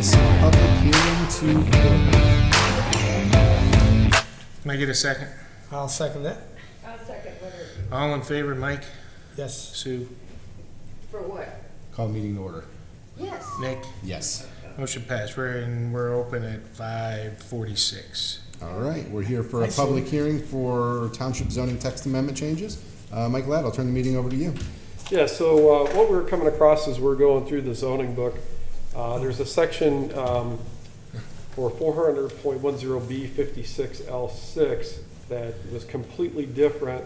this public hearing to order. Can I get a second? I'll second that. I'll second whether, All in favor, Mike, Yes. Sue, for what? Call meeting to order. Yes. Nick? Yes. Motion passed. We're open at 5:46. All right, we're here for a public hearing for township zoning text amendment changes. Mike Ladd, I'll turn the meeting over to you. Yeah, so what we're coming across is we're going through the zoning book. There's a section for 400.10B 56L6 that was completely different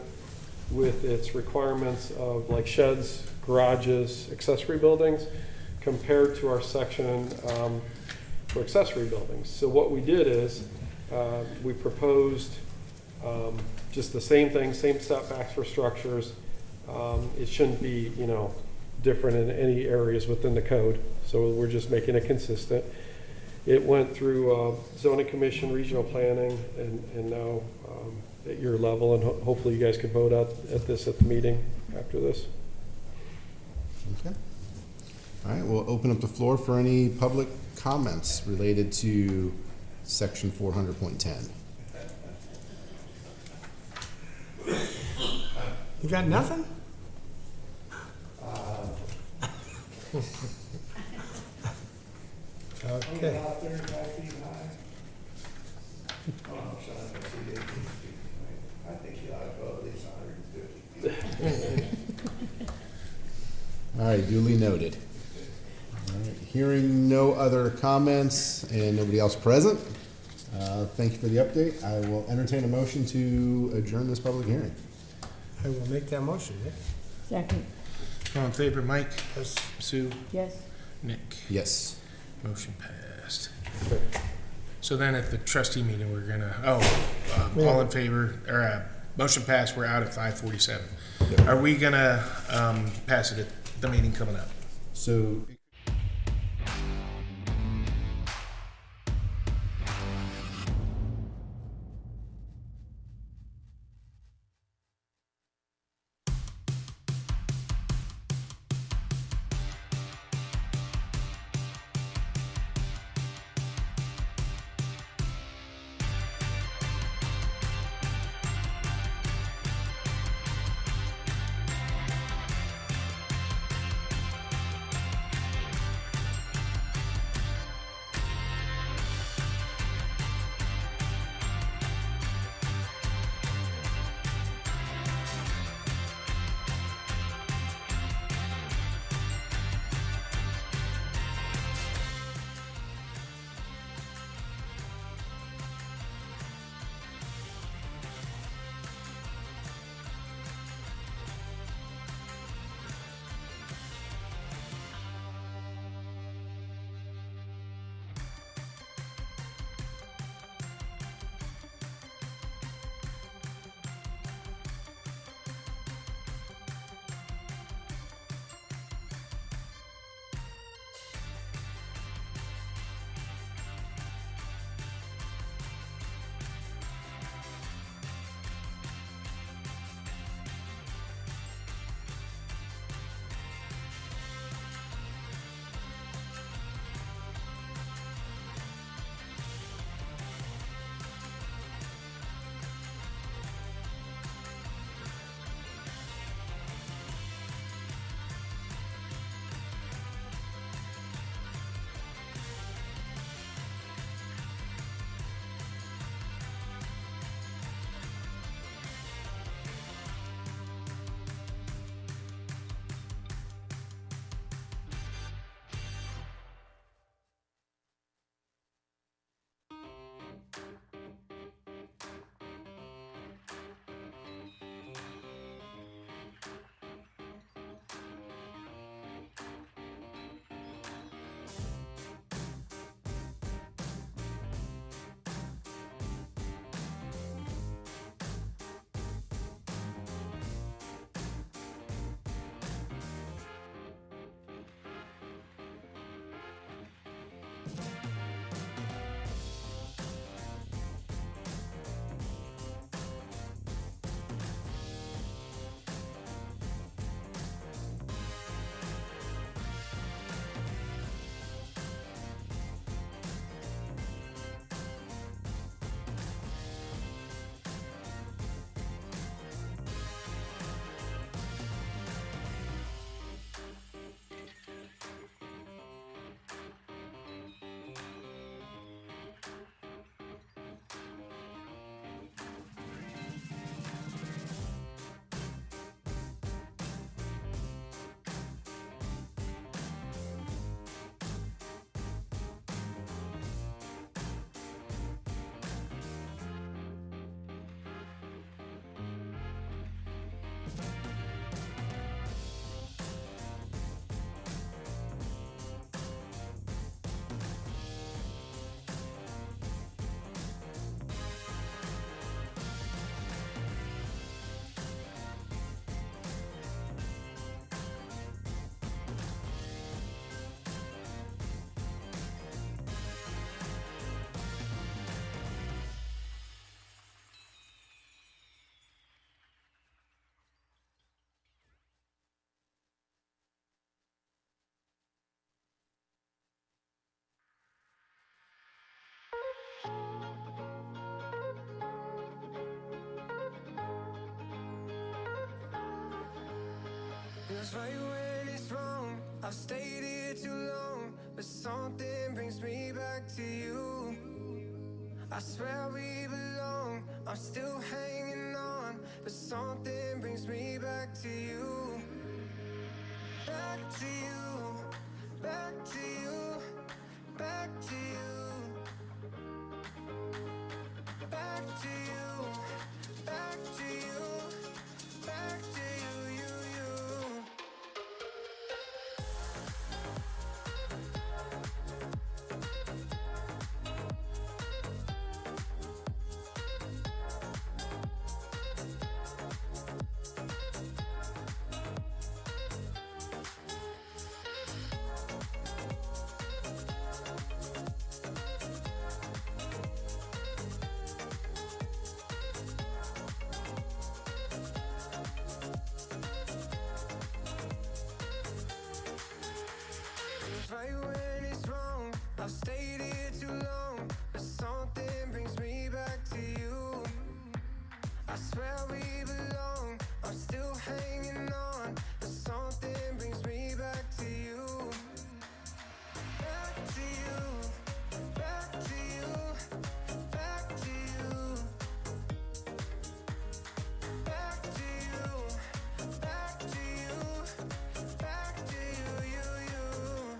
with its requirements of like sheds, garages, accessory buildings, compared to our section for accessory buildings. So what we did is we proposed just the same thing, same setbacks for structures. It shouldn't be, different in any areas within the code. So we're just making it consistent. It went through zoning commission, regional planning, and now at your level, and hopefully you guys can vote out at the meeting after this. Okay. All right, we'll open up the floor for any public comments related to section 400.10. You got nothing? Okay. About 35 feet high. Oh, I'm sorry, I see 18 feet. I think you ought to go at least 150 feet. All right, duly noted. All right, hearing no other comments and nobody else present, thank you for the update. I will entertain a motion to adjourn this public hearing. I will make that motion, yeah? Second. All in favor, Mike, Yes. Sue, Yes. Nick? Yes. Motion passed. So then at the trustee meeting, we're gonna, all in favor, or, motion passed, we're out at 5:47. Are we gonna, pass it at the meeting coming up? So Feels right when it's wrong. I've stayed here too long, but something brings me back to you. I swear we belong. I'm still hanging on, but something brings me back to you. Back to you, back to you, back to you, back to you, back to you, back to you, you, you. Right when it's wrong, I've stayed here too long, but something brings me back to you. I swear we belong. I'm still hanging on, but something brings me back to you. Back to you, back to you, back to you, back to you, back to you, back to you, you, you.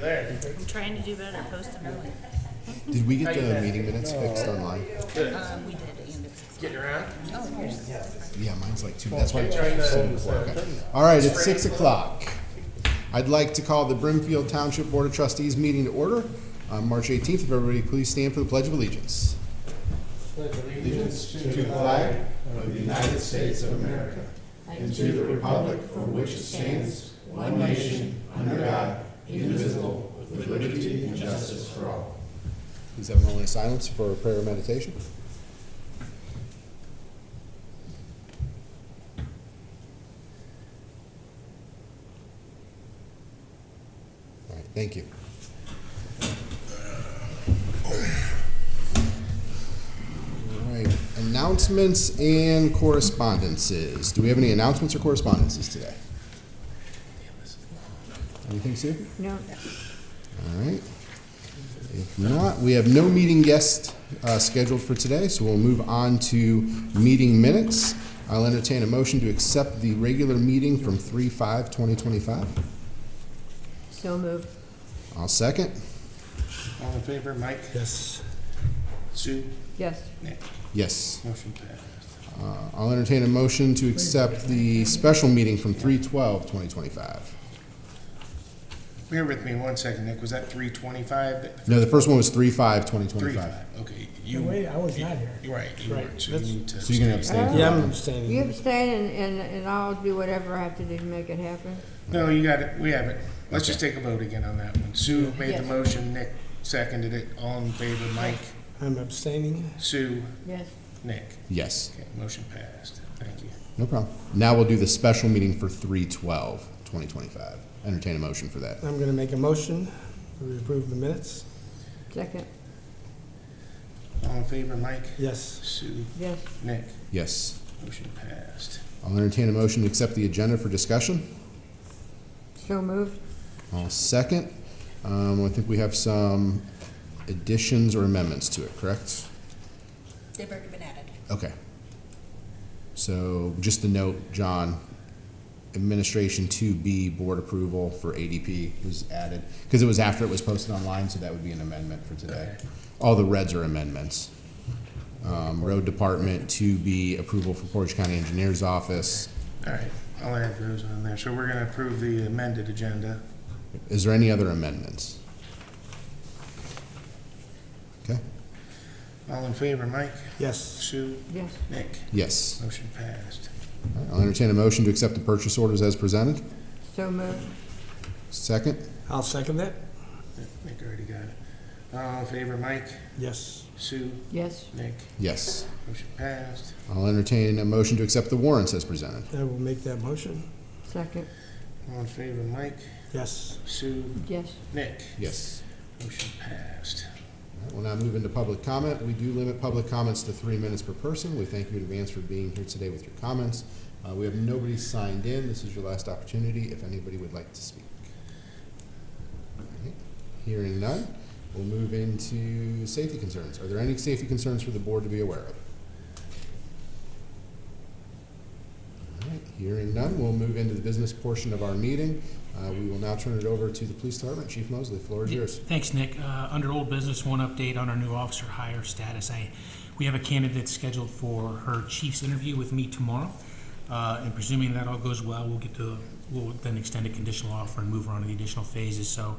There. I'm trying to do better, post them early. Did we get the meeting minutes fixed online? Good. We did, and it's, Getting around? oh, here's Yeah, mine's like 2, that's why. Trying to- Okay. All right, it's 6 o'clock. I'd like to call the Brimfield Township Board of Trustees meeting to order on March 18th. If everybody please stand for the Pledge of Allegiance. Allegiance to the flag of the United States of America and to the republic for which it stands, one nation, under God, indivisible, with liberty and justice for all. Please have a moment of silence for prayer and meditation. All right, thank you. All right, announcements and correspondences. Do we have any announcements or correspondences today? Anything, Sue? No, All right. If not, we have no meeting guest scheduled for today, so we'll move on to meeting minutes. I'll entertain a motion to accept the regular meeting from 3/5/2025. so moved. I'll second. All in favor, Mike? Yes. Sue? Yes, Nick? Yes. Motion passed. I'll entertain a motion to accept the special meeting from 3/12/2025. Bear with me 1 second, Nick. Was that 3:25? No, the first one was 3/5/2025. 3:5. Okay. No, wait, I was not here. You're right, you Right, weren't, so you that's- need to. So you're gonna abstain? Yeah, I'm abstaining. you abstain and I'll do whatever I have to do to make it happen. No, you got it. We have it. Let's just take a vote again on that one. Sue made the Yes. motion, Nick seconded it. All in favor, Mike? I'm abstaining. Sue? Yes, Nick? Yes, Okay, motion passed. Thank you. no problem. Now we'll do the special meeting for 3/12/2025. Entertain a motion for that. I'm gonna make a motion to approve the minutes. second, All in favor, Mike? Yes. Sue? yes, Nick? Yes. Motion passed. I'll entertain a motion to accept the agenda for discussion. so moved. I'll second. I think we have some additions or amendments to it, correct? they've already been added. Okay. So just a note, John, administration 2B, board approval for ADP was added, because it was after it was posted online, so that would be an amendment for today. All the reds are amendments. Road department 2B, approval for Portage County Engineers Office. All right, I'll add those on there. So we're gonna approve the amended agenda. Is there any other amendments? Okay, All in favor, Mike? Yes. Sue? Yes, Nick? yes. Motion passed. All right, I'll entertain a motion to accept the purchase orders as presented. so moved. Second, I'll second that. Nick already got it. All in favor, Mike? Yes. Sue? Yes, Nick? yes. Motion passed. I'll entertain a motion to accept the warrants as presented. I will make that motion. second, All in favor, Mike? Yes. Sue? yes, Nick? Yes. Motion passed. All right, we'll now move into public comment. We do limit public comments to 3 minutes per person. We thank you in advance for being here today with your comments. We have nobody signed in. This is your last opportunity if anybody would like to speak. All right, hearing none, we'll move into safety concerns. Are there any safety concerns for the board to be aware of? All right, hearing none, we'll move into the business portion of our meeting. We will now turn it over to the police department. Chief Mosley, the floor is yours. Thanks, Nick. Under old business, one update on our new officer hire status. We have a candidate scheduled for her chief's interview with me tomorrow. And presuming that all goes well, we'll then extend a conditional offer and move her on to the additional phases. So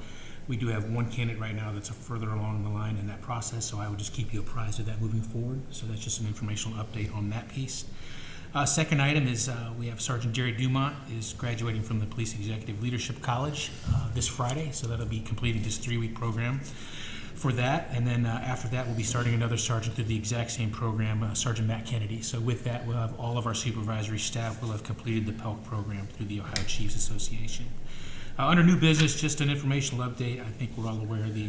we do have one candidate right now that's further along the line in that process, so I will just keep you apprised of that moving forward. So that's just an informational update on that piece. Second item is we have Sergeant Jerry Dumont is graduating from the Police Executive Leadership College this Friday, so that'll be completing his 3-week program for that. And then after that, we'll be starting another sergeant through the exact same program, Sergeant Matt Kennedy. So with that, we'll have all of our supervisory staff will have completed the PELC program through the Ohio Chiefs Association. Under new business, just an informational update. I think we're all aware of the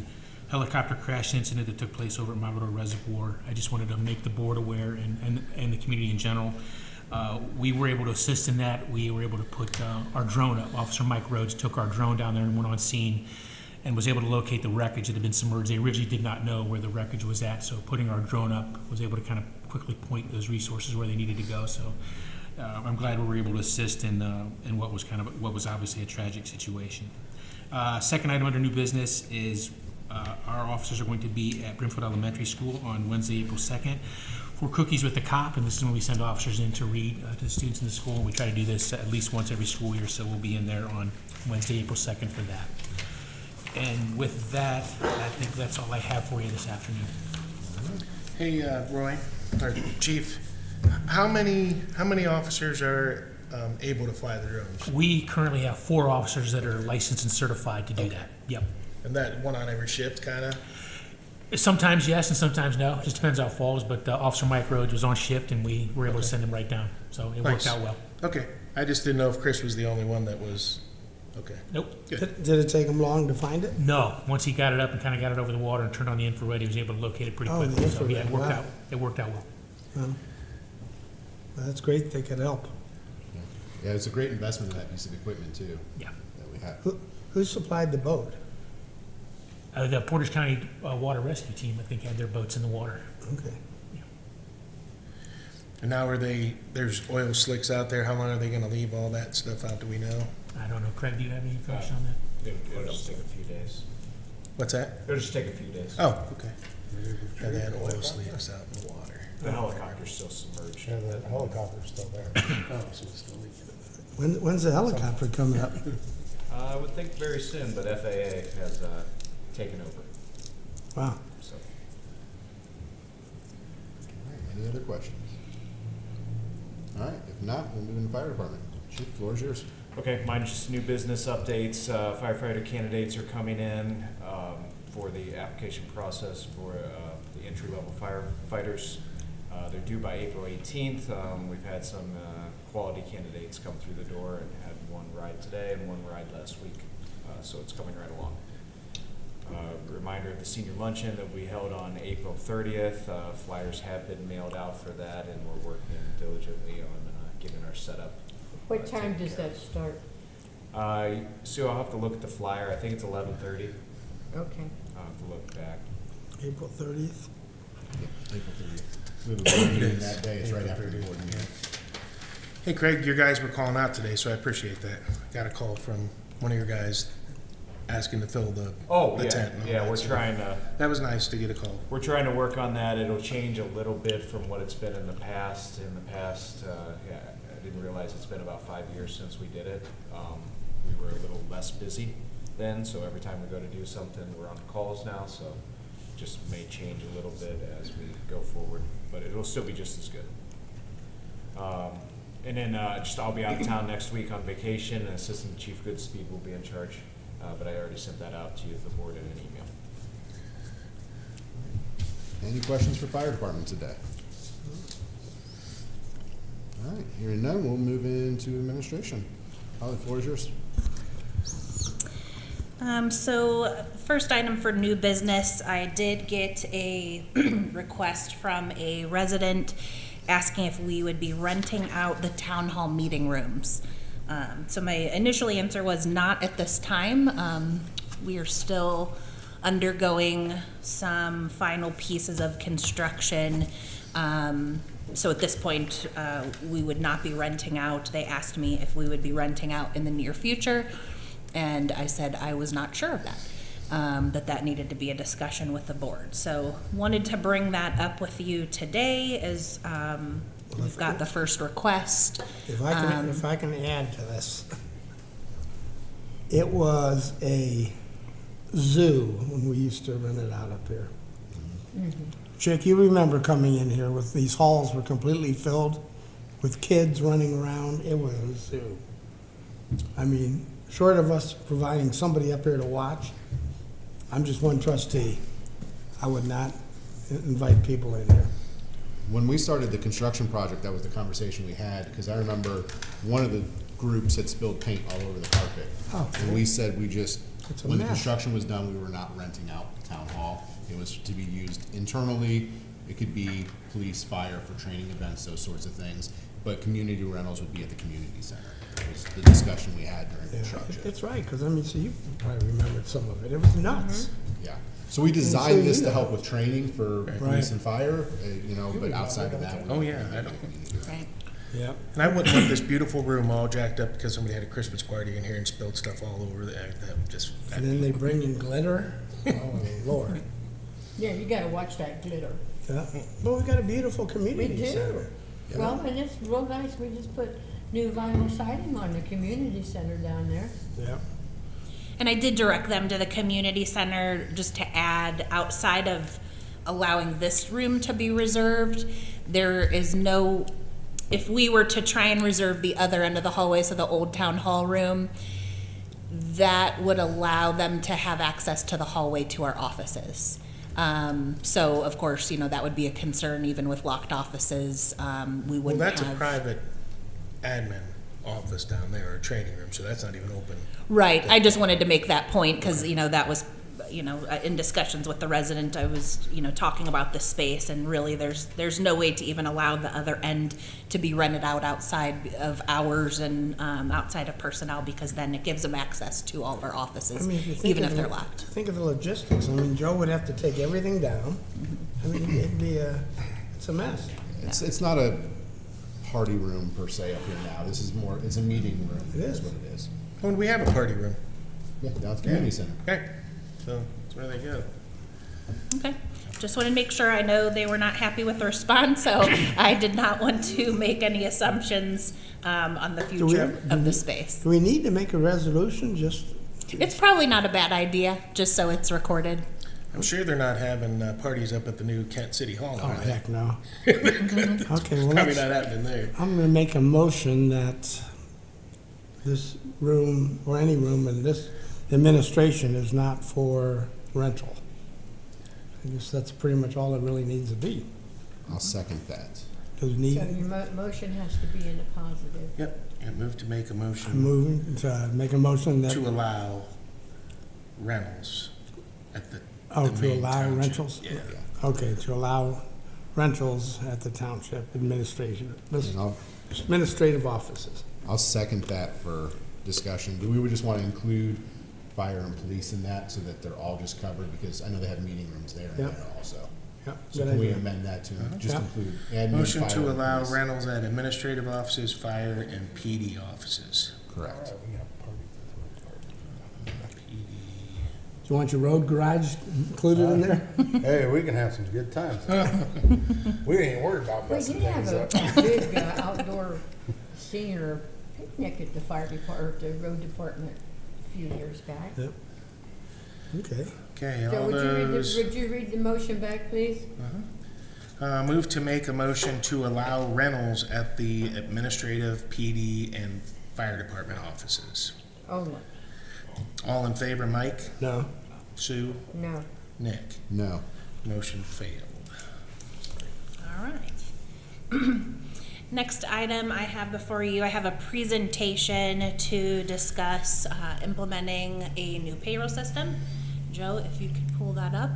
helicopter crash incident that took place over at Magador Reservoir. I just wanted to make the board aware and the community in general. We were able to assist in that. We were able to put our drone up. Officer Mike Rhodes took our drone down there and went on scene and was able to locate the wreckage that had been submerged. They originally did not know where the wreckage was at, so putting our drone up was able to kind of quickly point those resources where they needed to go. So I'm glad we were able to assist in what was obviously a tragic situation. Second item under new business is our officers are going to be at Brimfield Elementary School on Wednesday, April 2nd for Cookies with the Cop, and this is when we send officers in to read to the students in the school. We try to do this at least once every school year, so we'll be in there on Wednesday, April 2nd for that. And with that, I think that's all I have for you this afternoon. Hey, Roy, or Chief, how many officers are able to fly the drones? We currently have 4 officers that are licensed and certified to do that. Yep. And that one on every shift, kind of? Sometimes yes, and sometimes no. It just depends how it falls. But Officer Mike Rhodes was on shift, and we were able to send him right down. So it worked Nice. out well. Okay, I just didn't know if Chris was the only one that was, okay. Nope. Did it take him long to find it? No. Once he got it up and kind of got it over the water and turned on the infrared, he was able to locate it pretty Oh, the quickly. So yeah, infrared, it worked wow. out. It worked out well. Well, that's great. They could help. Yeah, it's a great investment in that piece of equipment too, Yeah. that we have. Who supplied the boat? The Portage County Water Rescue Team, I think, had their boats in the water. Okay. And now there's oil slicks out there, how long are they gonna leave all that stuff out, do we know? I don't know. Craig, do you have any information on that? It'll just take a few days. What's that? It'll just take a few days. Oh, okay. Yeah, they had oil slicks out in the water. The helicopter's still submerged. the helicopter's still there. Oh, so it's still leaking. When's the helicopter coming up? I would think very soon, but FAA has taken over, Wow. so. All right, any other questions? All right, if not, we'll move into fire department. Chief, floor is yours. Okay, mine's just new business updates. Firefighter candidates are coming in for the application process for the entry-level firefighters. They're due by April 18th. We've had some quality candidates come through the door and had one ride today and one ride last week, so it's coming right along. Reminder of the senior luncheon that we held on April 30th. Flyers have been mailed out for that, and we're working diligently on getting our setup. What time taken does care that start? of. Sue, I'll have to look at the flyer. I think it's 11:30. Okay. I'll have to look back. April 30th? April 30th. We have a board meeting that day, it's right after the board meeting. Hey, Craig, your guys were calling out today, so I appreciate that. Got a call from one of your guys asking to fill the tent. and all Yeah, that, we're so trying to. That was nice to get a call. We're trying to work on that. It'll change a little bit from what it's been in the past. Yeah, I didn't realize it's been about 5 years since we did it. We were a little less busy then, so every time we go to do something, we're on calls now, so just may change a little bit as we go forward, but it'll still be just as good. And then I'll be out of town next week on vacation, and Assistant Chief Goodspeed will be in charge, but I already sent that out to you, the board, in an email. Any questions for fire department today? All right, hearing none, we'll move into administration. Holly, the floor is yours. So first item for new business, I did get a request from a resident asking if we would be renting out the town hall meeting rooms. So my initial answer was not at this time. We are still undergoing some final pieces of construction. So at this point, we would not be renting out. They asked me if we would be renting out in the near future, and I said I was not sure of that, that needed to be a discussion with the board. So wanted to bring that up with you today as we've got the first request. If I can add to this, it was a zoo when we used to rent it out up here. Chick, you remember coming in here with these halls were completely filled with kids running around. It was a zoo. I mean, short of us providing somebody up here to watch, I'm just one trustee. I would not invite people in here. When we started the construction project, that was the conversation we had, because I remember one of the groups had spilled paint all over the carpet. Oh. And we said It's a when the mess. construction was done, we were not renting out town hall. It was to be used internally. It could be police, fire for training events, those sorts of things. But community rentals would be at the community center. It was the discussion we had during Yeah, construction. it's right, because I mean, so you probably remembered some of it. It was nuts. Yeah. So we designed this to help with training for police Right. and fire, but outside of that. we Oh, don't yeah, really I do don't- community. Right. Yep. And I wouldn't want this beautiful room all jacked up because somebody had a Christmas party in here and spilled stuff all over there. That would just, And then they bring in glitter. Oh, Lord. Yeah, you gotta watch that glitter. Yeah. Well, we got a beautiful We community do. center. you know? Well, and it's real nice, we just put new vinyl siding on the community center down there. Yeah. And I did direct them to the community center just to add, outside of allowing this room to be reserved, there is no, if we were to try and reserve the other end of the hallway, so the old town hall room, that would allow them to have access to the hallway to our offices. So of course, that would be a concern even with locked offices. We well, wouldn't that's a have. private admin office down there, or a training room, so that's not even open. Right, I just wanted to make that point, because, that was, in discussions with the resident, I was, talking about this space, and really, there's no way to even allow the other end to be rented out outside of hours and outside of personnel, because then it gives them access to all of our offices, If you think even of if they're the- locked. Think of the logistics. Joe would have to take everything down. It'd be it's a mess. It's not a party room per se up here now. This is more, it's a meeting room. It is. What it is. Oh, and we have a party room. Yeah, down at the community center. Okay, so that's where they go. Okay, just wanted to make sure. I know they were not happy with the response, so I did not want to make any assumptions on the future of the space. Do we need to make a resolution just? It's probably not a bad idea, just so it's recorded. I'm sure they're not having parties up at the new Kent City Hall. Oh, are they? heck no. Okay, well, Probably not happening there. I'm gonna make a motion that this room, or any room in this administration, is not for rental. I guess that's pretty much all it really needs to be. I'll second that. Does it So need, your motion has to be in the positive. Yep, and move to make a I'm motion moving to make a motion that, to allow rentals at the oh, the to main allow township. rentals? Yeah. Okay, to allow rentals at the township administration, And administrative offices. I'll second that for discussion. Do we would just want to include fire and police in that so that they're all just covered? Because I know they have meeting rooms there and Yep. there also. Yep, So good can we idea. amend that to just Yeah. include admin, Motion fire, to and allow police? rentals at administrative offices, fire, and PD offices. Correct. PD. Do you want your road garage included in there? Hey, we can have some good times. We ain't worried about We messing did have things a up. big outdoor senior picnic at the fire department, the road department a few years back. Yep. Okay. Okay, So all would those. you read the motion back, please? Move to make a motion to allow rentals at the administrative, PD, and fire department offices. Only, All in favor, Mike, No. Sue, no. Nick? No. Motion failed. All right. Next item I have before you, I have a presentation to discuss implementing a new payroll system. Joe, if you could pull that up.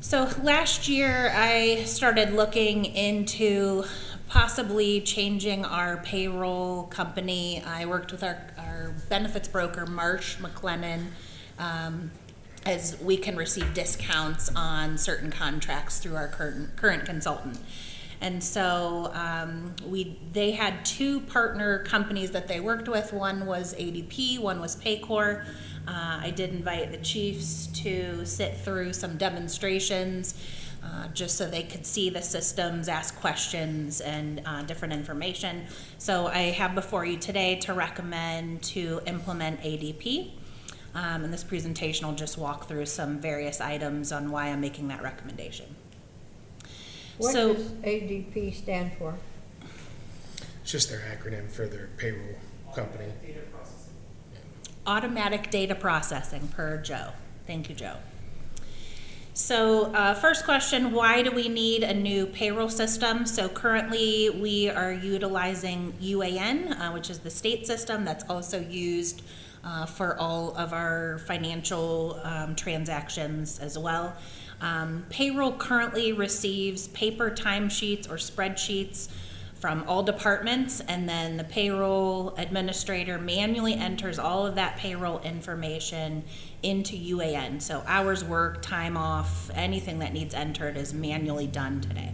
So last year, I started looking into possibly changing our payroll company. I worked with our benefits broker, Marsh McLennan, as we can receive discounts on certain contracts through our current consultant. And so they had two partner companies that they worked with. One was ADP, one was Paycor. I did invite the chiefs to sit through some demonstrations just so they could see the systems, ask questions, and different information. So I have before you today to recommend to implement ADP. And this presentation will just walk through some various items on why I'm making that recommendation. What So- does ADP stand for? It's just their acronym for their payroll company. Automatic data processing per Joe. Thank you, Joe. So first question, why do we need a new payroll system? So currently we are utilizing UAN, which is the state system that's also used for all of our financial transactions as well. Payroll currently receives paper timesheets or spreadsheets from all departments, and then the payroll administrator manually enters all of that payroll information into UAN. So hours worked, time off, anything that needs entered is manually done today.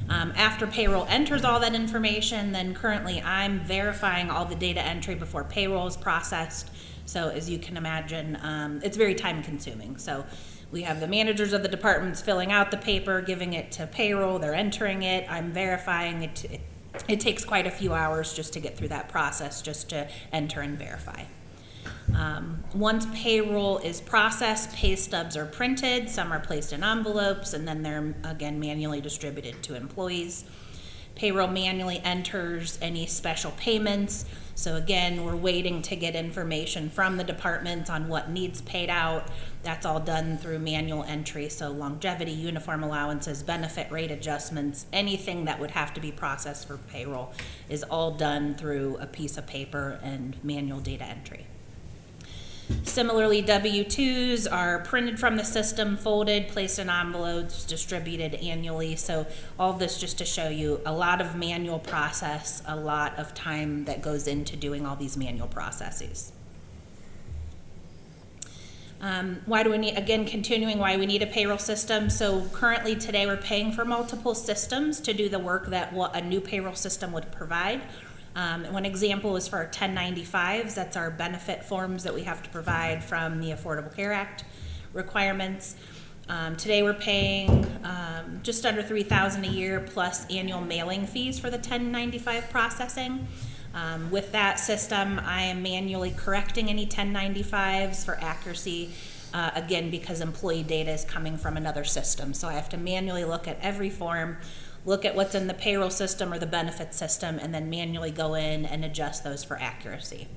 After payroll enters all that information, then currently I'm verifying all the data entry before payroll is processed. So as you can imagine, it's very time consuming. So we have the managers of the departments filling out the paper, giving it to payroll, they're entering it, I'm verifying it. It takes quite a few hours just to get through that process, just to enter and verify. Once payroll is processed, pay stubs are printed, some are placed in envelopes, and then they're again manually distributed to employees. Payroll manually enters any special payments. So again, we're waiting to get information from the departments on what needs paid out. That's all done through manual entry. So longevity, uniform allowances, benefit rate adjustments, anything that would have to be processed for payroll is all done through a piece of paper and manual data entry. Similarly, W-2s are printed from the system, folded, placed in envelopes, distributed annually. So all this just to show you a lot of manual process, a lot of time that goes into doing all these manual processes. Why do we need, again, continuing why we need a payroll system. So currently today we're paying for multiple systems to do the work that what a new payroll system would provide. One example is for our 1095s. That's our benefit forms that we have to provide from the Affordable Care Act requirements. Today we're paying just under $3,000 a year plus annual mailing fees for the 1095 processing. With that system, I am manually correcting any 1095s for accuracy, again, because employee data is coming from another system. So I have to manually look at every form, look at what's in the payroll system or the benefit system, and then manually go in and adjust those for accuracy.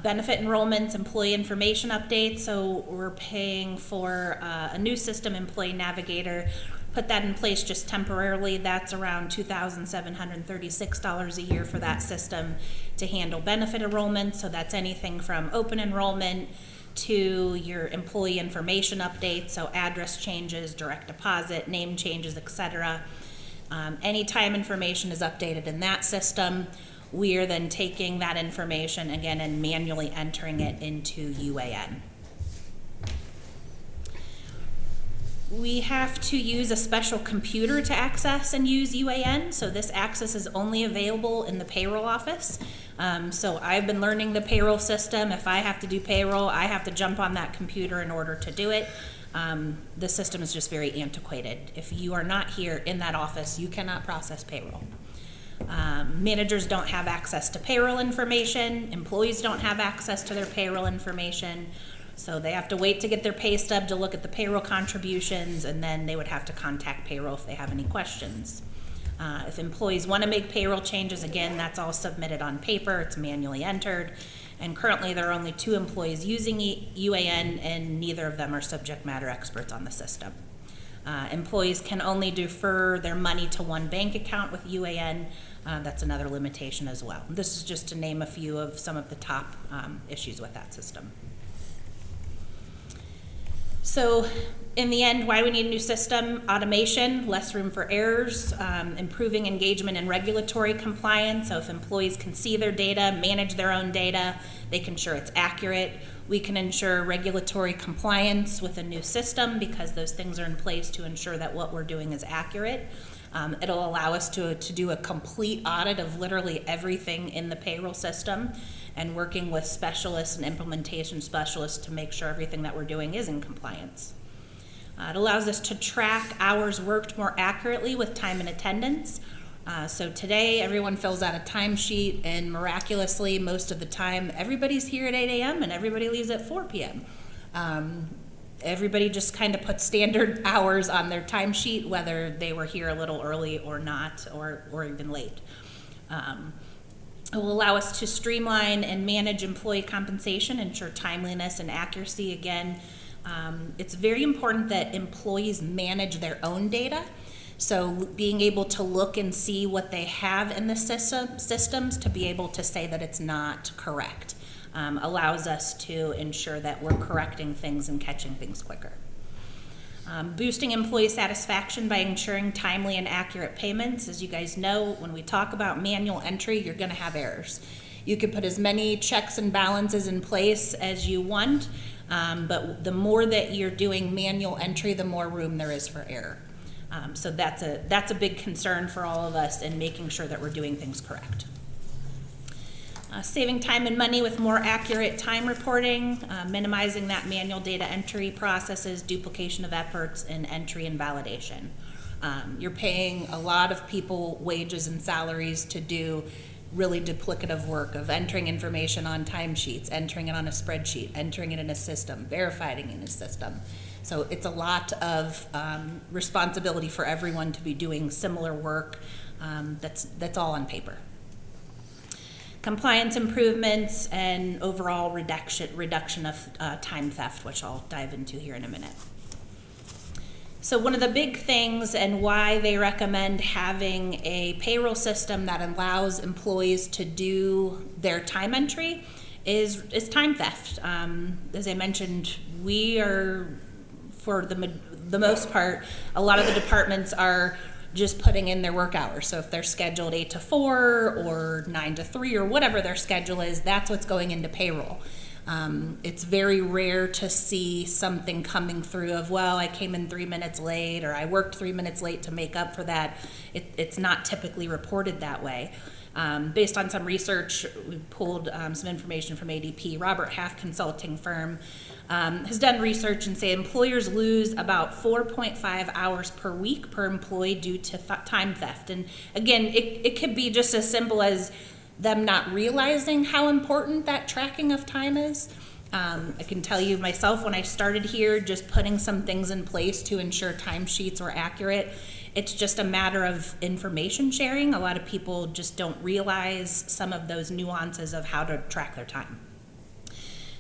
Benefit enrollments, employee information updates. So we're paying for a new system, Employee Navigator. Put that in place just temporarily. That's around $2,736 a year for that system to handle benefit enrollment. So that's anything from open enrollment to your employee information updates, so address changes, direct deposit, name changes, etc. Anytime information is updated in that system, we are then taking that information again and manually entering it into UAN. We have to use a special computer to access and use UAN, so this access is only available in the payroll office. So I've been learning the payroll system. If I have to do payroll, I have to jump on that computer in order to do it. The system is just very antiquated. If you are not here in that office, you cannot process payroll. Managers don't have access to payroll information. Employees don't have access to their payroll information. So they have to wait to get their pay stub to look at the payroll contributions, and then they would have to contact payroll if they have any questions. If employees want to make payroll changes, again, that's all submitted on paper. It's manually entered. And currently there are only 2 employees using UAN, and neither of them are subject matter experts on the system. Employees can only defer their money to one bank account with UAN. That's another limitation as well. This is just to name a few of some of the top issues with that system. So in the end, why we need a new system: automation, less room for errors, improving engagement and regulatory compliance. So if employees can see their data, manage their own data, they can ensure it's accurate. We can ensure regulatory compliance with a new system because those things are in place to ensure that what we're doing is accurate. It'll allow us to do a complete audit of literally everything in the payroll system, and working with specialists and implementation specialists to make sure everything that we're doing is in compliance. It allows us to track hours worked more accurately with time and attendance. So today everyone fills out a timesheet, and miraculously most of the time everybody's here at 8 a.m. and everybody leaves at 4 p.m. Everybody just kind of puts standard hours on their timesheet, whether they were here a little early or not, or even late. It will allow us to streamline and manage employee compensation, ensure timeliness and accuracy. Again, it's very important that employees manage their own data. So being able to look and see what they have in the systems to be able to say that it's not correct allows us to ensure that we're correcting things and catching things quicker. Boosting employee satisfaction by ensuring timely and accurate payments. As you guys know, when we talk about manual entry, you're going to have errors. You can put as many checks and balances in place as you want, but the more that you're doing manual entry, the more room there is for error. So that's a big concern for all of us in making sure that we're doing things correct. Saving time and money with more accurate time reporting, minimizing that manual data entry processes, duplication of efforts, and entry and validation. You're paying a lot of people wages and salaries to do really duplicative work of entering information on timesheets, entering it on a spreadsheet, entering it in a system, verifying it in a system. So it's a lot of responsibility for everyone to be doing similar work that's all on paper. Compliance improvements and overall reduction of time theft, which I'll dive into here in a minute. So one of the big things and why they recommend having a payroll system that allows employees to do their time entry is time theft. As I mentioned, we are, for the most part, a lot of the departments are just putting in their work hours. So if they're scheduled 8 to 4 or 9 to 3 or whatever their schedule is, that's what's going into payroll. It's very rare to see something coming through of, well, I came in 3 minutes late or I worked 3 minutes late to make up for that. It's not typically reported that way. Based on some research, we pulled some information from ADP. Robert Half Consulting Firm has done research and say employers lose about 4.5 hours per week per employee due to time theft. And again, it could be just as simple as them not realizing how important that tracking of time is. I can tell you myself, when I started here, just putting some things in place to ensure timesheets were accurate. It's just a matter of information sharing. A lot of people just don't realize some of those nuances of how to track their time.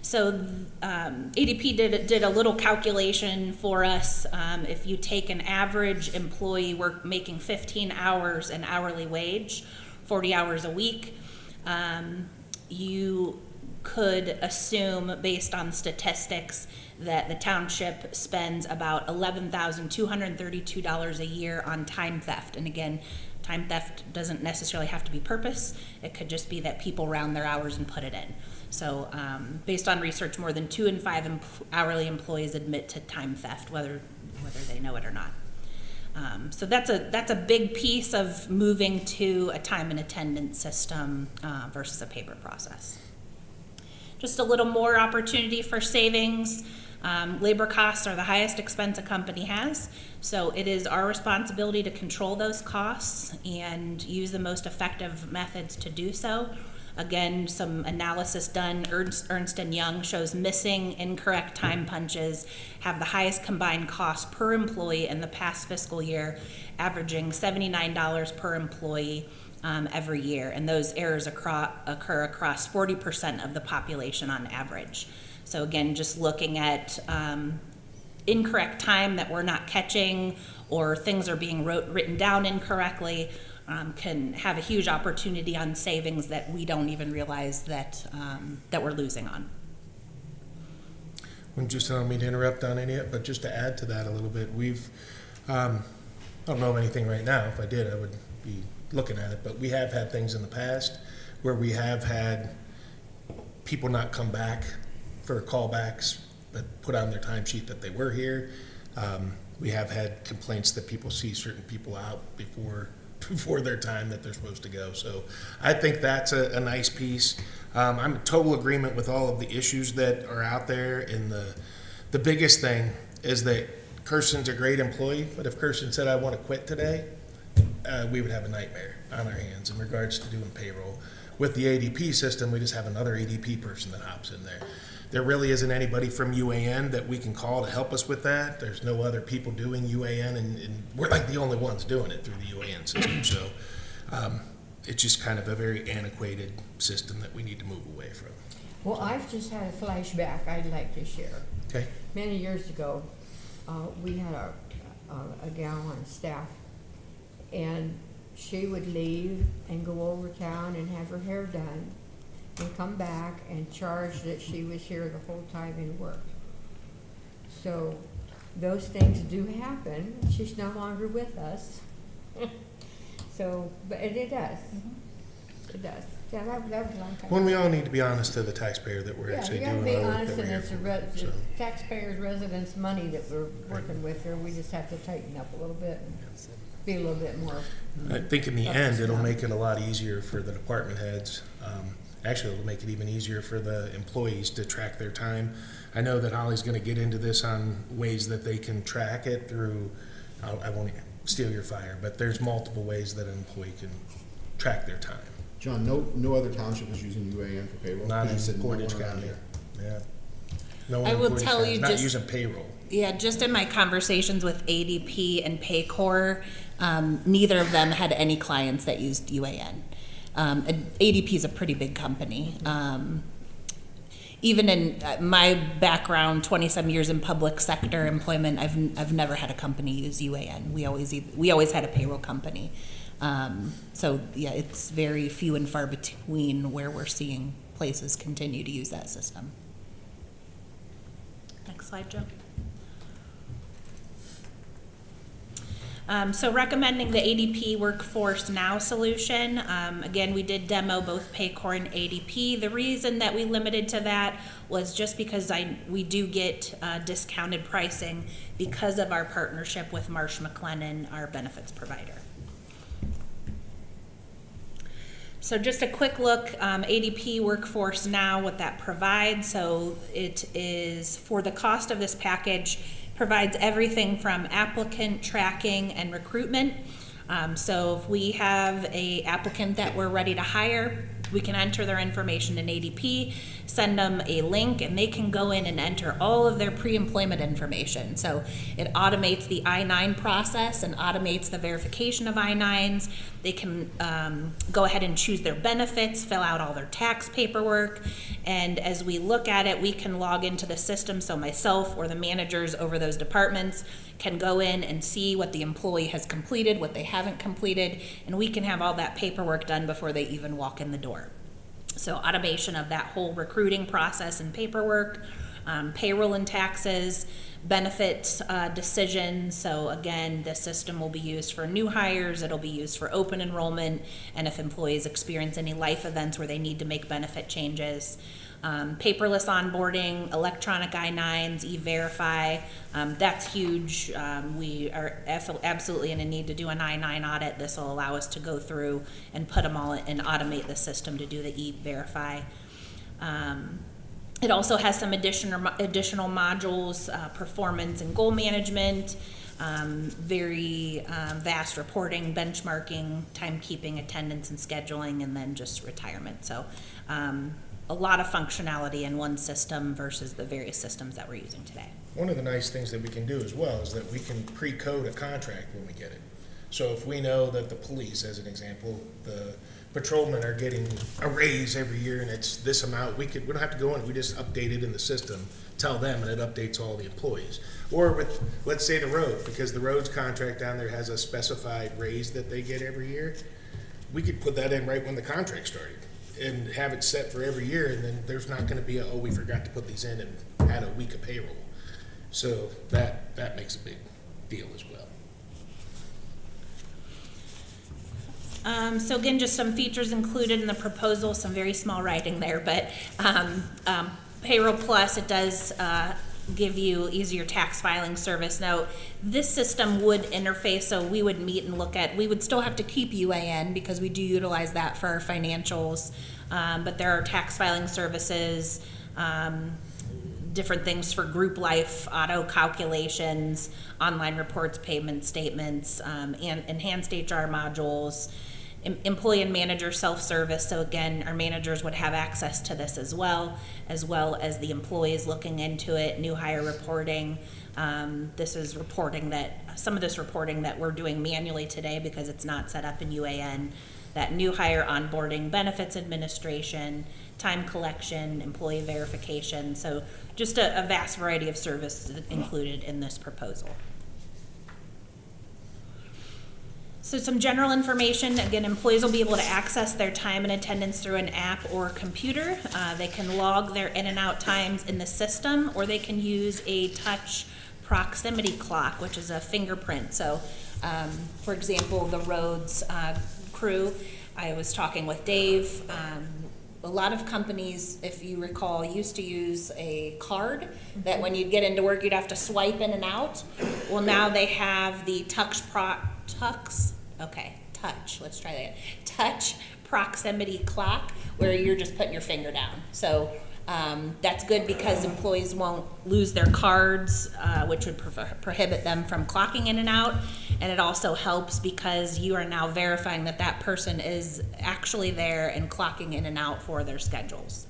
So ADP did a little calculation for us. If you take an average employee making 15 hours an hourly wage, 40 hours a week, you could assume, based on statistics, that the township spends about $11,232 a year on time theft. And again, time theft doesn't necessarily have to be purpose. It could just be that people round their hours and put it in. So based on research, more than 2 in 5 hourly employees admit to time theft, whether they know it or not. So that's a big piece of moving to a time and attendance system versus a paper process. Just a little more opportunity for savings. Labor costs are the highest expense a company has, so it is our responsibility to control those costs and use the most effective methods to do so. Again, some analysis done, Ernst & Young shows missing incorrect time punches have the highest combined cost per employee in the past fiscal year, averaging $79 per employee every year. And those errors occur across 40% of the population on average. So again, just looking at incorrect time that we're not catching, or things are being written down incorrectly, can have a huge opportunity on savings that we don't even realize that we're losing on. Well, just don't mean to interrupt on any of it, but just to add to that a little bit, we've, I don't know of anything right now. If I did, I would be looking at it, but we have had things in the past where we have had people not come back for callbacks, but put on their timesheet that they were here. We have had complaints that people see certain people out before their time that they're supposed to go. So I think that's a nice piece. I'm in total agreement with all of the issues that are out there, and the biggest thing is that Kirsten's a great employee, but if Kirsten said, I want to quit today, we would have a nightmare on our hands in regards to doing payroll. With the ADP system, we just have another ADP person that hops in there. There really isn't anybody from UAN that we can call to help us with that. There's no other people doing UAN, and we're like the only ones doing it through the UAN system. So it's just kind of a very antiquated system that we need to move away from. Well, I've just had a flashback I'd like to share. Okay. Many years ago, we had a gal on staff, and she would leave and go over town and have her hair done and come back and charge that she was here the whole time and worked. So those things do happen. She's no longer with us. So, but it does. It does. Yeah, that was a long time. When we all need to be honest to the taxpayer that we're Yeah, actually you doing gotta be the work honest, that and we're it's here for, so. taxpayers' residents' money that we're working with here. We just have to tighten up a little bit and be a little bit more. I think in the end, it'll make it a lot easier for the department heads. Actually, it'll make it even easier for the employees to track their time. I know that Holly's gonna get into this on ways that they can track it through, I won't steal your fire, but there's multiple ways that an employee can track their time. John, no other township is using UAN for payroll? Not 'Cause you in said no Portage one around County. here. Yeah. No one I in will Portage tell County is you not just- using payroll. Yeah, just in my conversations with ADP and Paycor, neither of them had any clients that used UAN. And ADP is a pretty big company. Even in my background, 27 years in public sector employment, I've never had a company use UAN. We always had a payroll company. So yeah, it's very few and far between where we're seeing places continue to use that system. Next slide, Joe. So recommending the ADP Workforce Now solution. Again, we did demo both Paycor and ADP. The reason that we limited to that was just because we do get discounted pricing because of our partnership with Marsh McLennan, our benefits provider. So just a quick look, ADP Workforce Now, what that provides. So it is, for the cost of this package, provides everything from applicant tracking and recruitment. So if we have a applicant that we're ready to hire, we can enter their information in ADP, send them a link, and they can go in and enter all of their pre-employment information. So it automates the I-9 process and automates the verification of I-9s. They can go ahead and choose their benefits, fill out all their tax paperwork, and as we look at it, we can log into the system, so myself or the managers over those departments can go in and see what the employee has completed, what they haven't completed, and we can have all that paperwork done before they even walk in the door. So automation of that whole recruiting process and paperwork, payroll and taxes, benefits decisions. So again, the system will be used for new hires, it'll be used for open enrollment, and if employees experience any life events where they need to make benefit changes. Paperless onboarding, electronic I-9s, E-Verify, that's huge. We are absolutely in a need to do an I-9 audit. This will allow us to go through and put them all and automate the system to do the E-Verify. It also has some additional modules, performance and goal management, very vast reporting, benchmarking, timekeeping, attendance and scheduling, and then just retirement. So a lot of functionality in one system versus the various systems that we're using today. One of the nice things that we can do as well is that we can pre-code a contract when we get it. So if we know that the police, as an example, the patrolmen are getting a raise every year and it's this amount, we don't have to go in, we just update it in the system, tell them, and it updates all the employees. Or with, let's say, the road, because the roads contract down there has a specified raise that they get every year, we could put that in right when the contract started and have it set for every year, and then there's not gonna be oh, we forgot to put these in and add a week of payroll. So that makes a big deal as well. So again, just some features included in the proposal, some very small writing there, but Payroll Plus, it does give you easier tax filing service. Now, this system would interface, so we would meet and look at, we would still have to keep UAN because we do utilize that for our financials, but there are tax filing services, different things for group life, auto calculations, online reports, payment statements, and enhanced HR modules, employee and manager self-service. So again, our managers would have access to this as well as the employees looking into it, new hire reporting. This is reporting some of this reporting that we're doing manually today because it's not set up in UAN. That new hire onboarding, benefits administration, time collection, employee verification. So just a vast variety of services included in this proposal. So some general information, again, employees will be able to access their time and attendance through an app or computer. They can log their in and out times in the system, or they can use a touch proximity clock, which is a fingerprint. So, for example, the roads crew, I was talking with Dave. A lot of companies, if you recall, used to use a card that when you'd get into work, you'd have to swipe in and out. Well, now they have the touch proximity clock, where you're just putting your finger down. So that's good because employees won't lose their cards, which would prohibit them from clocking in and out. And it also helps because you are now verifying that that person is actually there and clocking in and out for their schedules.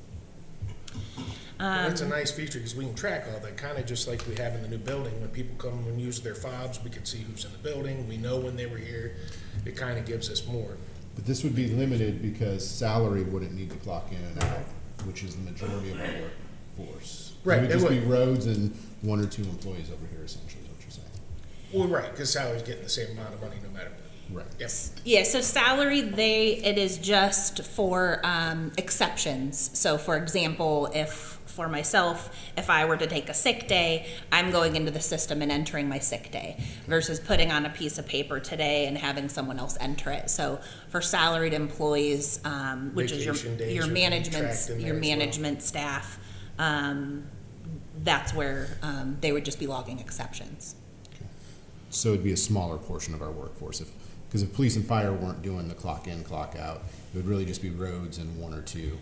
It's a nice feature because we can track all that, kind of just like we have in the new building. When people come and use their fobs, we can see who's in the building. We know when they were here. It kind of gives us more. But this would be limited because salary wouldn't need to clock in and out, which is the majority of our workforce. Right, It would it just be would. roads and 1 or 2 employees over here, essentially, is what you're saying. Well, right, because salary's getting the same amount of money no matter what. Right. Yes. Yeah, so salary, it is just for exceptions. So for example, for myself, if I were to take a sick day, I'm going into the system and entering my sick day versus putting on a piece of paper today and having someone else enter it. So for salaried employees, which is Vacation days your are tracked in there as well. management staff, that's where they would just be logging exceptions. So it'd be a smaller portion of our workforce. Because if police and fire weren't doing the clock in, clock out, it would really just be roads and 1 or 2.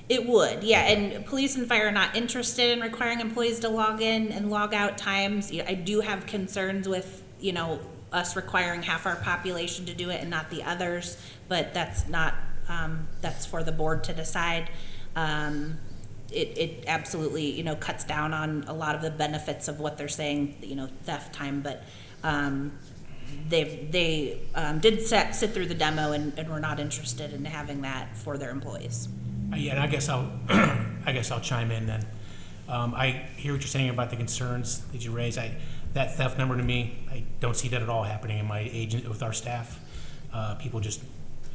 It would, yeah, and police and fire are not interested in requiring employees to log in and log out times. I do have concerns with, us requiring half our population to do it and not the others, but that's not, that's for the board to decide. It absolutely, cuts down on a lot of the benefits of what they're saying, theft time, but, they did sit through the demo and were not interested in having that for their employees. Yeah, and I guess I'll chime in then. I hear what you're saying about the concerns that you raise. That theft number to me, I don't see that at all happening in my with our staff. People just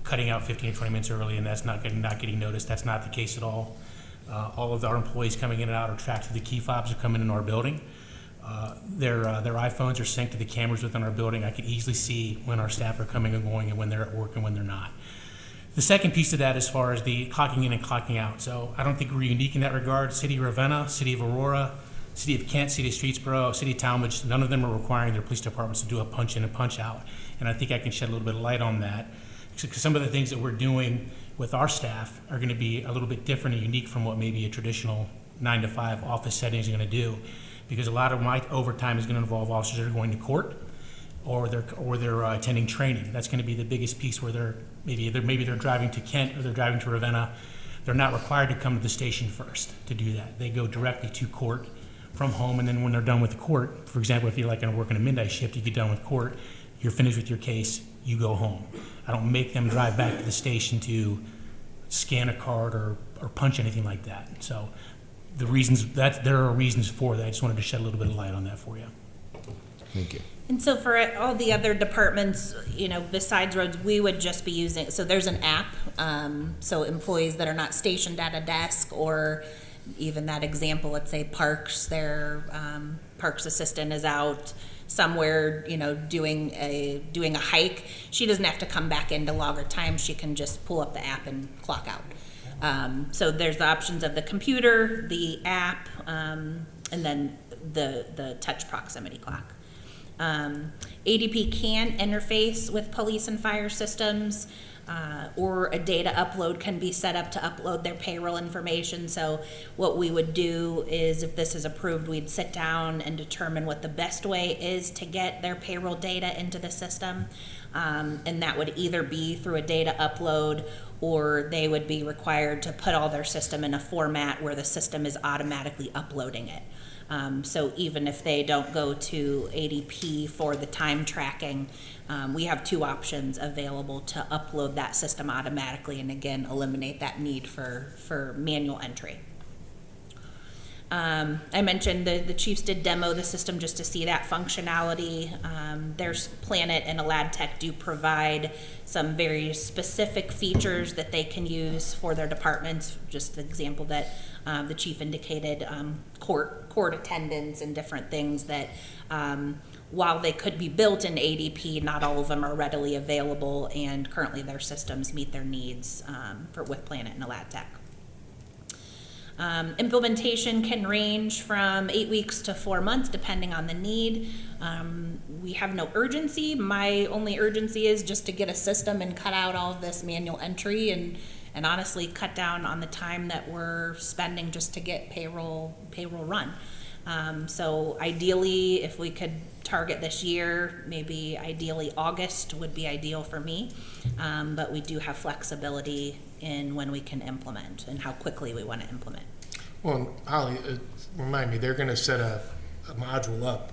cutting out 15 or 20 minutes early, and that's not getting noticed. That's not the case at all. All of our employees coming in and out are tracked through the key fobs that come in our building. Their iPhones are synced to the cameras within our building. I can easily see when our staff are coming and going and when they're at work and when they're not. The second piece of that, as far as the clocking in and clocking out, so I don't think we're unique in that regard. City of Ravenna, City of Aurora, City of Kent, City of Streetsboro, City of Talmadge, none of them are requiring their police departments to do a punch in and punch out. And I think I can shed a little bit of light on that. Because some of the things that we're doing with our staff are going to be a little bit different and unique from what maybe a traditional 9-to-5 office setting is going to do. Because a lot of my overtime is going to involve officers that are going to court or they're attending training. That's going to be the biggest piece where they're driving to Kent or they're driving to Ravenna. They're not required to come to the station first to do that. They go directly to court from home, and then when they're done with the court, for example, if you're like going to work in a midnight shift, you get done with court, you're finished with your case, you go home. I don't make them drive back to the station to scan a card or punch anything like that. So there are reasons for that. I just wanted to shed a little bit of light on that for you. Thank you. And so for all the other departments, besides roads, we would just be using, so there's an app, so employees that are not stationed at a desk, or even that example, let's say Parks, their Parks assistant is out somewhere, doing a hike. She doesn't have to come back in to log her time. She can just pull up the app and clock out. So there's the options of the computer, the app, and then the touch proximity clock. ADP can interface with police and fire systems, or a data upload can be set up to upload their payroll information. So what we would do is, if this is approved, we'd sit down and determine what the best way is to get their payroll data into the system. And that would either be through a data upload, or they would be required to put all their system in a format where the system is automatically uploading it. So even if they don't go to ADP for the time tracking, we have 2 options available to upload that system automatically, and again, eliminate that need for manual entry. I mentioned the chiefs did demo the system just to see that functionality. There's Planet and Aladtech do provide some very specific features that they can use for their departments. Just the example that the chief indicated, court attendance and different things that while they could be built in ADP, not all of them are readily available, and currently their systems meet their needs with Planet and ELATTEC. Implementation can range from 8 weeks to 4 months, depending on the need. We have no urgency. My only urgency is just to get a system and cut out all of this manual entry and honestly cut down on the time that we're spending just to get payroll run. So ideally, if we could target this year, maybe ideally August would be ideal for me. But we do have flexibility in when we can implement and how quickly we want to implement. Well, Holly, remind me, they're gonna set a module up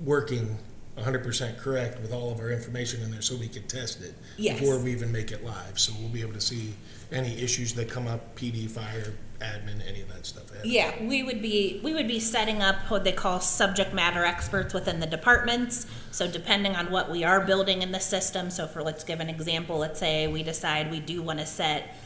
working 100% correct with all of our information in there so we can test it Yes. before we even make it live. So we'll be able to see any issues that come up, PD, fire, admin, any of that stuff. Yeah, we would be setting up what they call subject matter experts within the departments. So depending on what we are building in the system, so let's give an example, let's say we decide we do want to set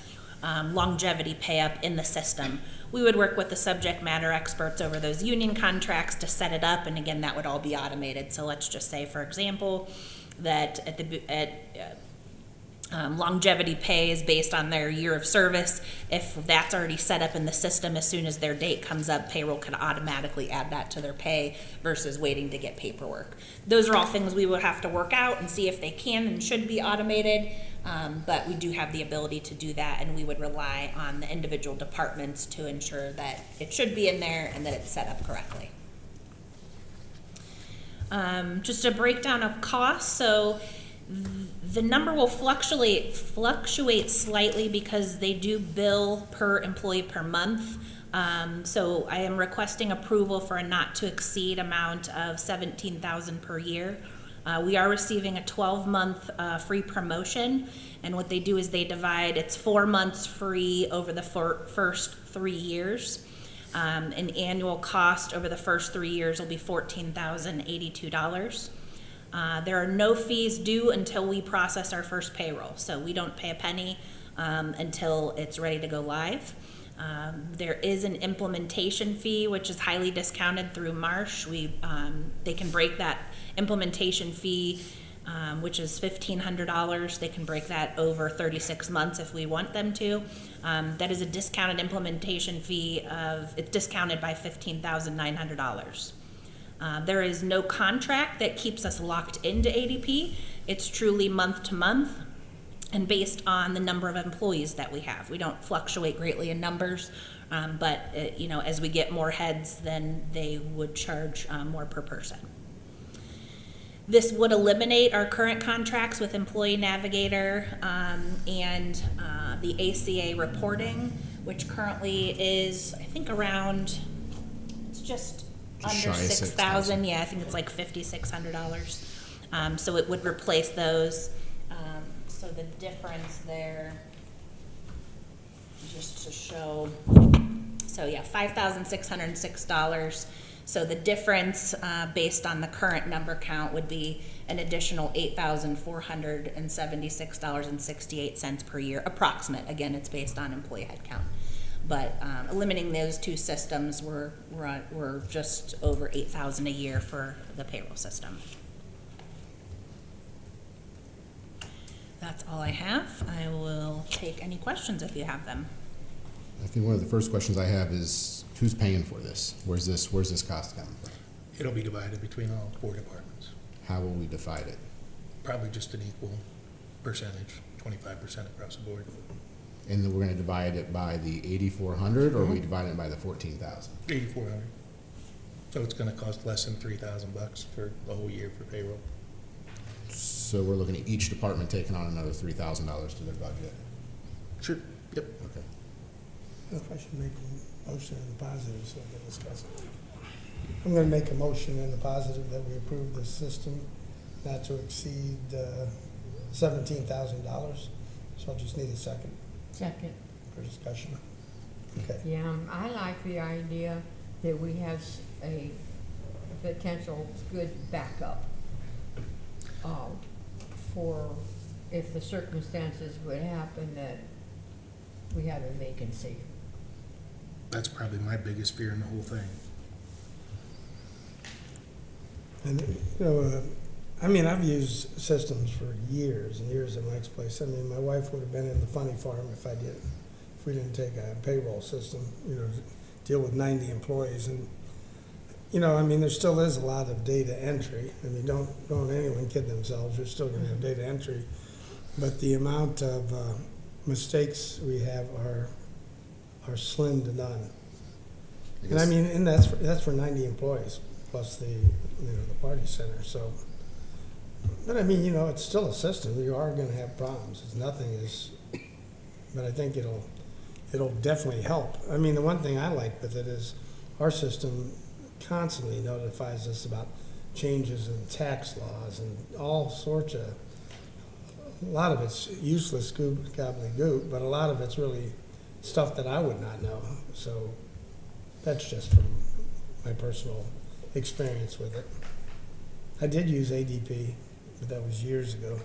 longevity pay up in the system. We would work with the subject matter experts over those union contracts to set it up, and again, that would all be automated. So let's just say, for example, that longevity pay is based on their year of service. If that's already set up in the system, as soon as their date comes up, payroll could automatically add that to their pay versus waiting to get paperwork. Those are all things we would have to work out and see if they can and should be automated. But we do have the ability to do that, and we would rely on the individual departments to ensure that it should be in there and that it's set up correctly. Just a breakdown of costs. So the number will fluctuate slightly because they do bill per employee per month. So I am requesting approval for a not to exceed amount of $17,000 per year. We are receiving a 12-month free promotion, and what they do is they divide, it's 4 months free over the first 3 years. An annual cost over the first 3 years will be $14,082. There are no fees due until we process our first payroll, so we don't pay a penny until it's ready to go live. There is an implementation fee, which is highly discounted through Marsh. They can break that implementation fee, which is $1,500. They can break that over 36 months if we want them to. That is a discounted implementation fee it's discounted by $15,900. There is no contract that keeps us locked into ADP. It's truly month to month and based on the number of employees that we have. We don't fluctuate greatly in numbers, but as we get more heads, then they would charge more per person. This would eliminate our current contracts with Employee Navigator and the ACA reporting, which currently is, I think, around, it's just under $6,000. Yeah, I think it's like $5,600. So it would replace those. So the difference there, just to show, so yeah, $5,606. So the difference based on the current number count would be an additional $8,476.68 per year, approximate. Again, it's based on employee head count. But eliminating those two systems, we're just over $8,000 a year for the payroll system. That's all I have. I will take any questions if you have them. I think one of the first questions I have is, who's paying for this? Where's this cost coming from? It'll be divided between all 4 departments. How will we divide it? Probably just an equal percentage, 25% across the board. And then we're gonna divide it by the 8,400, or are we dividing it by the 14,000? 8,400. So it's gonna cost less than $3,000 for the whole year for payroll. So we're looking at each department taking on another $3,000 to their budget. Sure. Yep. Okay. If I should make a motion in the positive so we can discuss it. I'm gonna make a motion in the positive that we approve the system not to exceed $17,000. So I'll just need a second Second. for discussion. Okay. Yeah, I like the idea that we have a potential good backup for if the circumstances would happen that we have a vacancy. That's probably my biggest fear in the whole thing. And, you know, I mean, I've used systems for years and years at Mike's place. I mean, my wife would have been in the funny farm if we didn't take a payroll system, you know, to deal with 90 employees. And, you know, I mean, there still is a lot of data entry. I mean, don't anyone kid themselves. You're still going to have data entry. But the amount of mistakes we have are slim to none. And I mean, and that's for 90 employees plus the party center. So, but I mean, you know, it's still a system. You are going to have problems. It's nothing is, but I think it'll definitely help. I mean, the one thing I like with it is our system constantly notifies us about changes in tax laws and all sorts of. A lot of it's useless gobbledygook, but a lot of it's really stuff that I would not know. So that's just from my personal experience with it. I did use ADP, but that was years ago.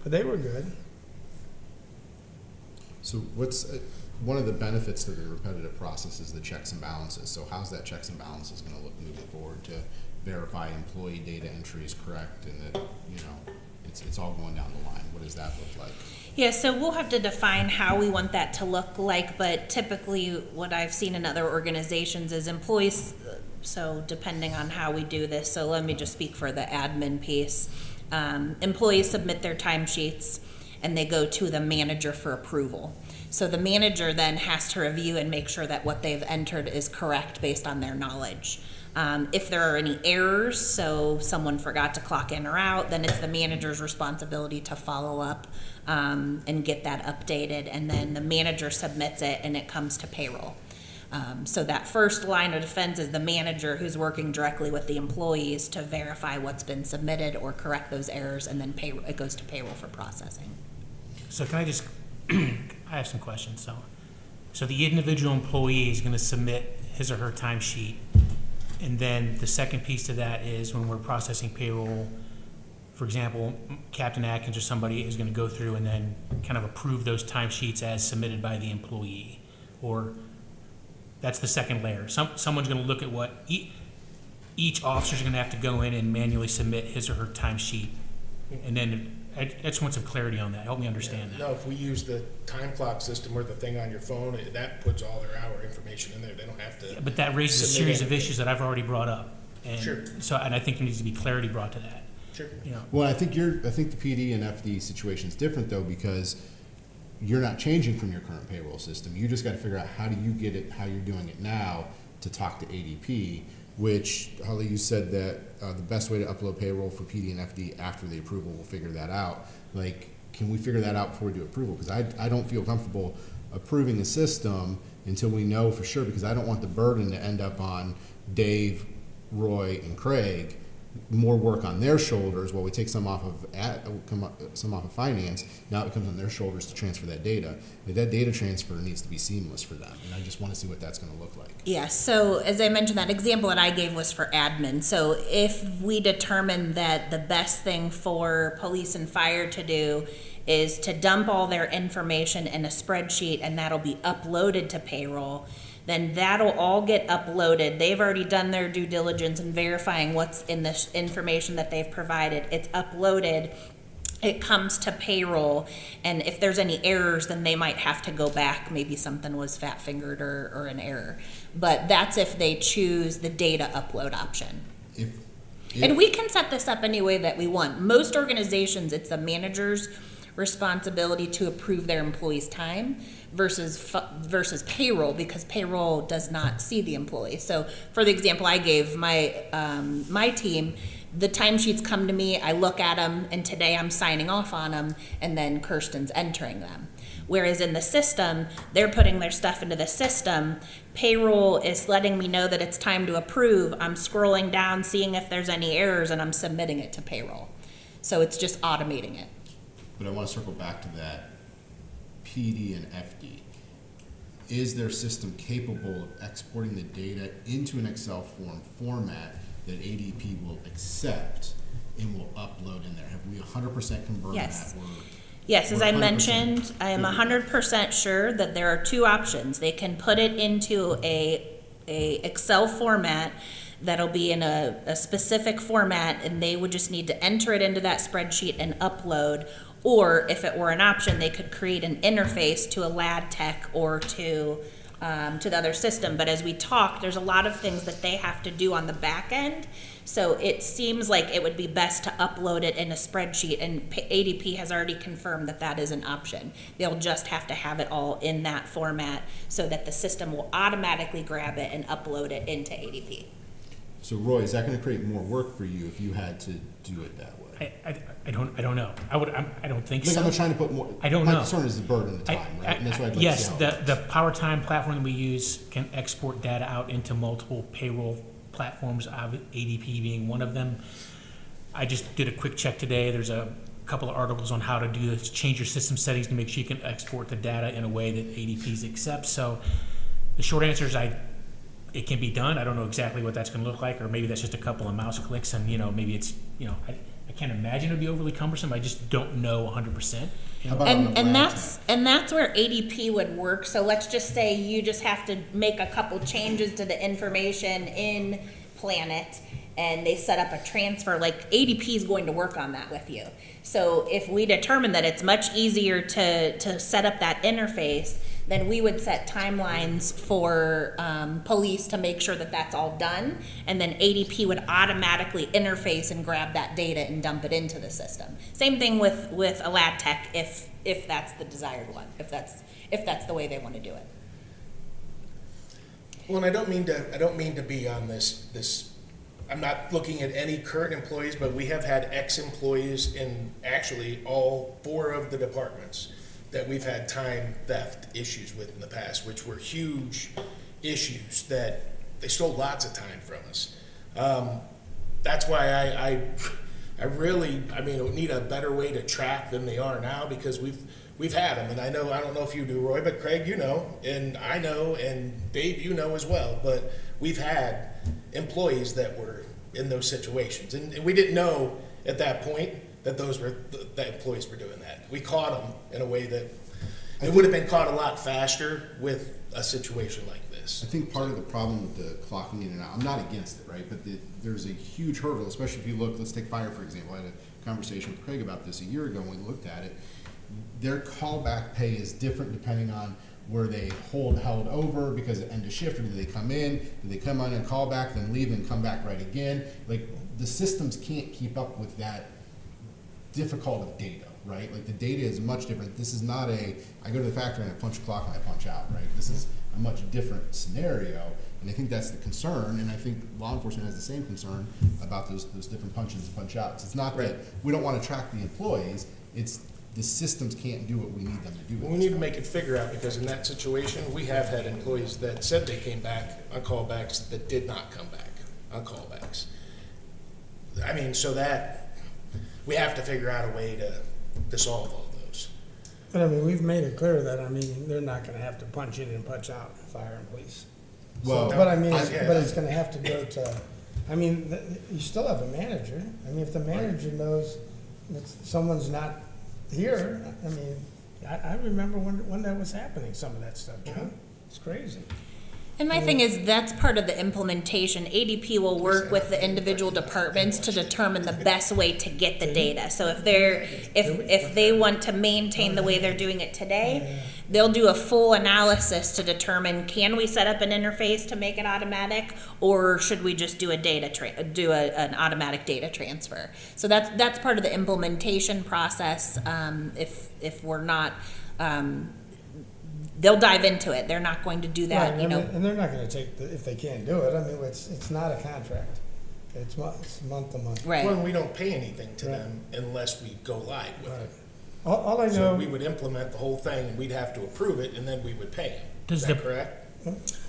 But they were good. So what's one of the benefits to the repetitive process is the checks and balances. So how's that checks and balances going to look moving forward to verify employee data entry is correct and that, you know, it's all going down the line? What does that look like? Yeah, so we'll have to define how we want that to look like, but typically what I've seen in other organizations is employees, so depending on how we do this, so let me just speak for the admin piece. Employees submit their timesheets and they go to the manager for approval. So the manager then has to review and make sure that what they've entered is correct based on their knowledge. If there are any errors, so someone forgot to clock in or out, then it's the manager's responsibility to follow up and get that updated, and then the manager submits it and it comes to payroll. So that first line of defense is the manager who's working directly with the employees to verify what's been submitted or correct those errors, and then it goes to payroll for processing. So can I just, I have some questions. So the individual employee is going to submit his or her timesheet, and then the second piece to that is when we're processing payroll, for example, Captain Atkins or somebody is going to go through and then kind of approve those timesheets as submitted by the employee, or that's the second layer. Someone's going to look at what each officer's going to have to go in and manually submit his or her timesheet, and then I just want some clarity on that. Help me understand that. No, if we use the time clock system or the thing on your phone, that puts all their hour information in there. They don't have to. Yeah, but that raises a submit series of anything. issues that I've already brought up. And Sure. So, and I think there needs to be clarity brought to that. Sure. You know, Well, I think the PD and FD situation is different though, because you're not changing from your current payroll system. You just got to figure out how do you get it, how you're doing it now to talk to ADP, which, Holly, you said that the best way to upload payroll for PD and FD after the approval, we'll figure that out. Like, can we figure that out before we do approval? Because I don't feel comfortable approving a system until we know for sure, because I don't want the burden to end up on Dave, Roy, and Craig, more work on their shoulders while we take some off of finance. Now it becomes on their shoulders to transfer that data. But that data transfer needs to be seamless for them, and I just want to see what that's going to look like. Yeah, so as I mentioned, that example that I gave was for admin. So if we determine that the best thing for police and fire to do is to dump all their information in a spreadsheet and that'll be uploaded to payroll, then that'll all get uploaded. They've already done their due diligence in verifying what's in the information that they've provided. It's uploaded. It comes to payroll, and if there's any errors, then they might have to go back. Maybe something was fat-fingered or an error. But that's if they choose the data upload option. And we can set this up any way that we want. Most organizations, it's the manager's responsibility to approve their employees' time versus payroll, because payroll does not see the employee. So for the example I gave, my team, the timesheets come to me, I look at them, and today I'm signing off on them, and then Kirsten's entering them. Whereas in the system, they're putting their stuff into the system. Payroll is letting me know that it's time to approve. I'm scrolling down, seeing if there's any errors, and I'm submitting it to payroll. So it's just automating it. But I want to circle back to that PD and FD. Is their system capable of exporting the data into an Excel format that ADP will accept and will upload in there? Have we 100% confirmed Yes. that? Yes, as We're I 100% mentioned, I am 100% sure that there are two options. They can put it into a Excel format that'll be in a specific format, and they would just need to enter it into that spreadsheet and upload. Or if it were an option, they could create an interface to a lad tech or to the other system. But as we talk, there's a lot of things that they have to do on the back end. So it seems like it would be best to upload it in a spreadsheet, and ADP has already confirmed that that is an option. They'll just have to have it all in that format so that the system will automatically grab it and upload it into ADP. So Roy, is that gonna create more work for you if you had to do it that way? I don't know. I don't think Like, so. I'm not trying to put more, I don't my know. concern is the burden of time, right? And that's why I'd like to Yes, see how it the works. Power Time platform that we use can export data out into multiple payroll platforms, ADP being one of them. I just did a quick check today. There's a couple of articles on how to do this, change your system settings to make sure you can export the data in a way that ADP's accepts. So the short answer is it can be done. I don't know exactly what that's going to look like, or maybe that's just a couple of mouse clicks, and maybe it's I can't imagine it'd be overly cumbersome. I just don't know 100%. How about on the And lab that's where ADP would work. So let's just say you just have to make a couple changes to the information in Planet, and they set up a transfer. Like, ADP is going to work on that with you. So if we determine that it's much easier to set up that interface, then we would set timelines for police to make sure that that's all done, and then ADP would automatically interface and grab that data and dump it into the system. Same thing with a lab tech, if that's the desired one, if that's the way they want to do it. Well, and I don't mean to be on this. I'm not looking at any current employees, but we have had ex-employees in actually all 4 of the departments that we've had time theft issues with in the past, which were huge issues that they stole lots of time from us. That's why I really need a better way to track than they are now, because we've had them, and I don't know if you do, Roy, but Craig, and I know, and Dave, as well, but we've had employees that were in those situations, and we didn't know at that point that that employees were doing that. We caught them in a way that it would have been caught a lot faster with a situation like this. I think part of the problem with the clocking in and out, I'm not against it, right? But there's a huge hurdle, especially if you look, let's take fire, for example. I had a conversation with Craig about this a year ago when we looked at it. Their callback pay is different depending on where they held over because at end of shift, or do they come in, do they come on and call back, then leave and come back right again? Like, the systems can't keep up with that difficult of data, right? Like, the data is much different. This is not I go to the factory and I punch a clock and I punch out, right? This is a much different scenario, and I think that's the concern, and I think law enforcement has the same concern about those different punch-ins and punch-outs. It's not that we don't want to track the employees, it's the systems can't do what we need them to do. We need to make it figure out, because in that situation, we have had employees that said they came back on callbacks that did not come back on callbacks. So that we have to figure out a way to solve all those. But we've made it clear that, they're not gonna have to punch in and punch out, fire and police. Well, But it's gonna have to go to, you still have a manager. If the manager knows that someone's not here, I remember when that was happening, some of that stuff, John. It's crazy. And my thing is, that's part of the implementation. ADP will work with the individual departments to determine the best way to get the data. So if they want to maintain the way they're doing it today, they'll do a full analysis to determine, can we set up an interface to make it automatic, or should we just do an automatic data transfer? So that's part of the implementation process. If we're not. They'll dive into it. They're not going to do that, Right, and they're not gonna take, if they can't do it, it's not a contract. It's month to month. Right. Well, we don't pay anything to them unless we go live with Right. it. All I So know, we would implement the whole thing, and we'd have to approve it, and then we would pay them. Does Is that the- correct?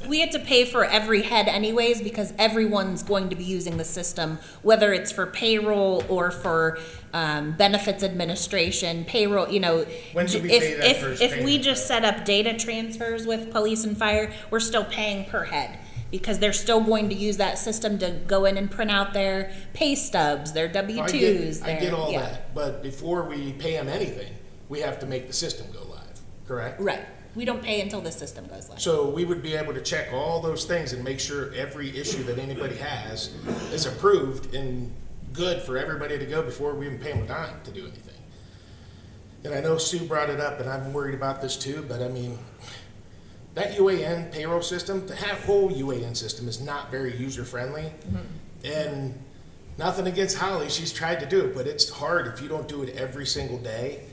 We had to pay for every head anyways, because everyone's going to be using the system, whether it's for payroll or for benefits administration, payroll, When did we pay that first if we payment, just though? set up data transfers with police and fire, we're still paying per head, because they're still going to use that system to go in and print out their pay stubs, their W-2s. I get all yeah. that, but before we pay them anything, we have to make the system go live, correct? Right. We don't pay until the system goes live. So we would be able to check all those things and make sure every issue that anybody has is approved and good for everybody to go before we even pay them a dime to do anything. And I know Sue brought it up, and I'm worried about this too, but I mean, that UAN payroll system, the whole UAN system is not very user-friendly. And nothing against Holly, she's tried to do it, but it's hard if you don't do it every single day.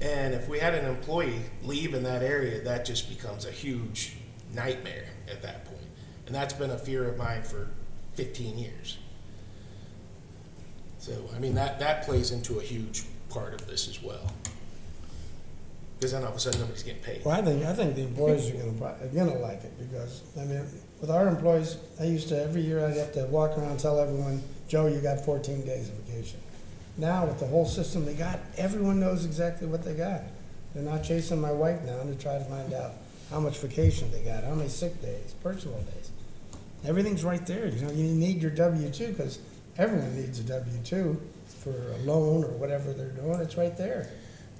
And if we had an employee leave in that area, that just becomes a huge nightmare at that point. And that's been a fear of mine for 15 years. So, I mean, that plays into a huge part of this as well. Because then all of a sudden nobody's getting paid. Well, I think the employees are gonna like it, because, I mean, with our employees, I used to, every year I'd have to walk around and tell everyone, Joe, you got 14 days of vacation. Now, with the whole system they got, everyone knows exactly what they got. They're not chasing my wife now to try to find out how much vacation they got, how many sick days, personal days. Everything's right there. You know, you need your W-2, because everyone needs a W-2 for a loan or whatever they're doing. It's right there.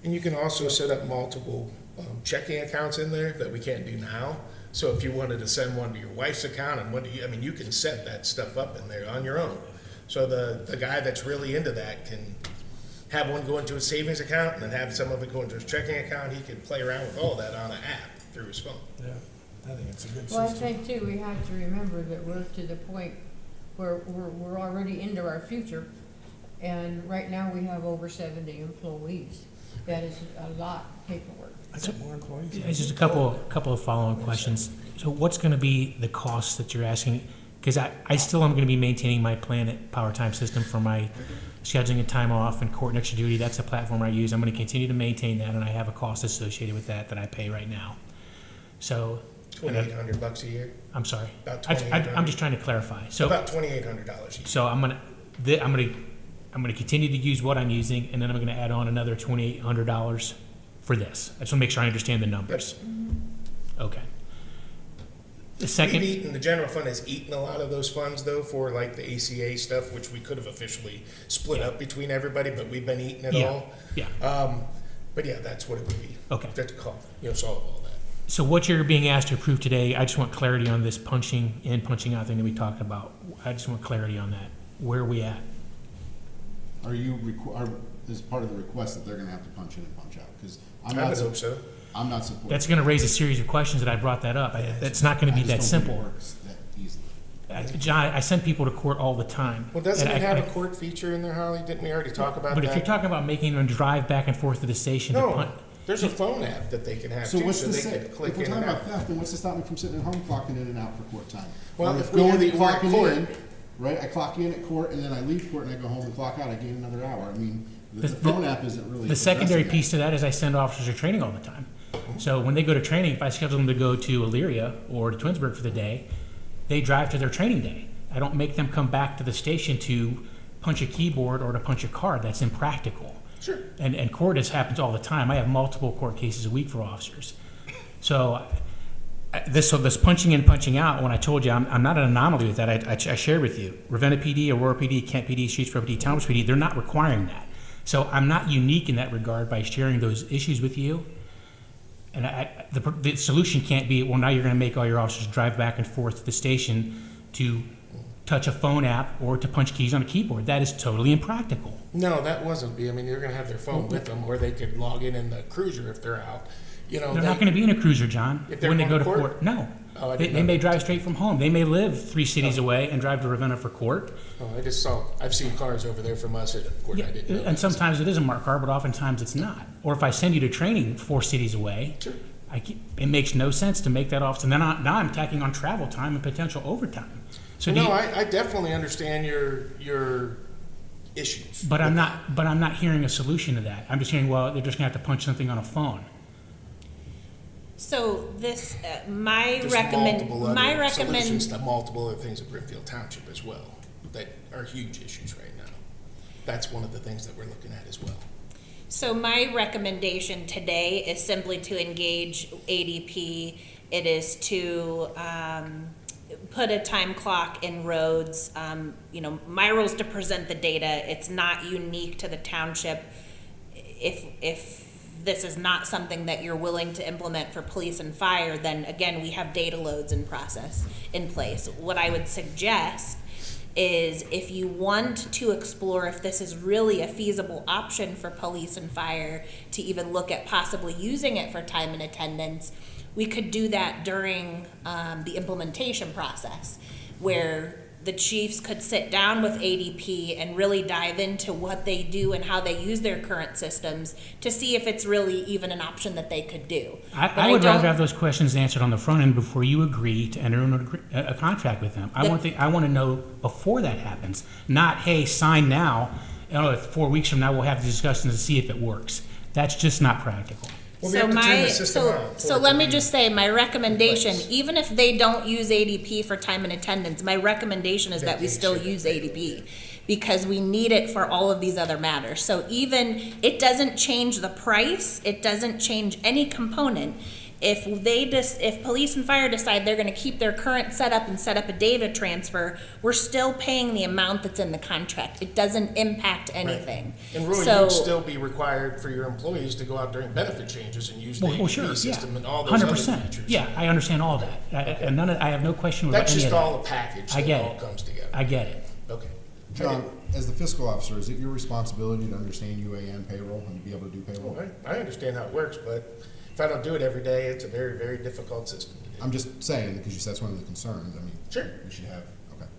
And you can also set up multiple checking accounts in there that we can't do now. So if you wanted to send one to your wife's account and one to you, I mean, you can set that stuff up in there on your own. So the guy that's really into that can have one go into his savings account and then have some of it go into his checking account. He can play around with all that on an app through his phone. Yeah, I think it's a good Well, I system. think too, we have to remember that we're to the point where we're already into our future. And right now, we have over 70 employees. That is a lot of paperwork. That's more employees. It's just a couple of follow-on questions. So what's gonna be the cost that you're asking? Because I still am gonna be maintaining my Planet Power Time system for my scheduling and time off and court and extra duty. That's the platform I use. I'm gonna continue to maintain that, and I have a cost associated with that I pay right now. So. $2,800 a year. I'm sorry. About $2,800. I'm just trying to clarify. So. About $2,800 a year. So I'm gonna continue to use what I'm using, and then I'm gonna add on another $2,800 for this. I just wanna make sure I understand the numbers. Okay. The second. We've eaten, the general fund has eaten a lot of those funds though for like the ACA stuff, which we could have officially split up between everybody, but we've been eating it all. Yeah. But yeah, that's what it would be. Okay. That's a call, solve all that. So what you're being asked to approve today, I just want clarity on this punching in, punching out thing that we talked about. I just want clarity on that. Where are we at? Are you, is part of the request that they're gonna have to punch in and punch out? Because I would hope so. I'm not supporting. That's gonna raise a series of questions that I brought that up. That's not gonna be that simple. It works that easily. John, I send people to court all the time. Well, doesn't And it have a court feature in there, Holly? Didn't we already talk about that? But if you're talking about making them drive back and forth to the station to No, punt. there's a phone app that they can have So too, what's so the they say, can if click we're in talking and about out. theft, then what's to stop me from sitting at home clocking in and out for court time? Well, I'm if we were at clocking court, in, right, I clock in at court and then I leave court and I go home and clock out, I gain another hour. I mean, the phone app isn't really. The secondary addressing piece to that is I send officers to training all the time. So when they go to training, if I schedule them to go to Elyria or to Twinsburg for the day, they drive to their training day. I don't make them come back to the station to punch a keyboard or to punch a card. That's impractical. Sure. And court happens all the time. I have multiple court cases a week for officers. So this punching in, punching out, when I told you I'm not an anomaly with that, I shared with you. Ravenna PD, Aurora PD, Kent PD, Streetsboro PD, Township PD, they're not requiring that. So I'm not unique in that regard by sharing those issues with you. And the solution can't be, well, now you're going to make all your officers drive back and forth to the station to touch a phone app or to punch keys on a keyboard. That is totally impractical. No, that wasn't be. I mean, you're going to have their phone with them, or they could log in the cruiser if they're out. They're not going to be in a cruiser, John, If they're when they go going to to court. No. Oh, I They didn't know. may drive straight from home. They may live 3 cities away and drive to Ravenna for court. Oh, I've seen cars over there from us at court. Yeah, I didn't know and that. sometimes it is a marked car, but oftentimes it's not. Or if I send you to training 4 cities away, Sure. it makes no sense to make that officer. Now I'm tacking on travel time and potential overtime. So No, I definitely understand your issues. But I'm not hearing a solution to that. I'm just hearing, well, they're just gonna have to punch something on a phone. So this, There's multiple other solutions recommend, to multiple other things at Brimfield Township as well that are huge issues right now. That's one of the things that we're looking at as well. so my recommendation today is simply to engage ADP. It is to, put a time clock in roads. My role is to present the data. It's not unique to the township. If this is not something that you're willing to implement for police and fire, then again, we have data loads in place. What I would suggest is if you want to explore if this is really a feasible option for police and fire to even look at possibly using it for time and attendance, we could do that during the implementation process, where the chiefs could sit down with ADP and really dive into what they do and how they use their current systems to see if it's really even an option that they could do. I would rather have those questions answered on the front end before you agree to enter into a contract with them. I want to know before that happens, not, hey, sign now. If 4 weeks from now we'll have the discussion to see if it works. That's just not practical. Well, we have to turn the system on So for it let to me be just say, my recommendation, in place. even if they don't use ADP for time and attendance, my recommendation is that we still use ADP, because we need it for all of these other matters. So even, it doesn't change the price, it doesn't change any component. If police and fire decide they're gonna keep their current setup and set up a data transfer, we're still paying the amount that's in the contract. It doesn't impact anything. And Roy, So- you'd still be required for your employees to go out during benefit changes and use the Well, sure, ADP yeah, system and all those other 100%. features. Yeah, I understand all that. I have no question about That's any just of that. all a package I that get all it. comes together. I get it. Okay. John, as the fiscal officer, is it your responsibility to understand UAN payroll and to be able to do payroll? I understand how it works, but if I don't do it every day, it's a very, very difficult system to do. I'm just saying, because you said that's one of the concerns. I mean, Sure. we should have, okay.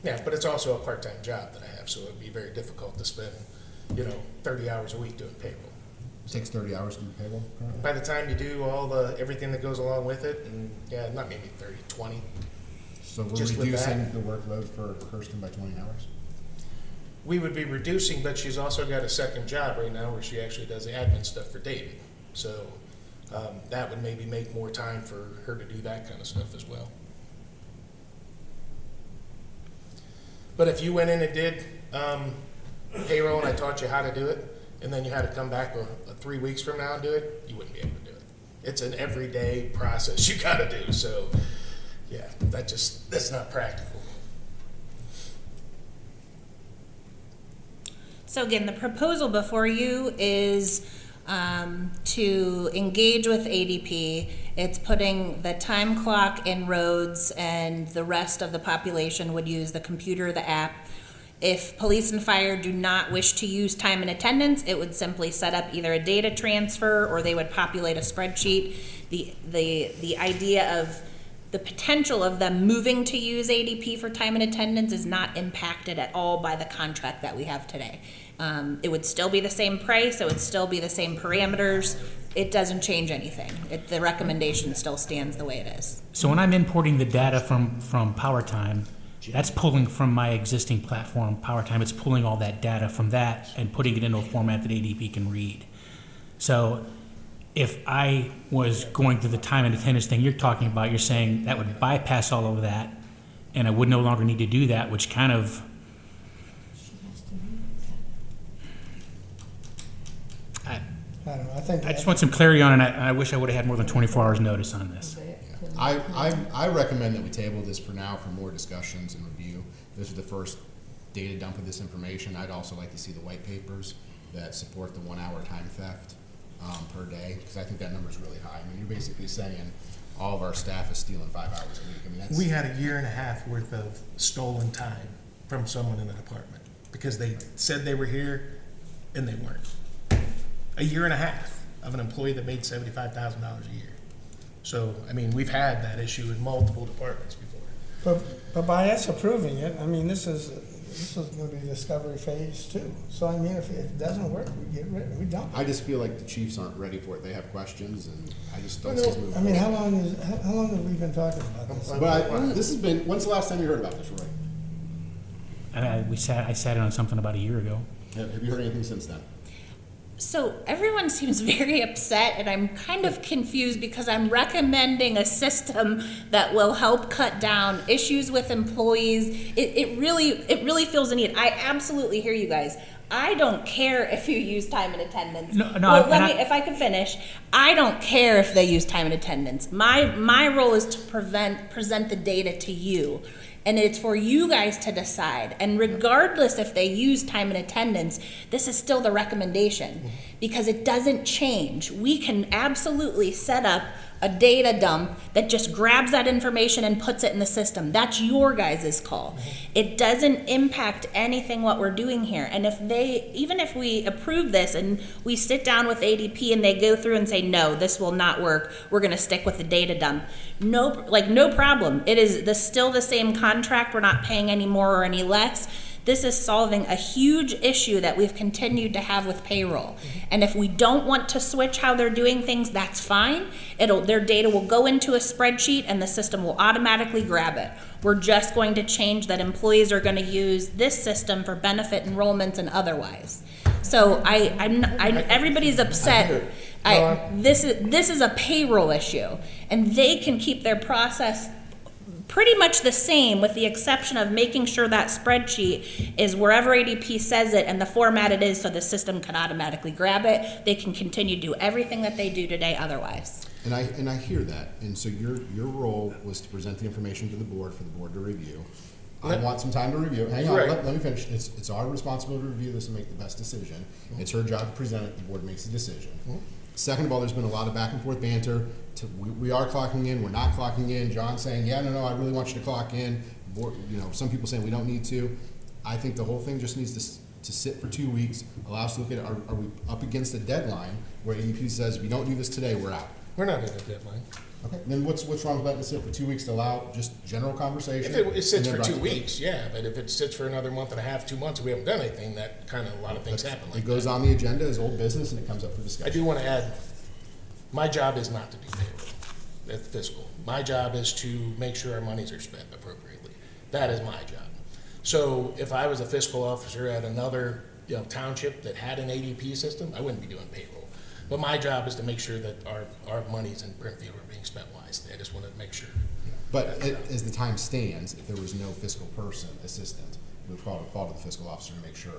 Yeah, but it's also a part-time job that I have, so it'd be very difficult to spend, 30 hours a week doing payroll. It takes 30 hours to do payroll currently? By the time you do everything that goes along with it, and not maybe 30, 20. So we're Just with reducing that. the workload for Kirsten by 20 hours? We would be reducing, but she's also got a second job right now where she actually does the admin stuff for David. So that would maybe make more time for her to do that kind of stuff as well. But if you went in and did payroll and I taught you how to do it, and then you had to come back 3 weeks from now and do it, you wouldn't be able to do it. It's an everyday process you gotta do, so yeah, that's not practical. So again, the proposal before you is to engage with ADP. It's putting the time clock in roads, and the rest of the population would use the computer, the app. If police and fire do not wish to use time and attendance, it would simply set up either a data transfer or they would populate a spreadsheet. The idea of the potential of them moving to use ADP for time and attendance is not impacted at all by the contract that we have today. It would still be the same price, it would still be the same parameters. It doesn't change anything. The recommendation still stands the way it is. So when I'm importing the data from PowerTime, that's pulling from my existing platform, PowerTime. It's pulling all that data from that and putting it into a format that ADP can read. So if I was going through the time and attendance thing you're talking about, you're saying that would bypass all of that, and I would no longer need to do that, which kind of, I don't know, I think. I just want some clarity on it, and I wish I would have had more than 24 hours notice on this. I recommend that we table this for now for more discussions and review. This is the first data dump of this information. I'd also like to see the white papers that support the 1 hour time theft per day, because I think that number is really high. I mean, you're basically saying all of our staff is stealing 5 hours a week. I mean, that's. We had a year and a half worth of stolen time from someone in the department because they said they were here and they weren't. A year and a half of an employee that made $75,000 a year. So, I mean, we've had that issue in multiple departments before. But by us approving it, I mean, this is gonna be discovery phase 2. So I mean, if it doesn't work, we get rid of it, we dump it. I just feel like the chiefs aren't ready for it. They have questions, and I just don't see us moving. I mean, how forward. long have we been talking about this? But this has been. When's the last time you heard about this, Roy? I sat in on something about a year ago. Have you heard anything since then? So everyone seems very upset, and I'm kind of confused because I'm recommending a system that will help cut down issues with employees. It really feels a need. I absolutely hear you guys. I don't care if you use time and attendance. If I could finish, I don't care if they use time and attendance. My role is to present the data to you. And it's for you guys to decide. And regardless if they use time and attendance, this is still the recommendation because it doesn't change. We can absolutely set up a data dump that just grabs that information and puts it in the system. That's your guys' call. It doesn't impact anything what we're doing here. And even if we approve this and we sit down with ADP and they go through and say, no, this will not work, we're gonna stick with the data dump. No problem. It is still the same contract. We're not paying any more or any less. This is solving a huge issue that we've continued to have with payroll. And if we don't want to switch how they're doing things, that's fine. Their data will go into a spreadsheet and the system will automatically grab it. We're just going to change that employees are going to use this system for benefit enrollments and otherwise. So everybody's upset. This is a payroll issue, and they can keep their process pretty much the same with the exception of making sure that spreadsheet is wherever ADP says it and the format it is so the system can automatically grab it. They can continue to do everything that they do today otherwise. And I hear that, and so your role was to present the information to the board for the board to review. I want some time to review. Hang on, let me finish. It's our responsibility to review this and make the best decision. It's her job to present it, the board makes the decision. Second of all, there's been a lot of back and forth banter. We are clocking in, we're not clocking in. John saying, yeah, no, I really want you to clock in. Board, some people saying we don't need to. I think the whole thing just needs to sit for 2 weeks, allow us to look at, are we up against a deadline where ADP says, if you don't do this today, we're out. We're not in a deadline. Okay, then what's wrong with letting it sit for 2 weeks to allow just general conversation? If it sits and for then 2 right- weeks, yeah, but if it sits for another month and a half, 2 months, and we haven't done anything, that kind of, a lot of things happen like It goes on the agenda as old business and it comes up for I discussion. do want to add, my job is not to do payroll. That's fiscal. My job is to make sure our monies are spent appropriately. That is my job. So if I was a fiscal officer at another, township that had an ADP system, I wouldn't be doing payroll. But my job is to make sure that our monies in Brimfield are being spent wisely. I just wanted to make sure. But as the time stands, if there was no fiscal person, assistant, it would fall to the fiscal officer to make sure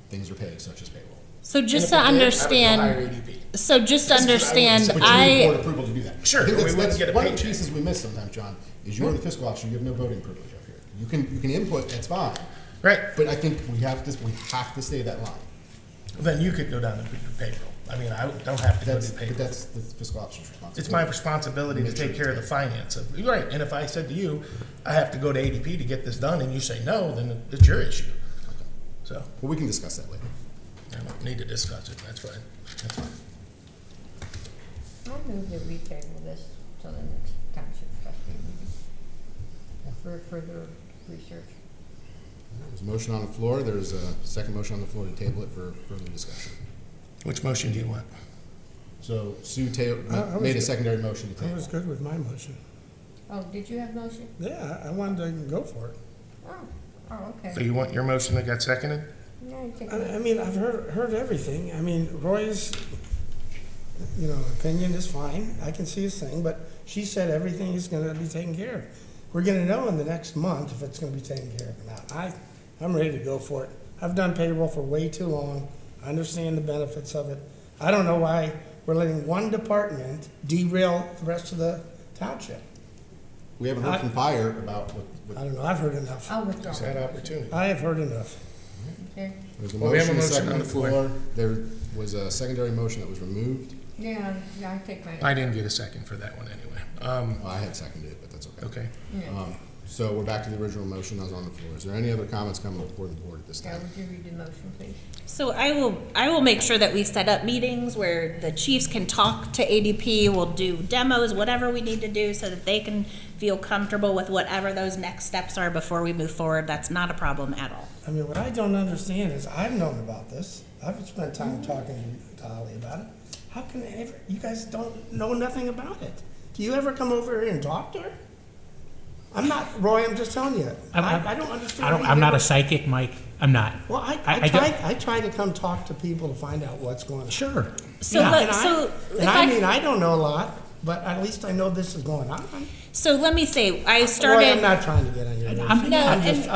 things are paid, such as payroll. So just And to if it did, I would go hire understand, ADP. so just to understand, But you need board approval to do that. Sure, I think or we that's wouldn't get a one of the paycheck. pieces we miss sometimes, John, is you're the fiscal officer, you have no voting privilege up here. You can input, that's fine, Right. but I think we have to stay that line. Then you could go down and do payroll. I mean, I don't have to go do But payroll. that's the fiscal officer's responsibility. It's my responsibility to take care of the finance of, you're right, and if I said to you, I have to go to ADP to get this done, and you say no, then it's your issue. So, Well, we can discuss that later. I don't need to discuss it, that's fine. That's fine. I move that we table this till the next township trustee meeting for further research. There's a motion on the floor, there's a second motion on the floor to table it for further discussion. Which motion do you want? So Sue I was made a good. secondary motion to I table. was good with my motion. Oh, did you have motion? Yeah, I wanted to go for it. Oh, okay. So you want your motion that got seconded? No, you take I mean, I've heard everything. I mean, Roy's, opinion is fine. I can see his thing, but she said everything is gonna be taken care of. We're gonna know in the next month if it's gonna be taken care of or not. I'm ready to go for it. I've done payroll for way too long. I understand the benefits of it. I don't know why we're letting one department derail the rest of the township. We haven't heard from fire about I don't know, I've heard enough. I'll withdraw. It's that opportunity. I have heard enough. Okay. There's a Well, we have a motion, a motion second on the floor. There was a secondary motion that was removed. Yeah, I take my. I didn't get a second for that one anyway. Well, I had seconded it, but that's okay. Okay. Yeah. So we're back to the original motion that was on the floor. Is there any other comments coming before the board at this Yeah, time? would you read the motion, please? so I will make sure that we set up meetings where the chiefs can talk to ADP, we'll do demos, whatever we need to do so that they can feel comfortable with whatever those next steps are before we move forward. That's not a problem at all. I mean, what I don't understand is I've known about this. I've spent time talking to Holly about it. How can you guys don't know nothing about it? Do you ever come over here and talk to her? I'm not, Roy, I'm just telling you. I don't understand. I'm not a psychic, Mike. I'm not. Well, I try to come talk to people to find out what's going on. Sure. So Yeah, let, and so if I mean, I don't know a lot, but at least I know this is going on. so let me say, I Roy, started. I'm not trying to get on your nerves. I'm- No, I'm and I saying,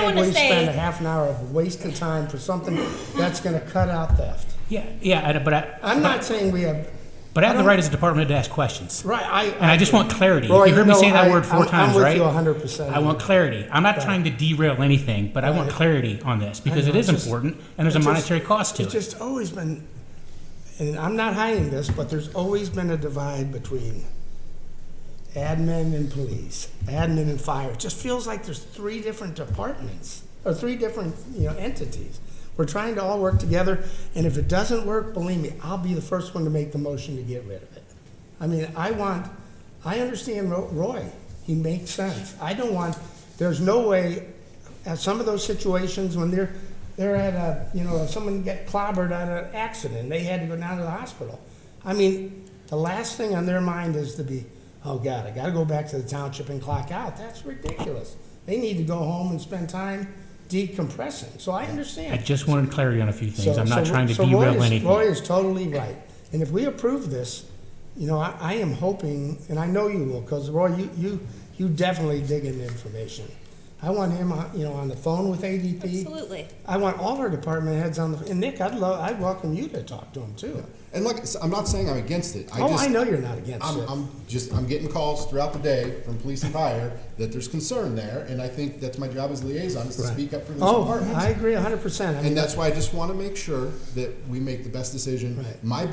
wanna think we say- spend a half an hour of wasted time for something that's gonna cut out theft. Yeah, but I'm not saying we have But I have the right as a department head to ask questions. Right, And I just want clarity. Roy, You heard me no, say that I- word 4 times, I'm right? with you 100%. I want clarity. I'm not trying to derail anything, but I want Right. clarity on this because I it know, is it's just- important and there's a it's just- monetary cost to It's it. just always been, and I'm not hiding this, but there's always been a divide between admin and police, admin and fire. It just feels like there's 3 different departments, or 3 different, entities. We're trying to all work together, and if it doesn't work, believe me, I'll be the first one to make the motion to get rid of it. I mean, I understand Roy, he makes sense. I don't want, there's no way, at some of those situations when they're at someone get clobbered at an accident, they had to go down to the hospital. I mean, the last thing on their mind is to be, oh God, I gotta go back to the township and clock out. That's ridiculous. They need to go home and spend time decompressing, so I understand. I just wanted clarity on a few things. So- I'm not so- trying to so derail Roy anything. Is totally right. And if we approve this, I am hoping, and I know you will, because Roy, you definitely dig into information. I want him, on the phone with ADP. Absolutely. I want all our department heads on the, and Nick, I'd welcome you to talk to him too. And look, I'm not saying I'm against it. I know you're not against it. I'm getting calls throughout the day from police and fire that there's concern there, and I think that's my job as liaison is to Right. speak up for those Oh, departments. I agree 100%. And that's why I just want to make sure that we make the best decision. Right. My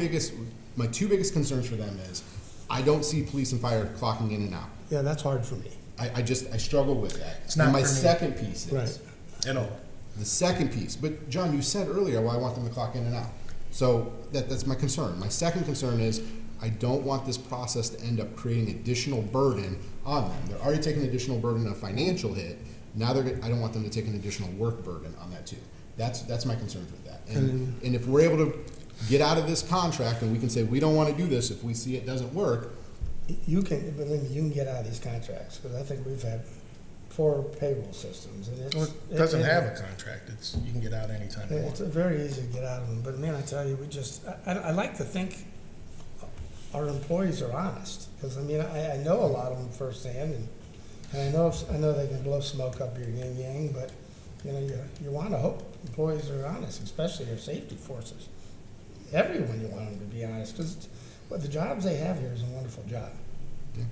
2 biggest concerns for them is, I don't see police and fire clocking in and out. Yeah, that's hard for me. I struggle with that. It's not And my for me. second piece is, Right. At all. the second piece, but John, you said earlier, well, I want them to clock in and out. So that's my concern. My second concern is, I don't want this process to end up creating additional burden on them. They're already taking additional burden on a financial hit. Now I don't want them to take an additional work burden on that too. That's my concerns with that. And if we're able to get out of this contract and we can say, we don't want to do this if we see it doesn't work, Believe me, you can get out of these contracts, because I think we've had 4 payroll systems, and it's. Well, it doesn't have a contract. You can get out anytime you It's want. very easy to get out of them, but man, I tell you, I like to think our employees are honest, because I know a lot of them firsthand, and I know they can blow smoke up your yin yang, but you want to hope employees are honest, especially your safety forces. Everyone, you want them to be honest, because the jobs they have here is a wonderful job. Yeah.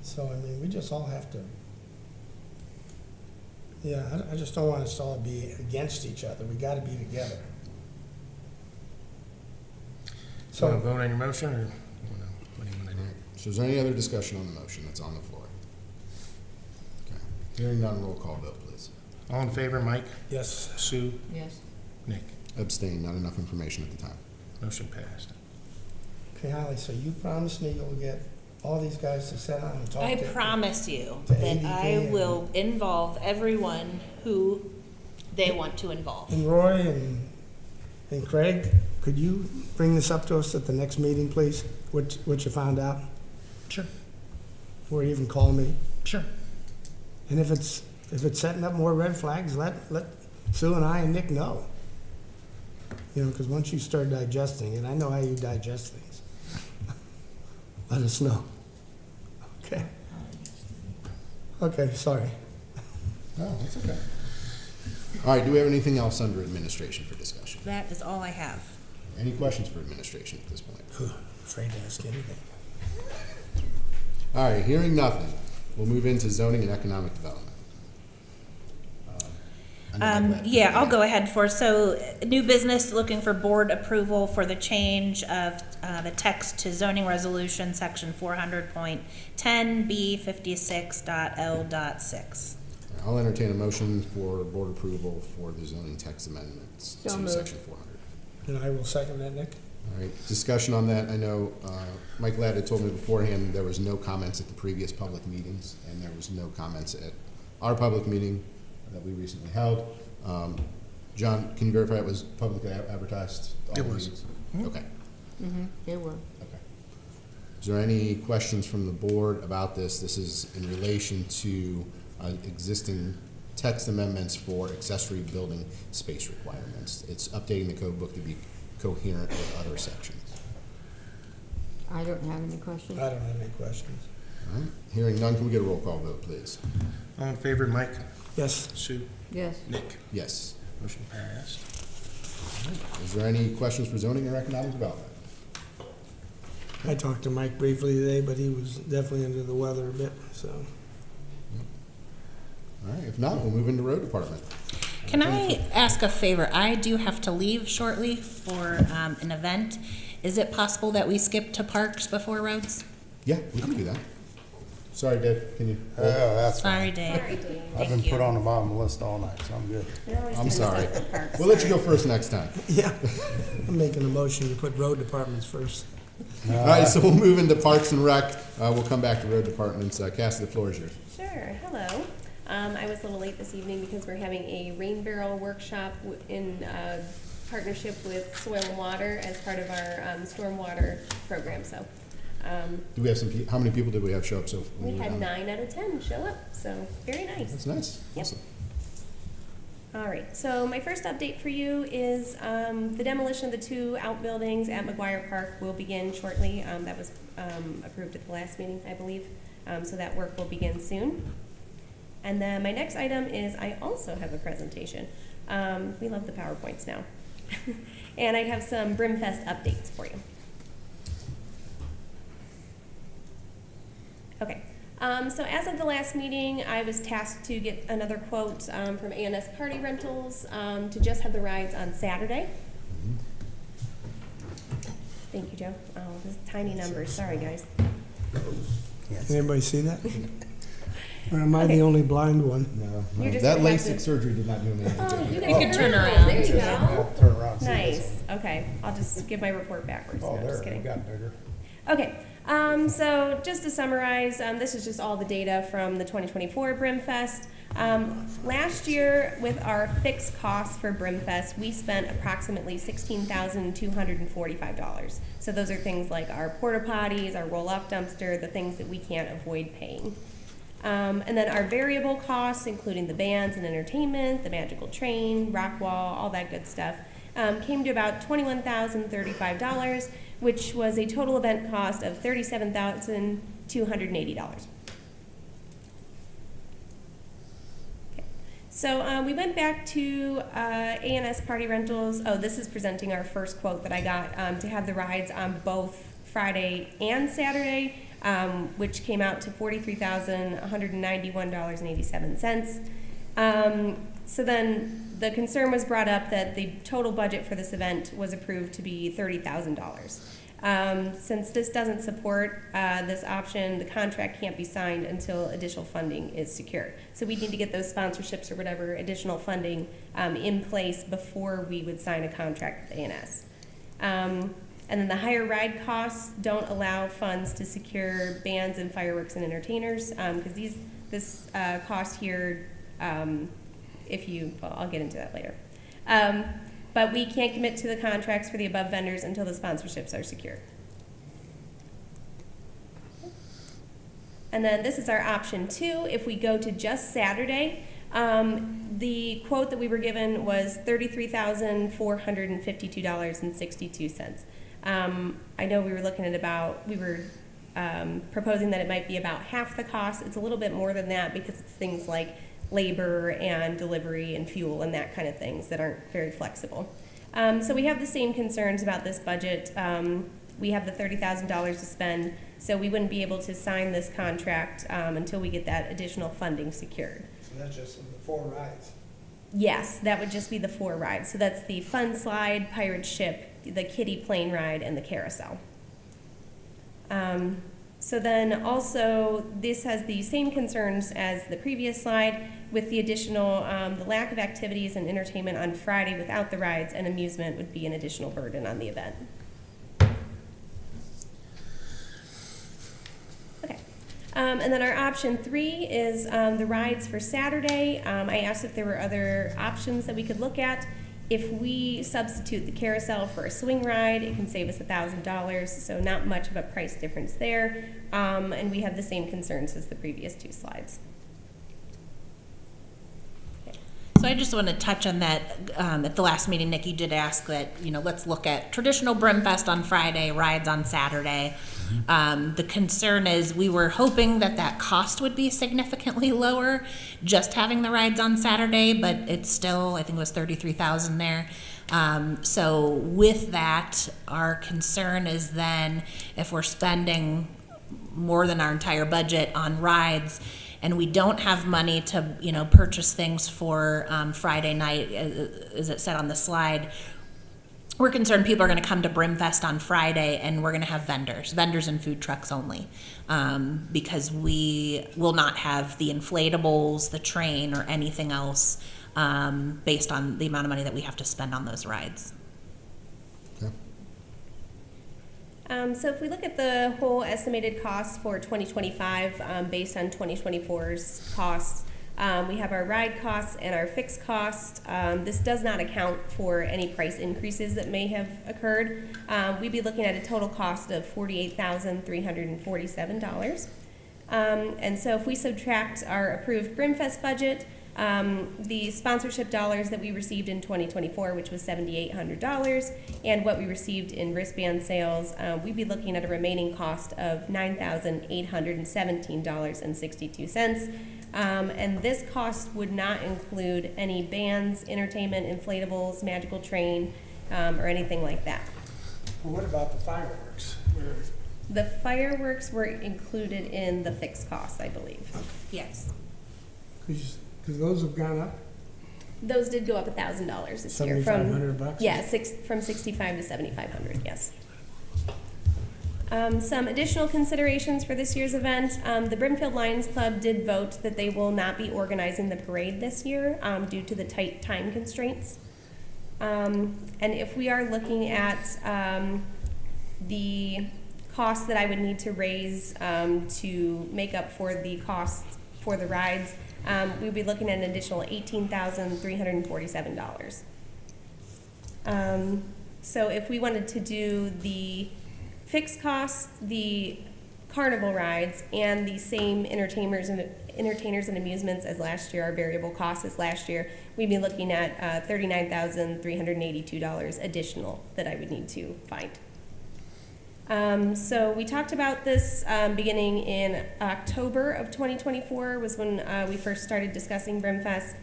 So we just all have to. Yeah, I just don't want us to all be against each other. We got to be together. So, want to So, vote on your motion, or what do you want to do? so is there any other discussion on the motion that's on the floor? Okay. Hearing none, roll call vote, please. All in favor, Mike, yes, Sue, Yes. Nick? Abstain, not enough information at the time. Motion passed. okay, Holly, so you promised me you'll get all these guys to sit down and talk I to. promise you to that ADP I and- will involve everyone who they want to involve. And Roy and Craig, could you bring this up to us at the next meeting, please? What you found out? Sure, Or even call me. sure. And if it's setting up more red flags, let Sue and I and Nick know. Because once you start digesting it, I know how you digest things. Let us know. Okay. Okay, sorry. Oh, that's okay. All right, do we have anything else under administration for discussion? That is all I have. Any questions for administration at this point? Afraid to ask anything. All right, hearing nothing, we'll move into zoning and economic development. I know Mike Ladd- Yeah, I'll go ahead for, so new business, looking for board approval for the change of the text to zoning resolution, section 400.10B 56.L.6. I'll entertain a motion for board approval for the zoning text amendments So to moved. section 400. And I will second that, Nick. All right, discussion on that. I know Mike Ladd had told me beforehand there was no comments at the previous public meetings, and there was no comments at our public meeting that we recently held. John, can you verify it was publicly advertised? all It the was. meetings? Mhm. Okay. They were. Okay. Is there any questions from the board about this? This is in relation to existing text amendments for accessory building space requirements. It's updating the code book to be coherent with other sections. I don't have any questions. I don't have any questions. All right, hearing none, can we get a roll call vote, please? All in favor, Mike, Yes, Sue, Yes. Nick? Yes. Motion passed. Is there any questions for zoning or economic development? I talked to Mike briefly today, but he was definitely under the weather a bit, so. All right, if not, we'll move into road department. Can I ask a favor? I do have to leave shortly for an event. Is it possible that we skip to parks before roads? Yeah, we can do that. Sorry, Dave, can you? That's fine. Sorry, Dave. I've been Thank put you. on the bottom of the list all night, so I'm good. I'm sorry. We'll let you go first next time. Yeah, I'm making a motion to put road departments first. All right, so we'll move into Parks and Rec. We'll come back to road departments. Cassie, the floor is yours. Sure, hello. I was a little late this evening because we're having a rain barrel workshop in partnership with Soil and Water as part of our stormwater program, so. Do we have some, how many people did we have show up so? We had 9 out of 10 show up, so very nice. That's nice. Yep. Awesome. All right, so my first update for you is the demolition of the 2 outbuildings at McGuire Park will begin shortly. That was approved at the last meeting, I believe. So that work will begin soon. And then my next item is I also have a presentation. We love the PowerPoints now. And I have some Brimfest updates for you. Okay, so as of the last meeting, I was tasked to get another quote from ANS Party Rentals to just have the rides on Saturday. Thank you, Joe. Oh, this tiny numbers. Sorry, guys. Can anybody see that? Or am I Okay. the only blind one? No, You're just that gonna have LASIK to- surgery did not do me anything. You can turn around. There you go. Turn around. See this. Nice. Okay, I'll just give my report backwards. Oh, No, just there, you kidding. got bigger. Okay, so just to summarize, this is just all the data from the 2024 Brimfest. Last year, with our fixed costs for Brimfest, we spent approximately $16,245. So those are things like our porta potties, our roll-off dumpster, the things that we can't avoid paying. And then our variable costs, including the bands and entertainment, the magical train, rock wall, all that good stuff, came to about $21,035, which was a total event cost of $37,280. Okay. So we went back to ANS Party Rentals. Oh, this is presenting our first quote that I got to have the rides on both Friday and Saturday, which came out to $43,191.87. So then the concern was brought up that the total budget for this event was approved to be $30,000. Since this doesn't support this option, the contract can't be signed until additional funding is secured. So we need to get those sponsorships or whatever additional funding in place before we would sign a contract with ANS. And then the higher ride costs don't allow funds to secure bands and fireworks and entertainers, because this cost here, I'll get into that later. But we can't commit to the contracts for the above vendors until the sponsorships are secured. And then this is our option 2. If we go to just Saturday, the quote that we were given was $33,452.62. I know we were looking at proposing that it might be about half the cost. It's a little bit more than that because it's things like labor and delivery and fuel and that kind of things that aren't very flexible. So we have the same concerns about this budget. We have the $30,000 to spend, so we wouldn't be able to sign this contract until we get that additional funding secured. So that's just the 4 rides. Yes, that would just be the 4 rides. So that's the Fun Slide, Pirate Ship, the Kiddie Plane Ride, and the Carousel. So then also, this has the same concerns as the previous slide with the additional, the lack of activities and entertainment on Friday without the rides, and amusement would be an additional burden on the event. Okay. And then our option 3 is the rides for Saturday. I asked if there were other options that we could look at. If we substitute the carousel for a swing ride, it can save us $1,000, so not much of a price difference there. And we have the same concerns as the previous 2 slides. So I just want to touch on that. At the last meeting, Nikki did ask that, let's look at traditional Brimfest on Friday, rides on Saturday. The concern is we were hoping that cost would be significantly lower, just having the rides on Saturday, but it's still, I think it was $33,000 there. So with that, our concern is then if we're spending more than our entire budget on rides and we don't have money to, purchase things for Friday night, as it said on the slide, we're concerned people are going to come to Brimfest on Friday and we're going to have vendors and food trucks only, because we will not have the inflatables, the train, or anything else based on the amount of money that we have to spend on those rides. Okay. So if we look at the whole estimated cost for 2025, based on 2024's costs, we have our ride costs and our fixed cost. This does not account for any price increases that may have occurred. We'd be looking at a total cost of $48,347. And so if we subtract our approved Brimfest budget, the sponsorship dollars that we received in 2024, which was $7,800, and what we received in wristband sales, we'd be looking at a remaining cost of $9,817.62. And this cost would not include any bands, entertainment, inflatables, magical train, or anything like that. Well, what about the fireworks? The fireworks were included in the fixed costs, I believe. Yes. Because those have gone up Those did go up $1,000 this year. $7,500? Yeah, from 6,500 to 7,500, yes. Some additional considerations for this year's event. The Brimfield Lions Club did vote that they will not be organizing the parade this year due to the tight time constraints. And if we are looking at the cost that I would need to raise to make up for the cost for the rides, we'd be looking at an additional $18,347. So if we wanted to do the fixed costs, the carnival rides, and the same entertainers and amusements as last year, our variable costs as last year, we'd be looking at $39,382 additional that I would need to find. So we talked about this beginning in October of 2024 was when we first started discussing Brimfest.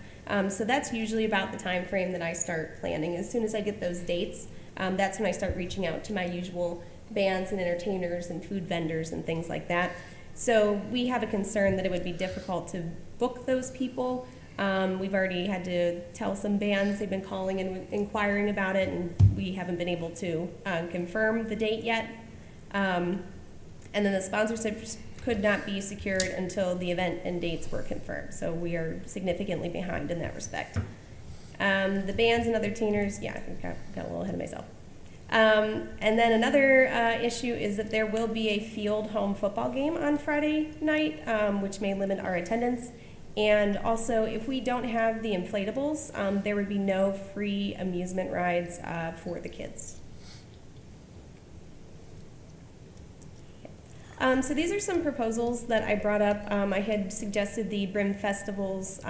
So that's usually about the time frame that I start planning. As soon as I get those dates, that's when I start reaching out to my usual bands and entertainers and food vendors and things like that. So we have a concern that it would be difficult to book those people. We've already had to tell some bands, they've been calling and inquiring about it, and we haven't been able to confirm the date yet. And then the sponsorships could not be secured until the event and dates were confirmed. So we are significantly behind in that respect. The bands and other entertainers, yeah, I got a little ahead of myself. And then another issue is that there will be a field home football game on Friday night, which may limit our attendance. And also, if we don't have the inflatables, there would be no free amusement rides for the kids. So these are some proposals that I brought up. I had suggested the Brim Festival's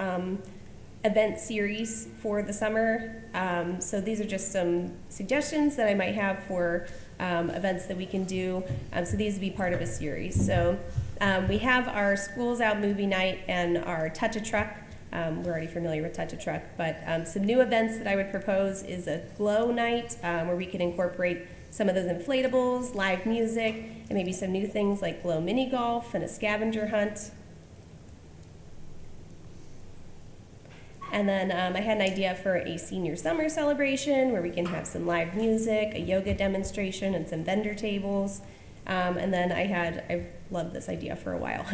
event series for the summer. So these are just some suggestions that I might have for events that we can do. So these would be part of a series. So we have our Schools Out movie night and our Touch a Truck. We're already familiar with Touch a Truck, but some new events that I would propose is a glow night where we can incorporate some of those inflatables, live music, and maybe some new things like glow mini golf and a scavenger hunt. And then I had an idea for a senior summer celebration where we can have some live music, a yoga demonstration, and some vendor tables. And then I've loved this idea for a while,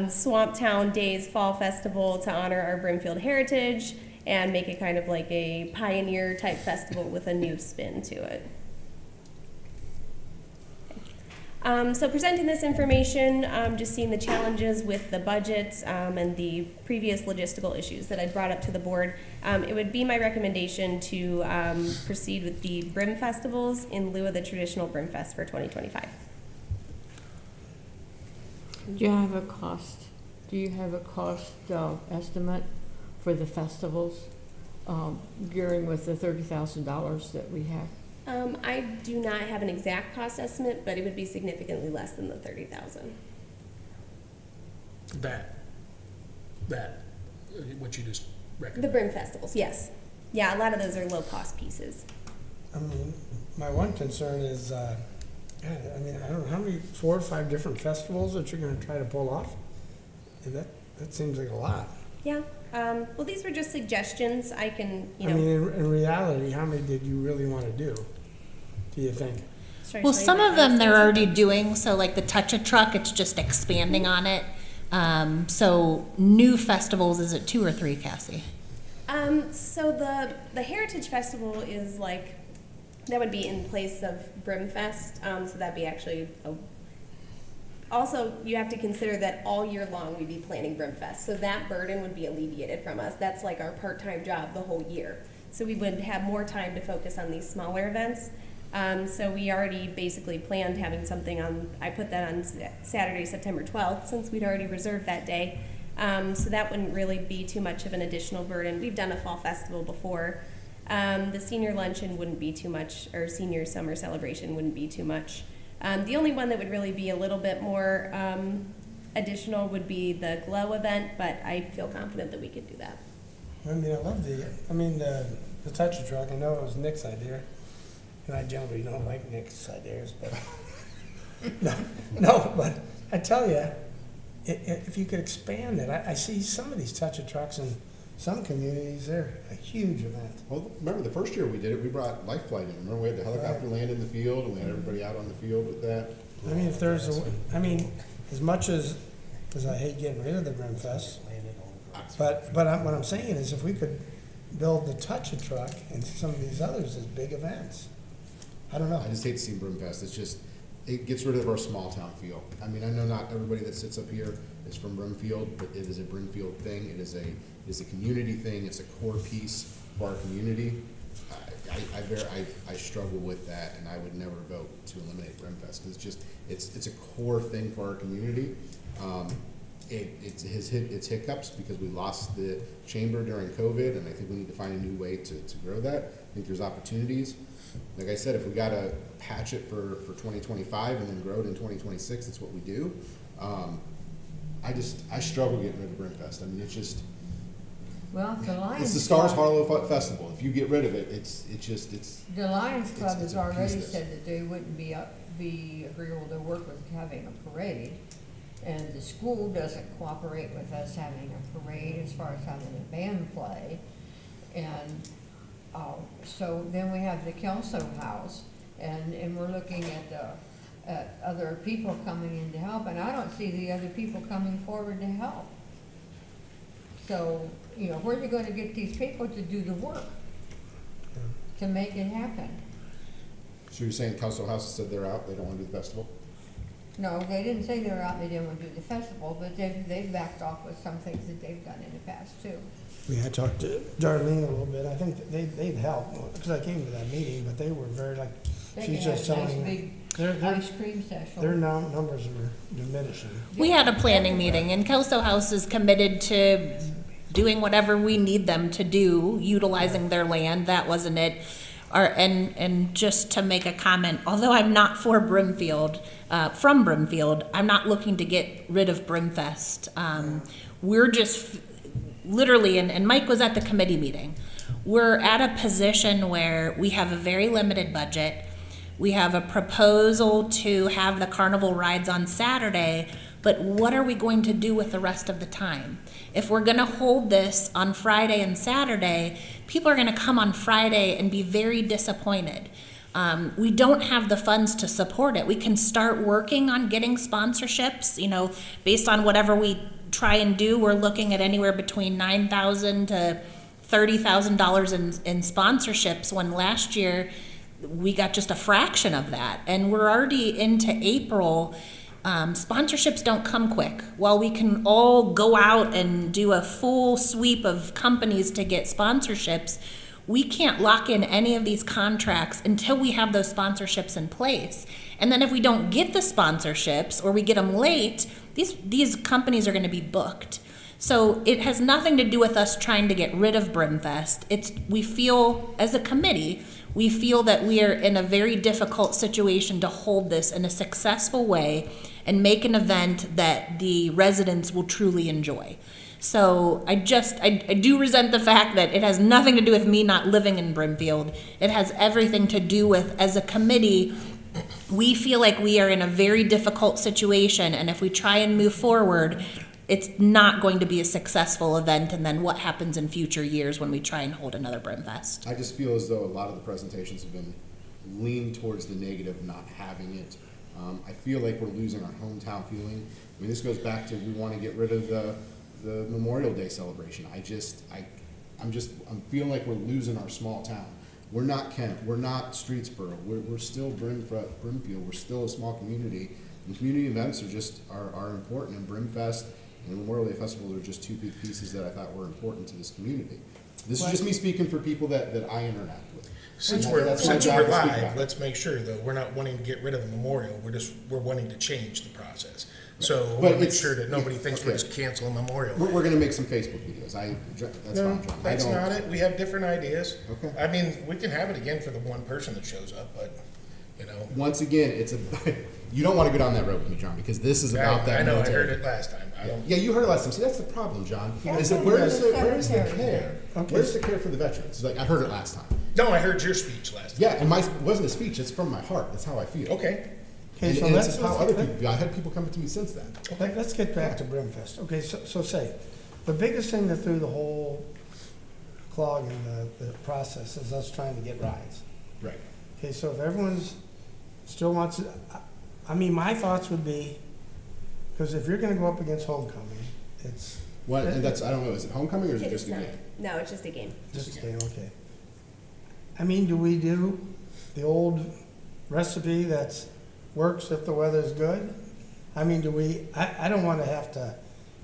Swamp Town Days Fall Festival to honor our Brimfield heritage and make it kind of like a pioneer type festival with a new spin to it. So presenting this information, just seeing the challenges with the budget and the previous logistical issues that I brought up to the board, it would be my recommendation to proceed with the Brim Festivals in lieu of the traditional Brimfest for 2025. Do you have a cost? Do you have a cost estimate for the festivals, gearing with the $30,000 that we have? I do not have an exact cost estimate, but it would be significantly less than the $30,000. That, what you just The recommended. Brim Festivals, yes. Yeah, a lot of those are low-cost pieces. I mean, my one concern is, God, I mean, I don't know, how many, 4 or 5 different festivals that you're gonna try to pull off? And that seems like a lot. Yeah, well, these were just suggestions. I can, I mean, in reality, how many did you really wanna do you think? Should I Well, show you some my of them they're honest already doing, so like the Touch a Truck, it's just expanding on it. So new festivals, is it 2 or 3, Cassie? So the Heritage Festival is like, that would be in place of Brimfest, so that'd be actually also, you have to consider that all year long we'd be planning Brimfest, so that burden would be alleviated from us. That's like our part-time job the whole year. So we would have more time to focus on these smaller events. So we already basically planned having something on, I put that on Saturday, September 12th, since we'd already reserved that day. So that wouldn't really be too much of an additional burden. We've done a fall festival before. The senior luncheon wouldn't be too much, or senior summer celebration wouldn't be too much. The only one that would really be a little bit more additional would be the Glow event, but I feel confident that we could do that. I mean, I love the Touch a Truck. I know it was Nick's idea, and I generally don't like Nick's ideas, but no, but I tell you, if you could expand it, I see some of these Touch a Trucks in some communities, they're a huge event. Well, remember the first year we did it, we brought life flight in. Remember we had the helicopter land in the field and we had everybody out on the field with that? I mean, if there's as much as I hate getting rid of the Brimfest, but what I'm saying is if we could build the Touch a Truck and some of these others as big events. I don't know. I just hate to see Brimfest. It's just, it gets rid of our small town feel. I mean, I know not everybody that sits up here is from Brimfield, but it is a Brimfield thing. It is a community thing. It's a core piece for our community. I struggle with that, and I would never vote to eliminate Brimfest. It's a core thing for our community. It's hiccups because we lost the chamber during COVID, and I think we need to find a new way to grow that. I think there's opportunities. Like I said, if we gotta patch it for 2025 and then grow it in 2026, that's what we do. I struggle getting rid of Brimfest. I mean, it's just, Well, the Lions it's the Stars Club- Harlow Festival. If you get rid of it, it's The Lions Club it's has a already piece said that they wouldn't be agreeable to work with having a parade. And the school doesn't cooperate with us having a parade as far as having a band play. And, so then we have the Kelso House, and we're looking at other people coming in to help, and I don't see the other people coming forward to help. So, where are you gonna get these people to do the work to make it happen? So you're saying Kelso House said they're out, they don't wanna do the festival? No, they didn't say they were out, they didn't want to do the festival, but they've backed off with some things that they've done in the past too. I talked to Darlene a little bit. I think that they'd help, because I came to that meeting, but they were very They she's can just have a nice telling big their ice cream session. numbers are diminishing. We had a planning meeting, and Kelso House is committed to doing whatever we need them to do, utilizing their land. That wasn't it. And just to make a comment, although I'm not for Brimfield, from Brimfield, I'm not looking to get rid of Brimfest. We're just literally, and Mike was at the committee meeting, we're at a position where we have a very limited budget. We have a proposal to have the carnival rides on Saturday, but what are we going to do with the rest of the time? If we're gonna hold this on Friday and Saturday, people are gonna come on Friday and be very disappointed. We don't have the funds to support it. We can start working on getting sponsorships, based on whatever we try and do. We're looking at anywhere between $9,000 to $30,000 in sponsorships, when last year we got just a fraction of that. And we're already into April. Sponsorships don't come quick. While we can all go out and do a full sweep of companies to get sponsorships, we can't lock in any of these contracts until we have those sponsorships in place. And then if we don't get the sponsorships, or we get them late, these companies are gonna be booked. So it has nothing to do with us trying to get rid of Brimfest. We feel, as a committee, we feel that we are in a very difficult situation to hold this in a successful way and make an event that the residents will truly enjoy. So I do resent the fact that it has nothing to do with me not living in Brimfield. It has everything to do with, as a committee, we feel like we are in a very difficult situation, and if we try and move forward, it's not going to be a successful event, and then what happens in future years when we try and hold another Brimfest? I just feel as though a lot of the presentations have been leaned towards the negative, not having it. I feel like we're losing our hometown feeling. I mean, this goes back to, we want to get rid of the Memorial Day celebration. I'm feeling like we're losing our small town. We're not Kent, we're not Streetsboro, we're still Brimfield, we're still a small community. And community events are important, and Brimfest and Memorial Day Festival are just two big pieces that I thought were important to this community. This is just me speaking for people that I interact with. Since And we're that's my job to speak live, about. let's make sure though, we're not wanting to get rid of the memorial, we're wanting to change the process. So But we'll make it's- sure that nobody thinks we're okay. just canceling Memorial Day. We're gonna make some Facebook videos, that's No, fine, John. that's not it. We have different ideas. Okay. I mean, we can have it again for the one person that shows up, but, you know. Once again, you don't wanna go down that road with me, John, because this is about that I know, I military. heard it last time. I don't. Yeah, you heard it last time. See, that's the problem, John. Is that Yeah. where's the Cemetery. care? Okay. Where's the care for the veterans? It's like, I heard it last time. No, I heard your speech last time. Yeah, and it wasn't a speech, it's from my heart. That's how I feel. Okay. Okay, And, so and let's, it's how other people feel. I had people coming to me since then. let's get back to Brimfest. Okay, so say, the biggest thing that threw the whole clog in the process is us trying to get rides. Right. Okay, so if everyone's still wants it, I mean, my thoughts would be, because if you're gonna go up against homecoming, it's What, and that's, I don't know, is it homecoming or is it just a game? No, it's just a game. just a game, okay. I mean, do we do the old recipe that's works if the weather's good? I mean, I don't wanna have to,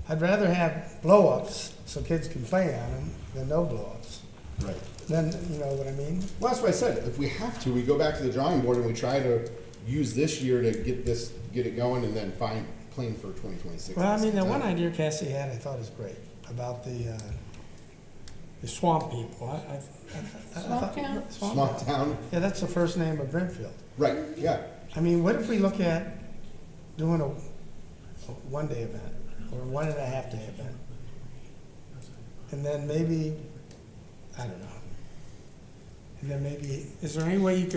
I'd rather have blow-ups so kids can play on them than no blow-ups. Right. Then, you know what I mean? Well, that's what I said. If we have to, we go back to the drawing board and we try to use this year to get it going and then plan for 2026. Well, I at the mean, same the one time. idea Cassie had, I thought is great, about the swamp people. Swamp Town? Small town, Yeah, that's the first name of Brimfield. right, yeah. I mean, what if we look at doing a one-day event, or a 1.5-day event? And then maybe, I don't know. And then maybe, is there any way you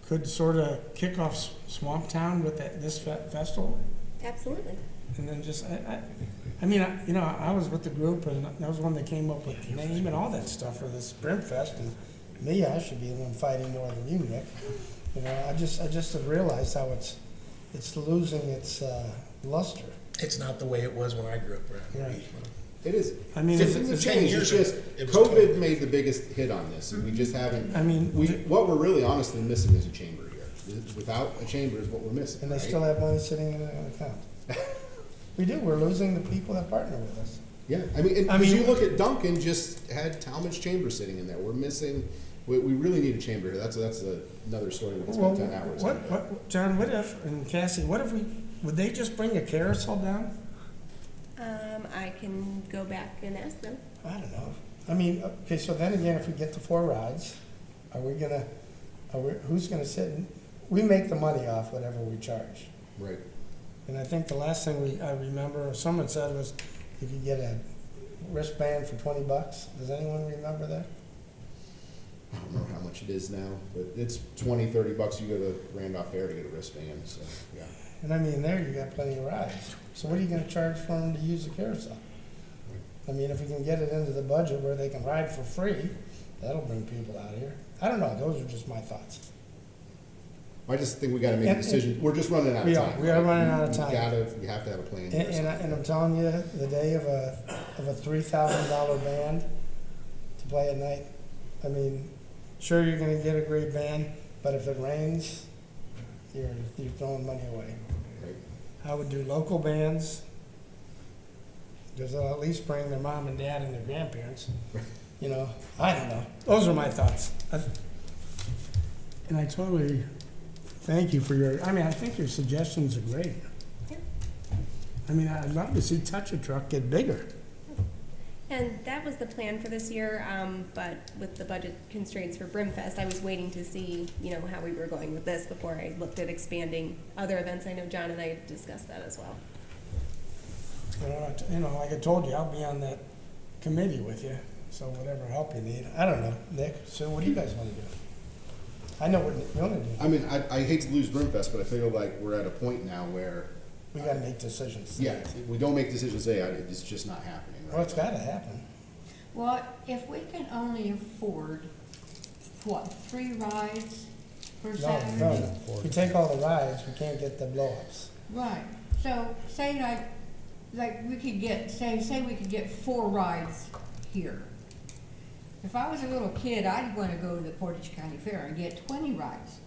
could sort of kick off Swamp Town with this festival? Absolutely. And then just, I mean, I was with the group, and that was when they came up with the name and all that stuff for this Brimfest, and me, I should be the one fighting more than you, Nick. You know, I just have realized how it's losing its luster. It's not the way it was when I grew up around. Right. It is. I mean, Things have changed. It's just, it was COVID made the biggest hit on this, and we just haven't. I mean, What we're really honestly missing is a chamber here. Without a chamber is what we're missing. and they right? still have money sitting in an account. We do, we're losing the people that partner with us. Yeah, I mean, I and mean- you look at Duncan, just had Talmadge Chamber sitting in there. We're missing. We really need a chamber here. That's another story. We can Well, spend 10 hours on. what, John, what if, and Cassie, what if would they just bring a carousel down? I can go back and ask them. I don't know. I mean, okay, so then again, if we get the 4 rides, who's gonna sit and, we make the money off whatever we charge. Right. And I think the last thing I remember, someone said was, you could get a wristband for $20. Does anyone remember that? I don't remember how much it is now, but it's $20-$30. You go to Randolph Fair to get a wristband. So yeah. And I mean, there you got plenty of rides. So what are you gonna charge for them to use the carousel? I mean, if we can get it into the budget where they can ride for free, that'll bring people out here. I don't know, those are just my thoughts. I just think we got to make a decision. We're just running out of We time. are running out of We time. We have to have a plan. And, here. and I'm telling you, the day of a $3,000 band to play at night, I mean, sure, you're gonna get a great band, but if it rains, you're throwing money away. Right. I would do local bands, because they'll at least bring their mom and dad and their grandparents. You know, I don't know. Those are my thoughts. And I totally thank you for I think your suggestions are great. Yeah. I mean, I'd love to see Touch a Truck get bigger. And that was the plan for this year, but with the budget constraints for Brimfest, I was waiting to see, how we were going with this before I looked at expanding other events. I know John and I discussed that as well. Like I told you, I'll be on that committee with you, so whatever help you need. I don't know, Nick, so what do you guys wanna do? I know what you wanna do. I mean, I hate to lose Brimfest, but I feel like we're at a point now where, We gotta make decisions. yeah, if we don't make decisions today, it's just not happening, right? Well, it's gotta happen. Well, if we can only afford, what, 3 rides per No, Saturday? no, if we take all the rides, we can't get the blow-ups. Right, so say like we could get, say we could get 4 rides here. If I was a little kid, I'd wanna go to the Portage County Fair and get 20 rides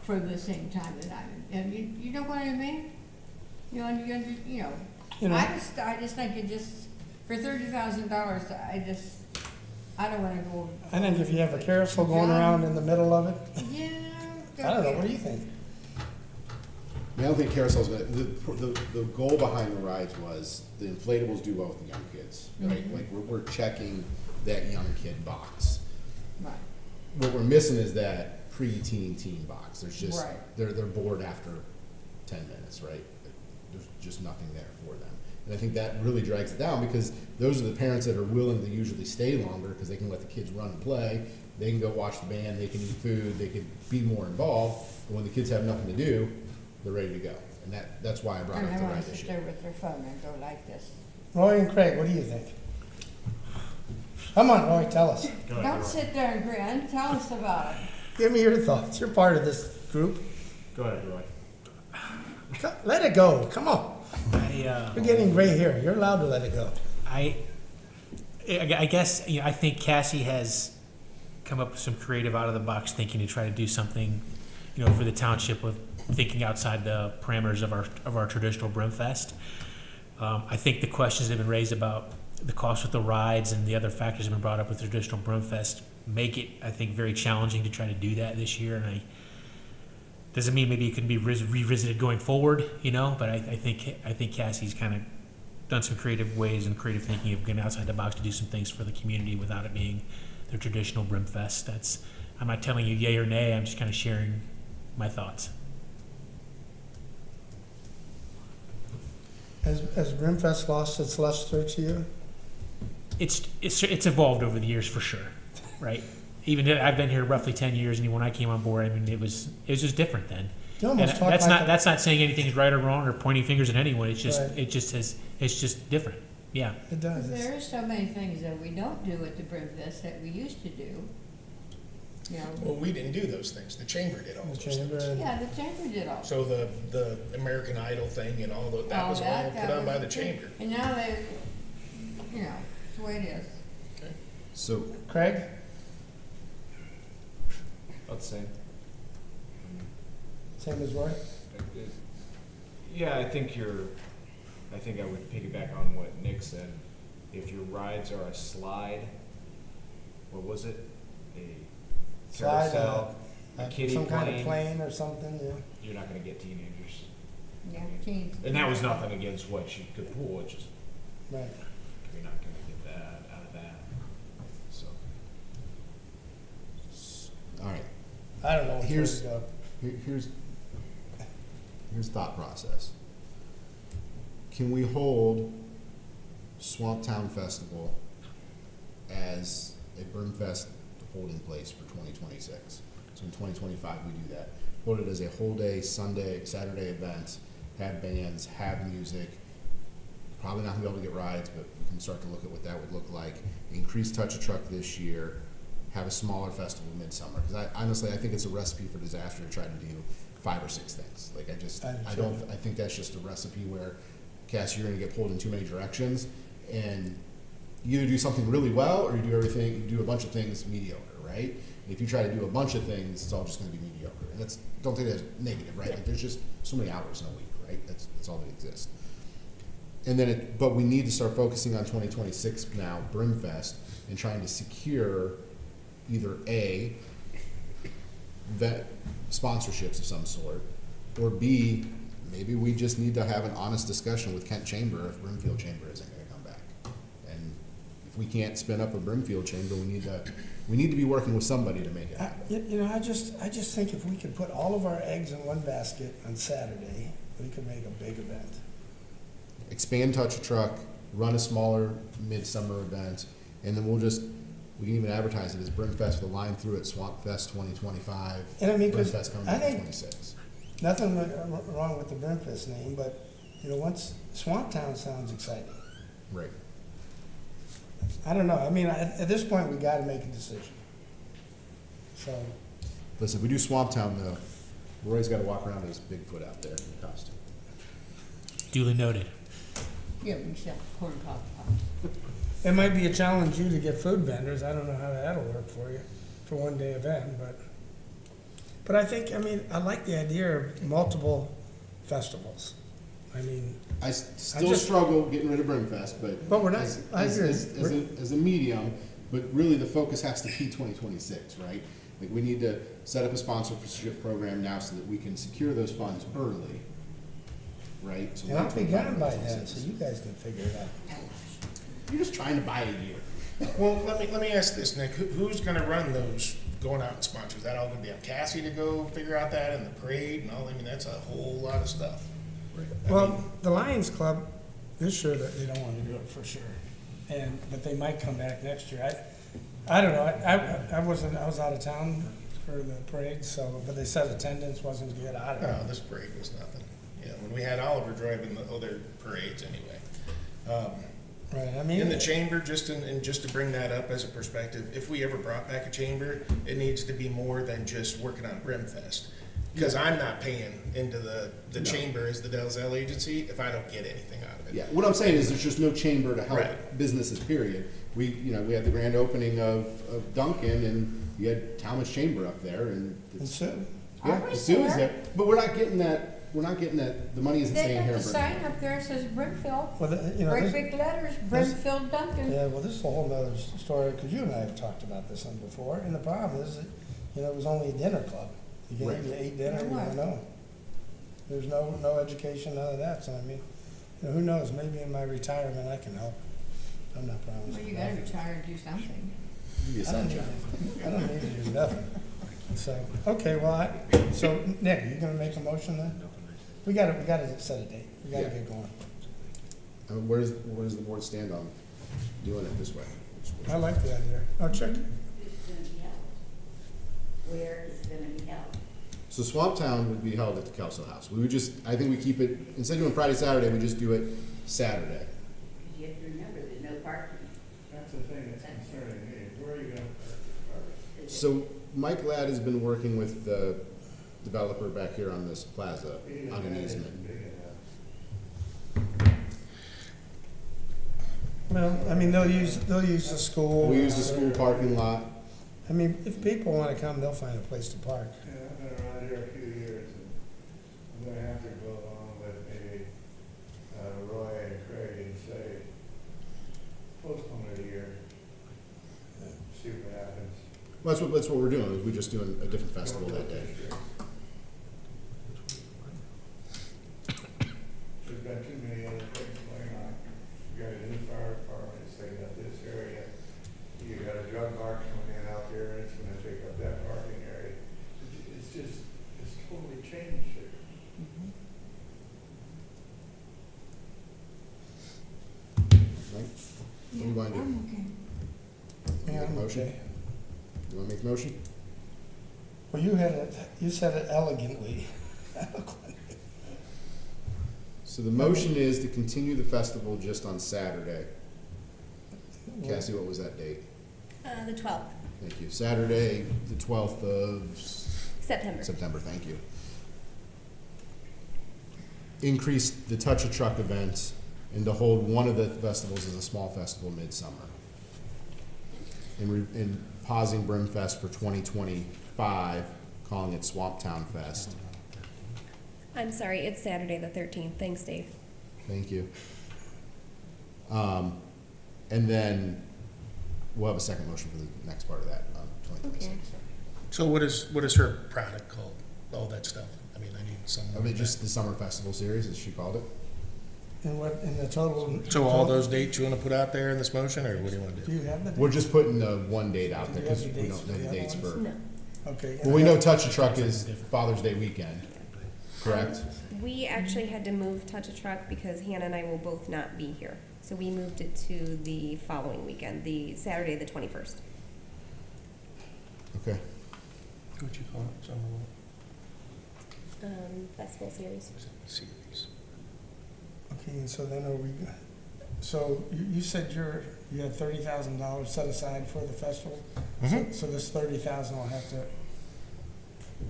for the same time that and you know what I mean? You know, You know- I just think it just, for $30,000, I don't wanna go. I think if you have a carousel going around in the middle of it, Yeah. I don't know, what do you think? I mean, I don't think carousels, the goal behind the rides was the inflatables do well with the young kids, right? Like, we're checking that young kid box. Right. What we're missing is that pre-teen, teen box. There's just, Right. they're bored after 10 minutes, right? There's just nothing there for them. And I think that really drags it down, because those are the parents that are willing to usually stay longer, because they can let the kids run and play. They can go watch the band, they can eat food, they can be more involved. But when the kids have nothing to do, they're ready to go. And that's why I brought And up they the wanna ride sit issue. there with their phone and go like this. Roy and Craig, what do you think? Come on, Roy, tell us. Don't sit there and grin, tell us about it. Give me your thoughts. You're part of this group. Go ahead, Roy. Let it go. Come on. You're getting gray hair. You're allowed to let it go. I guess, I think Cassie has come up with some creative out of the box thinking to try to do something, for the township with thinking outside the parameters of our traditional Brimfest. I think the questions that have been raised about the cost with the rides and the other factors that have been brought up with traditional Brimfest make it, I think, very challenging to try to do that this year. And doesn't mean maybe it can be revisited going forward, but I think Cassie's kind of done some creative ways and creative thinking of getting outside the box to do some things for the community without it being their traditional Brimfest. I'm not telling you yay or nay, I'm just kind of sharing my thoughts. Has Brimfest lost its luster to you? It's evolved over the years for sure, right? Even though I've been here roughly 10 years, and when I came on board, I mean, it was just different then. You And almost talk that's like not saying anything's right or wrong or pointing fingers at anyone. It's just Right. it's just different. Yeah. It does. There are so many things that we don't do at the Brimfest that we used to do. Well, we didn't do those things. The chamber did all The those chamber. things. Yeah, the chamber did all. So the American Idol thing and all that was all put on by the chamber. And now they, it's the way it is. So, Craig? About the same. Same as Roy? Yeah, I think I would piggyback on what Nick said. If your rides are a slide, what was it? A Slide, carousel, a kiddie some kind of plane, plane or something, yeah. you're not gonna get teenagers. Yeah, teens. And that was nothing against what you could pull, it's just, Right. you're not gonna get that out of that, so. all right. I don't know which way Here's- to go. Here's thought process. Can we hold Swamp Town Festival as a Brimfest holding place for 2026? So in 2025, we do that. Hold it as a whole day, Saturday event, have bands, have music. Probably not gonna be able to get rides, but we can start to look at what that would look like. Increase touch a truck this year, have a smaller festival midsummer. Because I think it's a recipe for disaster to try to do 5 or 6 things. Like I think that's just a recipe where, Cass, you're gonna get pulled in too many directions, and you either do something really well or you do a bunch of things mediocre, right? If you try to do a bunch of things, it's all just gonna be mediocre. And don't take that as negative, right? Like there's just so many hours in a week, right? That's all that exists. And then but we need to start focusing on 2026 now, Brimfest, and trying to secure either A, vet sponsorships of some sort, or B, maybe we just need to have an honest discussion with Kent Chamber if Brimfield Chamber isn't gonna come back. And if we can't spin up a Brimfield Chamber, we need to be working with somebody to make it happen. I just think if we could put all of our eggs in one basket on Saturday, we could make a big event. expand Touch a Truck, run a smaller midsummer event, and then we can even advertise it as Brimfest with a line through it, Swamp Fest 2025. And I mean, 'cause Brimfest coming I in think- 26. Nothing wrong with the Brimfest name, but, once Swamp Town sounds exciting. Right. I don't know, I mean, at this point, we gotta make a decision. So, Listen, if we do Swamp Town though, Roy's gotta walk around as Bigfoot out there in costume. Duly noted. Yeah, we sell corn cob pies. it might be a challenge you to get food vendors, I don't know how that'll work for you, for one day event, but I think, I like the idea of multiple festivals. I mean, I still just- struggle getting rid of Brimfest, But we're not- I agree. as a medium, but really the focus has to be 2026, right? Like, we need to set up a sponsorship program now so that we can secure those funds early, right? So and I'll be 2025 gone by and then, 26. so you guys can figure it out. You're just trying to buy a year. Well, let me ask this, Nick, who's gonna run those going out and sponsors? Is that all gonna be on Cassie to go figure out that and the parade and all? I mean, that's a whole lot of stuff. I Well, mean, the Lions Club is sure that they don't wanna do it for sure, but they might come back next year. I don't know, I was out of town for the parade, but they said attendance wasn't good, I don't know. No, this parade was nothing. When we had Oliver driving the other parades anyway. Right, I mean. In the chamber, just to bring that up as a perspective, if we ever brought back a chamber, it needs to be more than just working on Brimfest. Because I'm not paying into the chamber as the Dalzell agency if I don't get anything out of it. Yeah, what I'm saying is there's just no chamber to help Right. businesses, period. We had the grand opening of Duncan, and you had Talmadge Chamber up there, and And so, yeah, Are we the Sue is sure? there. But we're not getting that, the money isn't They staying got here the in sign Brimfield. up there that says Brimfield, well, great this, big letters, Brimfield Duncan. yeah, well, this is a whole nother story, because you and I have talked about this one before, and the problem is, that, it was only a dinner club. You Right. ate dinner, you Right. don't know. There's no education, none of that, so I mean, who knows, maybe in my retirement I can help. I'm not promising. Well, you gotta retire and do something. Give you a I don't sunshine. need to do nothing. So, okay, well, so Nick, are you gonna make a motion then? We gotta set a date, we gotta Yeah. get going. Where does the board stand on doing it this way? I like the idea. Oh, check. It's gonna be held. Where is it gonna be held? So Swamp Town would be held at the Kelso House. I think we keep it, instead of doing Friday, Saturday, we just do it Saturday. Because you have to remember, there's no parking. That's the thing that's concerning me, where are you gonna park? So Mike Ladd has been working with the developer back here on this plaza Even on an that isn't easement. big enough. Well, I mean, they'll use the school. We use the school parking lot. I mean, if people wanna come, they'll find a place to park. Yeah, I've been around here a few years, and I'm gonna have to go along with maybe, Roy and Craig and say, postpone it a year, and see what happens. Well, that's what we're doing, is we're just doing a different festival that day. There's been too many other things going on. You got a new fire department, it's taking up this area. You got a drug bar coming in out there, and it's gonna take up that parking area. It's totally changed here. Right? What do you want to do? I'm okay. Yeah, Make a I'm motion? okay. You want to make a motion? Well, you said it elegantly. So the motion is to continue the festival just on Saturday. Cassie, what was that date? The 12th, Thank you. Saturday, the 12th of September. September, thank you. Increase the Touch a Truck event and to hold one of the festivals as a small festival midsummer. And pausing Brimfest for 2025, calling it Swamp Town Fest. I'm sorry, it's Saturday the 13th. Thanks, Dave. Thank you. And then we'll have a second motion for the next part of that, 2026. Okay. So what is her product called? All that stuff? I mean, I need some. I mean, just the Summer Festival Series, as she called it. And what, in the total? So all those dates you wanna put out there in this motion, or what do you wanna Do do? you have the? We're just putting the one date out there Do you have because the we dates don't know for the the dates other for. No. Okay. Well, we know Touch a Truck is Father's Day weekend, correct? We actually had to move Touch a Truck because Hannah and I will both not be here. So we moved it to the following weekend, the Saturday, the 21st. Okay. What you call it? Summer Festival series. series. Okay, and so then are we, so you said you had $30,000 set aside for the festival? So this 30,000 will have to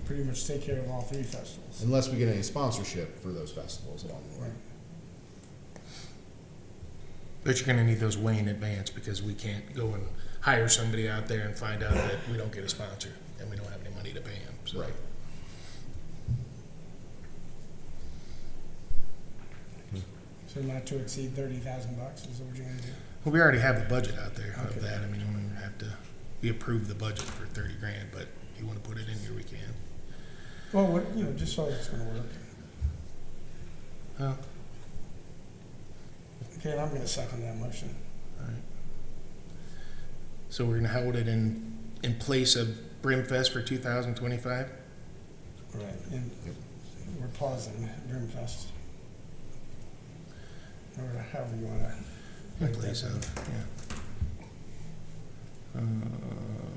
pretty much take care of all 3 festivals? Unless we get any sponsorship for those festivals along the way. Right. But you're gonna need those way in advance because we can't go and hire somebody out there and find out that we don't get a sponsor and we don't have any money to pay them, so. Right. So not to exceed $30,000 is what you're gonna do? Well, we already have the budget out there Okay. of that. I mean, we don't have to, we approve the budget for 30 grand, but if you wanna put it in here, we can. Well, what, just so it's gonna work. Oh, Okay, and I'm gonna second that motion. all right. So we're gonna hold it in place of Brimfest for 2025? Right, and we're pausing Brimfest. Or however you wanna. In place of, yeah.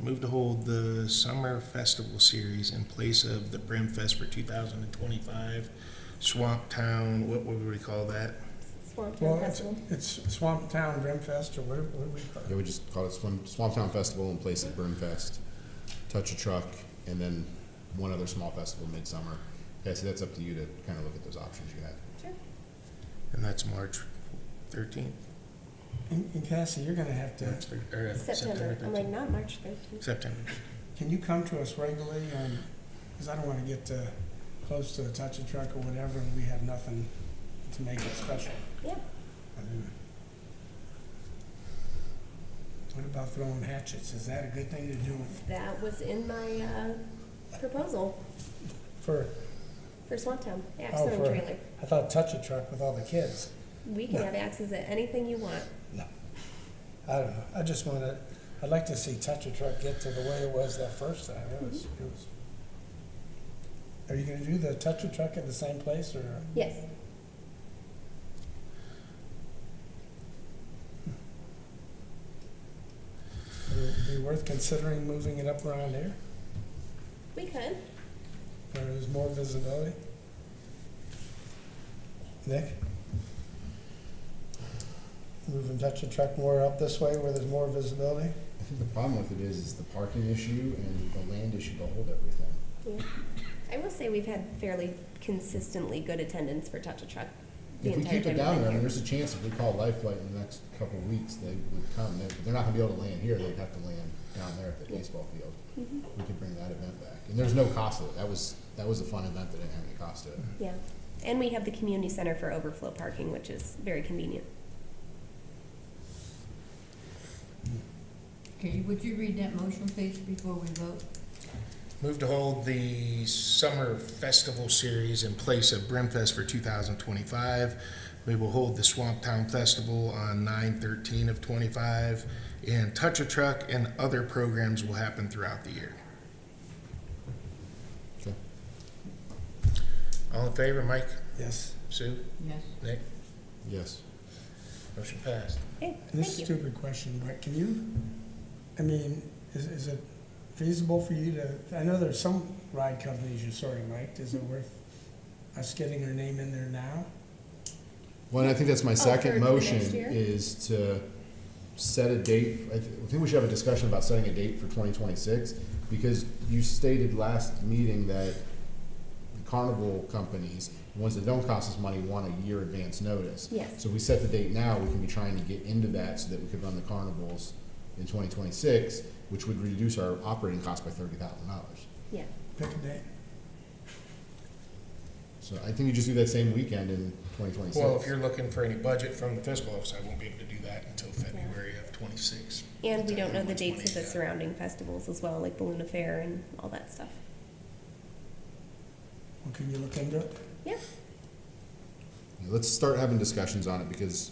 Move to hold the Summer Festival Series in place of the Brimfest for 2025. Swamp Town, what would we call that? Swamp Town Well, Festival. it's Swamp Town Brimfest, or what do we call Yeah, it? we just call it Swamp Town Festival in place of Brimfest, Touch a Truck, and then one other small festival midsummer. Okay, so that's up to you to kind of look at those options you had. Sure. And that's March 13th? And Cassie, you're gonna have to, September. I'm like, 13th. not March 13th. September. can you come to us regularly? Because I don't wanna get close to the Touch a Truck or whatever, and we have nothing to make it special. Yeah. I mean, what about throwing hatchets? Is that a good thing to do That was in my proposal for, for Swamp Town. Axe Oh, throwing for- trailer. I thought Touch a Truck with all the kids? We can No. have access to anything you want. No. I don't know. I just I'd like to see Touch a Truck get to the way it was that first time. It was. Are you gonna do the Touch a Truck at the same place, or? Yes. Would it be worth considering moving it up around here, We could. where there's more visibility? Nick? Moving Touch a Truck more up this way where there's more visibility? I think the problem with it is the parking issue and the land issue to hold everything. Yeah. I will say we've had fairly consistently good attendance for Touch a Truck the If we entire keep it time down we've there, I been mean, here. there's a chance if we call Life Flight in the next couple of weeks, they would come. They're not gonna be able to land here, they'd have to land down there at the baseball field. We could bring that event back. And there's no cost to it. That was a fun event that didn't have any cost to it. Yeah. And we have the community center for overflow parking, which is very convenient. Okay, would you read that motion, please, before we vote? Move to hold the Summer Festival Series in place of Brimfest for 2025. We will hold the Swamp Town Festival on 9/13 of 25, and Touch a Truck and other programs will happen throughout the year. Okay. All in favor, Mike? Yes. Sue? Yes. Nick? Yes. Motion passed. Okay, This is a thank you. stupid question, but can you, is it feasible for you to, I know there's some ride companies you sort of liked, is it worth us getting our name in there now? Well, and I think that's my for second the motion, next year? is to set a date. I think we should have a discussion about setting a date for 2026, because you stated last meeting that the carnival companies, the ones that don't cost us money, want a year advance notice. Yes. So we set the date now, we can be trying to get into that so that we could run the carnivals in 2026, which would reduce our operating cost by $30,000. Yeah. Pick a date. So I think you just do that same weekend in 2026. Well, if you're looking for any budget from the fiscal office, I won't be able to do that until February of 26. And we don't know the How much dates money of the you got. surrounding festivals as well, like Balloon Affair and all that stuff. Well, can you look into it? Yeah. Yeah, let's start having discussions on it, because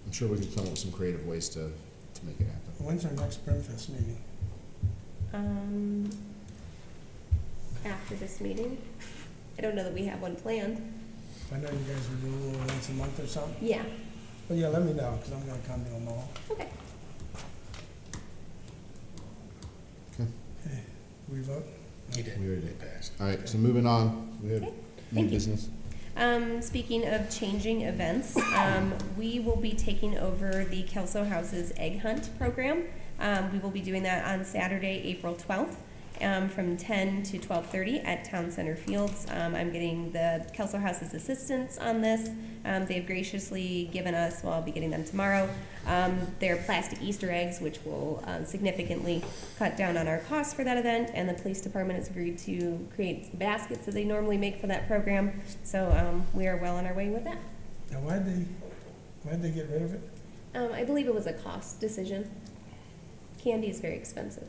I'm sure we can come up with some creative ways to make it happen. When's our next Brimfest meeting? After this meeting. I don't know that we have one planned. I know you guys were doing it once a month or something. Yeah, But yeah, let me know, because I'm gonna come to them all. okay. Okay, we vote? You did. We already did. Passed. All right, so moving on, we have Okay, new thank you. business. Speaking of changing events, we will be taking over the Kelso House's Egg Hunt program. We will be doing that on Saturday, April 12th, from 10 to 12:30 at Town Center Fields. I'm getting the Kelso House's assistance on this. They've graciously given us, well, I'll be getting them tomorrow, their plastic Easter eggs, which will significantly cut down on our costs for that event, and the police department has agreed to create the baskets that they normally make for that program. So we are well on our way with that. Now, why'd they get rid of it? I believe it was a cost decision. Candy is very expensive.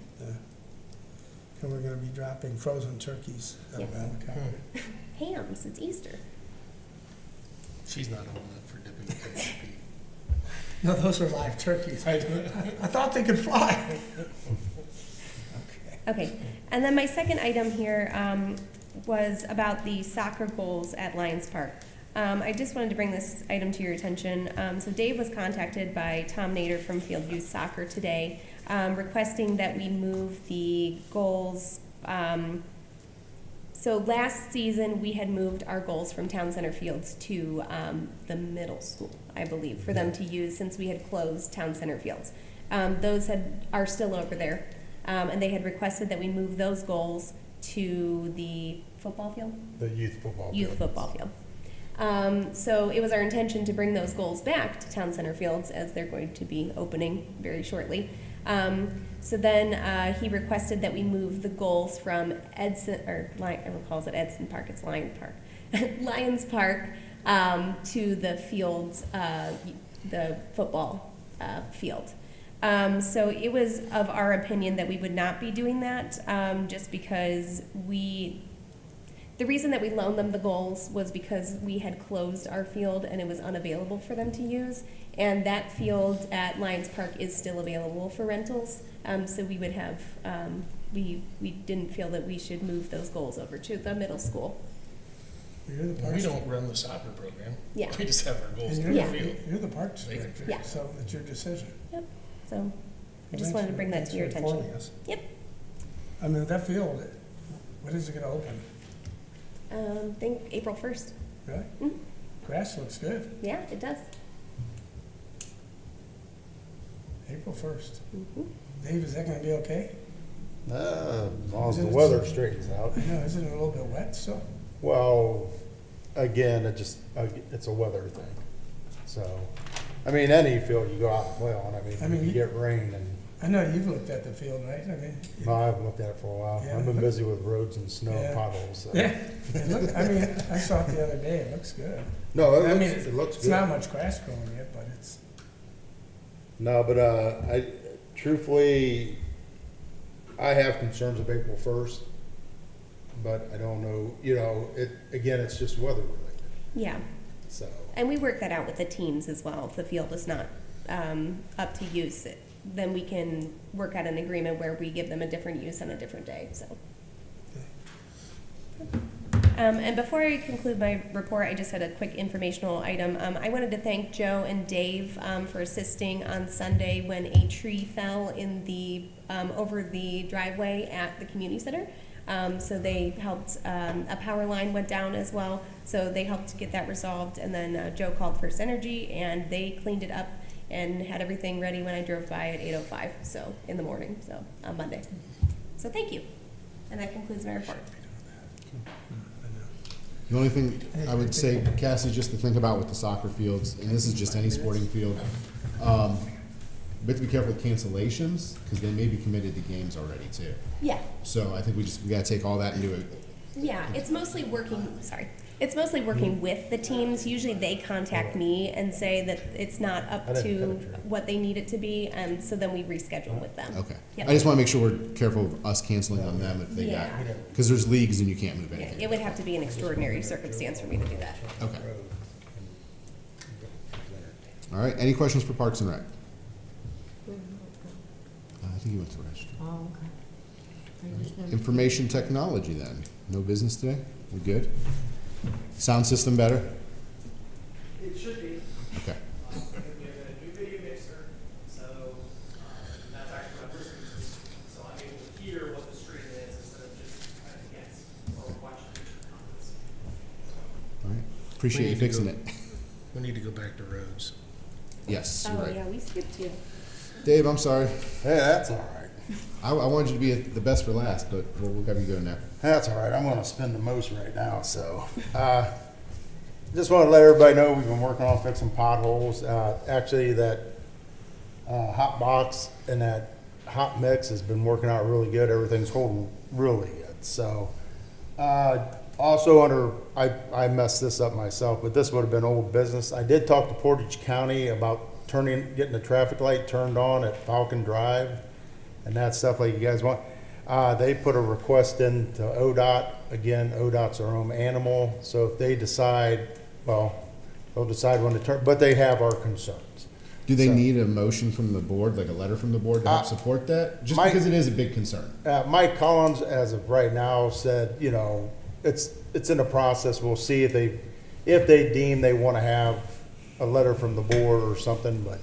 And we're gonna be dropping frozen turkeys at Yes. Malachi. Hams, it's Easter. She's not old enough for dipping the turkey. No, those are live turkeys. I thought they could fly. Okay, and then my second item here was about the soccer goals at Lions Park. I just wanted to bring this item to your attention. So Dave was contacted by Tom Nader from Field Youth Soccer today, requesting that we move the goals. So last season, we had moved our goals from Town Center Fields to the middle school, I believe, for them to use since we had closed Town Center Fields. Those are still over there, and they had requested that we move those goals to the football field? The youth football. Youth field. football field. So it was our intention to bring those goals back to Town Center Fields as they're going to be opening very shortly. So then he requested that we move the goals from Edson, or everyone calls it Edson Park, it's Lion Park, Lions Park, to the fields, the football field. So it was of our opinion that we would not be doing that, just because the reason that we loaned them the goals was because we had closed our field and it was unavailable for them to use. And that field at Lions Park is still available for rentals. So we would have, we didn't feel that we should move those goals over to the middle school. You're the We parks. don't run the soccer program. Yeah. We just have our goals And in you're, the field. you're the parks They can director, figure it out. so it's your decision. Yep. So I just Thanks wanted to for- bring that thanks to your for attention. informing us. Yep. I mean, that field, when is it gonna open? I think April 1st. Really? Mm. Grass looks good. Yeah, it does. April 1st. Mm-hmm. Dave, is that gonna be okay? As long as the Is it- weather straightens out. I know, isn't it a little bit wet still? Well, again, it's a weather thing. So, I mean, any field you go out and play on, I mean, you get rain and, I know you've looked at the field, right? I mean. no, I haven't looked at it for a while. Yeah, I've been look- busy with roads and snow Yeah. and potholes, so. Yeah, I mean, I saw it the other day, it looks good. No, I mean, it looks It's not good. much grass growing yet, but it's, No, but, truthfully, I have concerns of April 1st, but I don't know, again, it's just weather related, Yeah. so. And we work that out with the teams as well. If the field is not up to use, then we can work out an agreement where we give them a different use on a different day, so. And before I conclude my report, I just had a quick informational item. I wanted to thank Joe and Dave for assisting on Sunday when a tree fell in the over the driveway at the community center. So they helped, a power line went down as well, so they helped get that resolved. And then Joe called First Energy, and they cleaned it up and had everything ready when I drove by at 8:05, so in the morning, so on Monday. So thank you. And that concludes my report. The only thing I would say, Cassie, just to think about with the soccer fields, and this is just any sporting field, we have to be careful with cancellations, because they may be committed to games already too. Yeah. So I think we gotta take all that into it. Yeah, it's mostly working, it's mostly working with the teams. Usually they contact me and say that it's not up to what they need it to be, and so then we reschedule with them. Okay. Yep. I just wanna make sure we're careful of us canceling on them if they got, Yeah. because there's leagues and you can't move Yeah, anything. it would have to be an extraordinary circumstance for me to do that. Okay. All right, any questions for Parks and Rec? I think you went to the restroom. Oh, okay. I just never- Information technology then, no business today? We good? Sound system better? Appreciate you need to fixing go- it. We need to go back to roads. Yes, you're Oh, right. yeah, we skipped you. Dave, I'm sorry. Hey, that's all right. I wanted you to be the best for last, but we'll have you go now. That's all right. I'm gonna spend the most right now, so. Just wanna let everybody know we've been working on fixing potholes. Actually, that, hot box and that hot mix has been working out really good. Everything's holding really good, so. Also under, I messed this up myself, but this would have been old business. I did talk to Portage County about getting the traffic light turned on at Falcon Drive and that stuff like you guys want. They put a request in to ODOT. Again, ODOT's our own animal, so if they decide, well, they'll decide when to turn, but they have our concerns. Do they So- need a motion from the board, like a letter from the board to help support that? Just Mike- because it is a big concern. Mike Collins, as of right now, said, you know, it's in the process. We'll see if they deem they want to have a letter from the board or something, but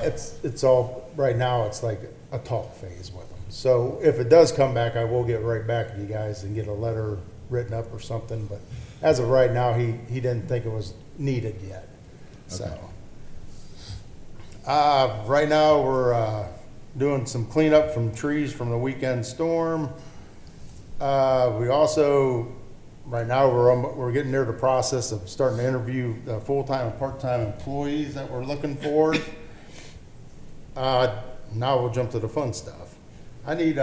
it's all, right now, it's like a talk phase with them. So if it does come back, I will get right back to you guys and get a letter written up or something, but as of right now, he didn't think it was needed yet, so. Okay. Right now, we're doing some cleanup from trees from the weekend storm. We also, right now, we're getting near the process of starting to interview full-time and part-time employees that we're looking for. Now we'll jump to the fun stuff. I need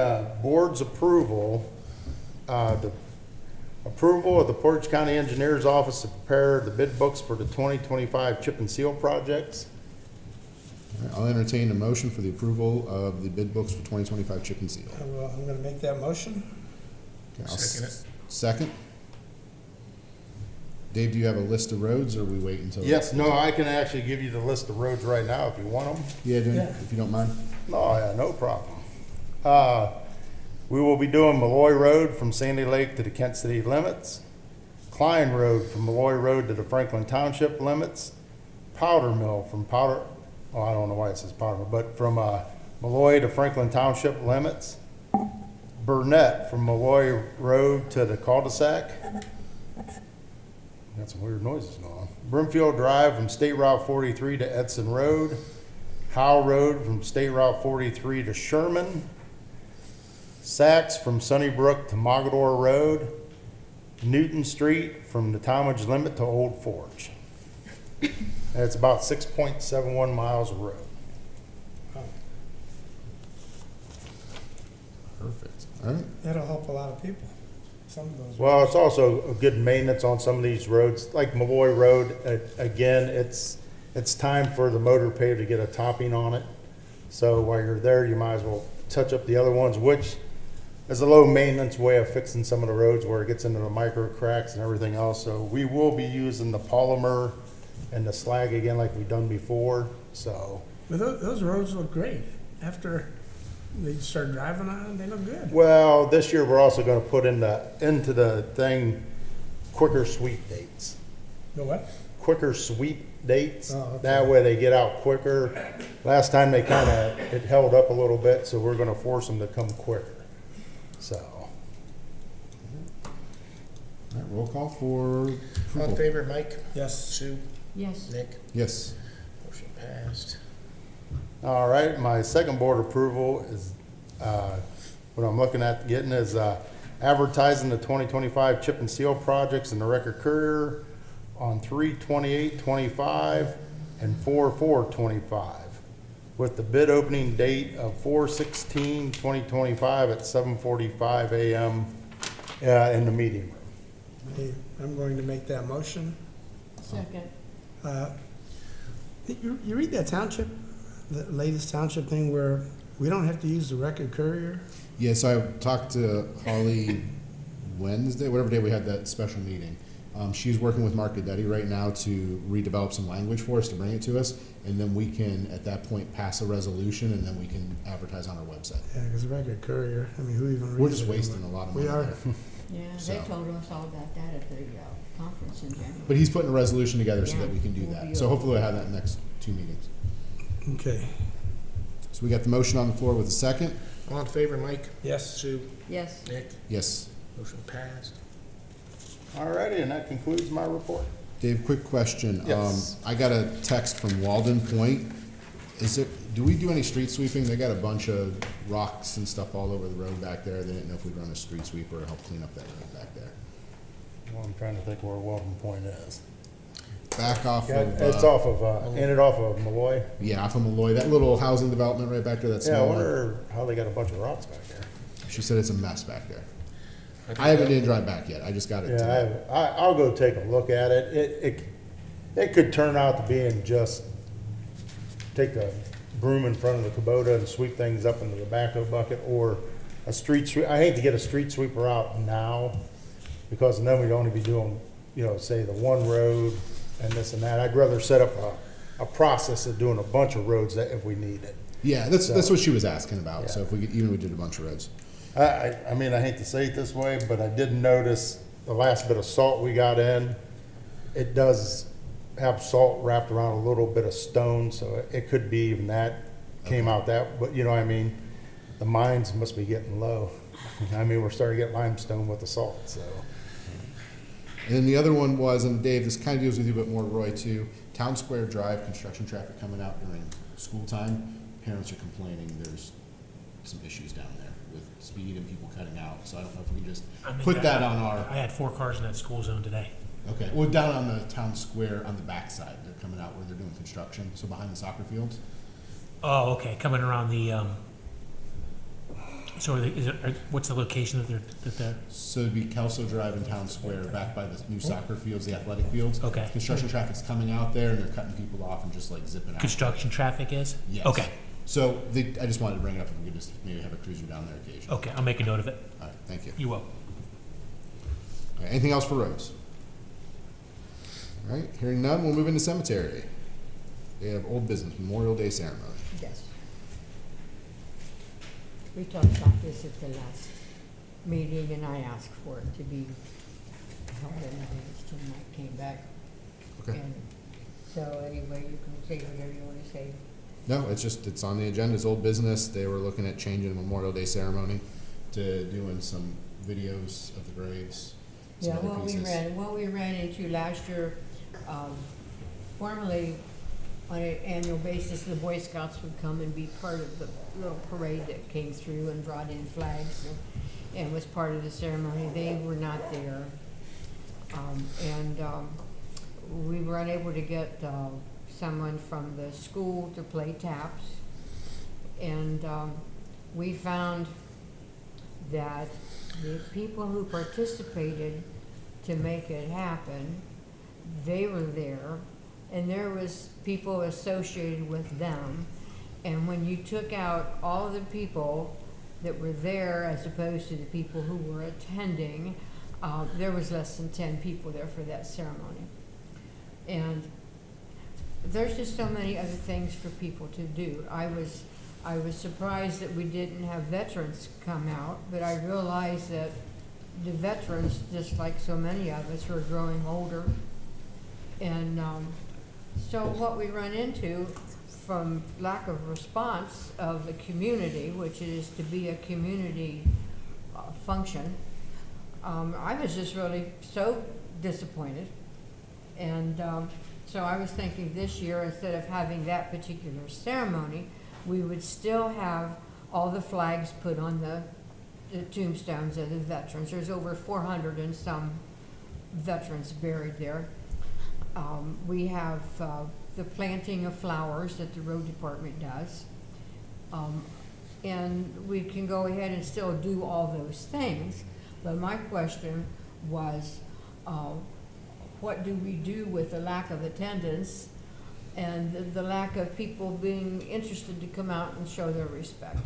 board's approval, the approval of the Portage County Engineers Office to prepare the bid books for the 2025 chip and seal projects. All right, I'll entertain a motion for the approval of the bid books for 2025 chip and seal. I'm gonna make that motion. Okay, I'll Second it. Second. Dave, do you have a list of roads, or we wait until? Yes, no, I can actually give you the list of roads right now if you want them. Yeah, Yeah. if you don't mind. No, yeah, no problem. We will be doing Malloy Road from Sandy Lake to the Kent City limits, Klein Road from Malloy Road to the Franklin Township limits, Powder Mill from I don't know why it says Powder Mill, but from Malloy to Franklin Township limits, Burnett from Malloy Road to the cul-de-sac. Got some weird noises going on. Brimfield Drive from State Route 43 to Edson Road, Howe Road from State Route 43 to Sherman, Sachs from Sunnybrook to Mogador Road, Newton Street from the Talmadge limit to Old Forge. And it's about 6.71 miles of road. Perfect. All right. That'll help a lot of people. Some of those. Well, it's also a good maintenance on some of these roads, like Malloy Road. Again, it's time for the motor pave to get a topping on it. So while you're there, you might as well touch up the other ones, which is a low maintenance way of fixing some of the roads where it gets into the micro cracks and everything else. So we will be using the polymer and the slag again like we've done before, so. But those roads look great. After they start driving on them, they look good. Well, this year we're also gonna put into the thing quicker sweep dates. The what? Quicker sweep dates. Oh, okay. That way they get out quicker. Last time it held up a little bit, so we're gonna force them to come quicker, so. All right, roll call for All in approval. favor, Mike? Yes. Sue? Yes. Nick? Yes. Motion passed. All right, my second board approval is, what I'm looking at getting is, advertising the 2025 chip and seal projects in the Record Courier on 3/28/25 and 4/4/25, with the bid opening date of 4/16/2025 at 7:45 a.m. In the meeting room. Hey, I'm going to make that motion. Second. You read that township, the latest township thing where we don't have to use the Record Courier? Yeah, so I talked to Holly Wednesday, whatever day we had that special meeting. She's working with Mark Gadetti right now to redevelop some language for us to bring it to us, and then we can, at that point, pass a resolution, and then we can advertise on our website. Yeah, because the Record Courier, I mean, who even reads it? We're just wasting a lot of money We are. there. Yeah, So. they told us all about that at the conference in January. But he's putting a resolution together so Yeah, that we can do we'll that. be So able hopefully to- we'll have that in the next 2 meetings. Okay. So we got the motion on the floor with a second? All in favor, Mike? Yes. Sue? Yes. Nick? Yes. Motion passed. All righty, and that concludes my report. Dave, quick question. Yes. I got a text from Walden Point. Do we do any street sweeping? They got a bunch of rocks and stuff all over the road back there. They didn't know if we'd run a street sweeper or help clean up that road back there. Well, I'm trying to think where Weldon Point is. Back off Yeah, of, it's off of, ended off of Malloy. yeah, off of Malloy, that little housing development right back there, that Yeah, I small one. wonder how they got a bunch of rocks back there. She said it's a mess back there. think I haven't that- did drive back yet. I just got it Yeah, today. I'll go take a look at it. It could turn out to being just take a broom in front of the Kubota and sweep things up into the backhoe bucket, or a street sweep. I hate to get a street sweeper out now, because then we'd only be doing, say the one road and this and that. I'd rather set up a process of doing a bunch of roads that if we need it. Yeah, that's So- what she was asking about. So Yeah. if we could, even we did a bunch of roads. I mean, I hate to say it this way, but I did notice the last bit of salt we got in, it does have salt wrapped around a little bit of stone, so it could be even that came out that, but you know what I mean? The mines must be getting low. I mean, we're starting to get limestone with the salt, so. And then the other one was, and Dave, this kind of deals with you a bit more, Roy, too. Town Square Drive, construction traffic coming out during school time. Parents are complaining there's some issues down there with speed and people cutting out. So I don't know if we can just put that on our, I had 4 cars in that school zone today. okay, well, down on the Town Square on the backside. They're coming out where they're doing construction, so behind the soccer fields. Oh, okay, coming around the, so what's the location that they're, So it'd be Kelso Drive and Town Square, back by the new soccer fields, the athletic fields. Okay. Construction traffic's coming out there and they're cutting people off and just like zipping out. construction traffic is? Yes. Okay, So I just wanted to bring it up if we could just maybe have a cruiser down there occasionally. okay, I'll make a note of it. All right, thank you. You will. All right, anything else for roads? All right, hearing none, we'll move into cemetery. We have old business, Memorial Day ceremony. Yes. We talked about this at the last meeting, and I asked for it to be held in advance till Mike came back. Okay. And so anyway, you can say whatever you want to say. No, it's on the agenda, it's old business. They were looking at changing the Memorial Day ceremony to doing some videos of the graves. some Yeah, other what we ran into last year, formerly, on an annual basis, the Boy Scouts would come and be part of the little parade that came through and brought in flags and was part of the ceremony. They were not there. We were unable to get someone from the school to play taps. And we found that the people who participated to make it happen, they were there, and there was people associated with them. And when you took out all the people that were there as opposed to the people who were attending, there was less than 10 people there for that ceremony. And there's just so many other things for people to do. I was surprised that we didn't have veterans come out, but I realized that the veterans, just like so many of us, were growing older. And so what we run into from lack of response of the community, which is to be a community function, I was just really so disappointed. And so I was thinking this year, instead of having that particular ceremony, we would still have all the flags put on the tombstones of the veterans. There's over 400 and some veterans buried there. We have the planting of flowers that the road department does. And we can go ahead and still do all those things. But my question was, what do we do with the lack of attendance and the lack of people being interested to come out and show their respect?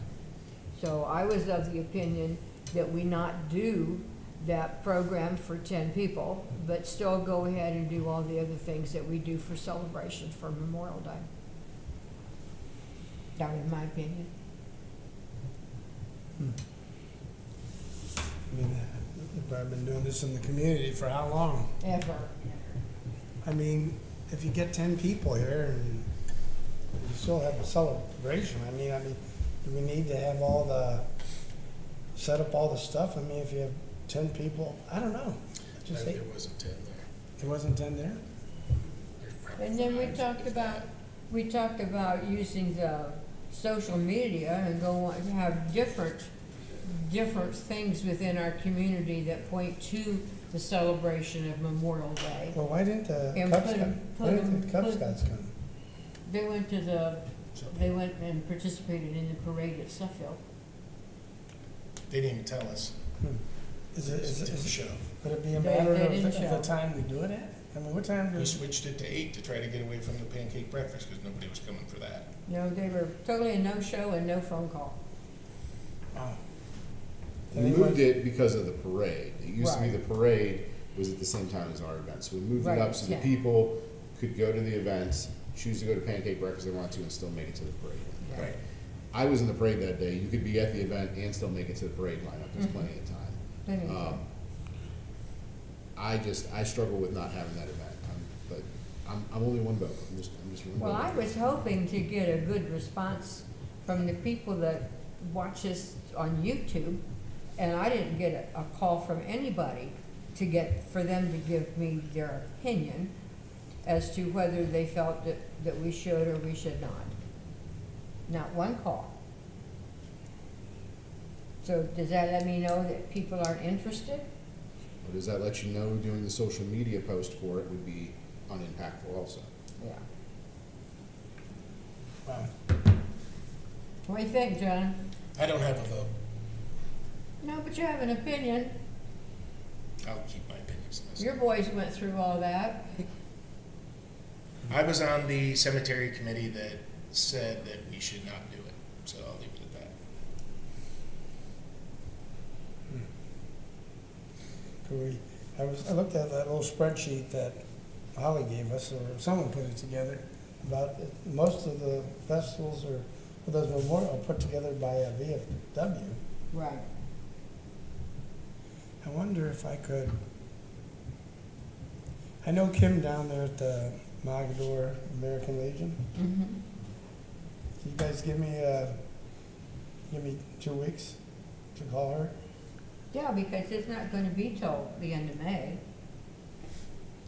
So I was of the opinion that we not do that program for 10 people, but still go ahead and do all the other things that we do for celebration for Memorial Day. That was my opinion. I mean, we've probably been doing this in the community for how long? Ever. I mean, if you get 10 people here and you still have a celebration, I mean, do we need to have set up all the stuff? I mean, if you have 10 people, I don't know. I just There hate, wasn't 10 there. there wasn't 10 there? And then we talked about using the social media and go on, have different things within our community that point to the celebration of Memorial Day. Well, why didn't the And Cubs put come? 'em- Why didn't the put Cub 'em- Scouts come? They went and participated in the parade at Suffield. They didn't even tell us. Is It was a it, show. would it be a They- matter they of didn't the show. time we do it at? I mean, what time We do, switched it to 8 to try to get away from the pancake breakfast because nobody was coming for that. No, they were totally a no-show and no phone call. oh. We moved it because of the parade. It used to be Right. the parade was at the same time as our event. So we moved it Right, up so the yeah. people could go to the events, choose to go to pancake breakfast if they want to, and still make it to the parade. Yeah. Right. I was in the parade that day. You could be at the event and still make it to the parade lineup. There's Mhm. plenty of time. Plenty of time. I struggle with not having that event. But I'm only one vote. I'm just one Well, vote. I was hoping to get a good response from the people that watch us on YouTube, and I didn't get a call from anybody for them to give me their opinion as to whether they felt that we should or we should not. Not one call. So does that let me know that people aren't interested? Or does that let you know doing the social media post for it would be unimpactful also? Yeah. Wow. What do you think, John? I don't have a vote. No, but you have an opinion. I'll keep my opinions to myself. Your boys went through all that. I was on the cemetery committee that said that we should not do it, so I'll leave it at that. I looked at that little spreadsheet that Holly gave us, or someone put it together, about most of the festivals or those memorial are put together by a VFW. Right. I wonder if I could, I know Kim down there at the Mogador American Legion. Mm-hmm. Can you guys give me 2 weeks to call her? Yeah, because it's not gonna be till the end of May.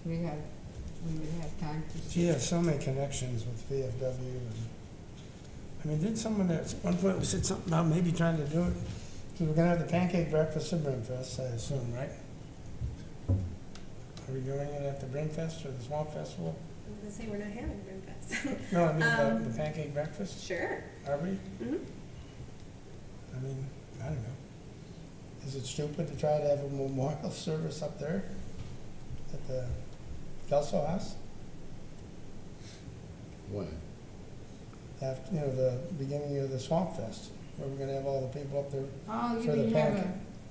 We would have time to. She has so many connections with VFW and, I mean, did someone at one point we said something about maybe trying to do it? Because we're gonna have the pancake breakfast at Brimfest, I assume, right? Are we doing it at the Brimfest or the Swamp Festival? I'm gonna say we're not having Brimfest. No, I mean the pancake breakfast, Sure. are we? Mm-hmm. I mean, I don't know. Is it stupid to try to have a memorial service up there at the Kelso House? When? After, the beginning of the Swamp Fest, where we're gonna have all the people up there Oh, you for the mean pancake,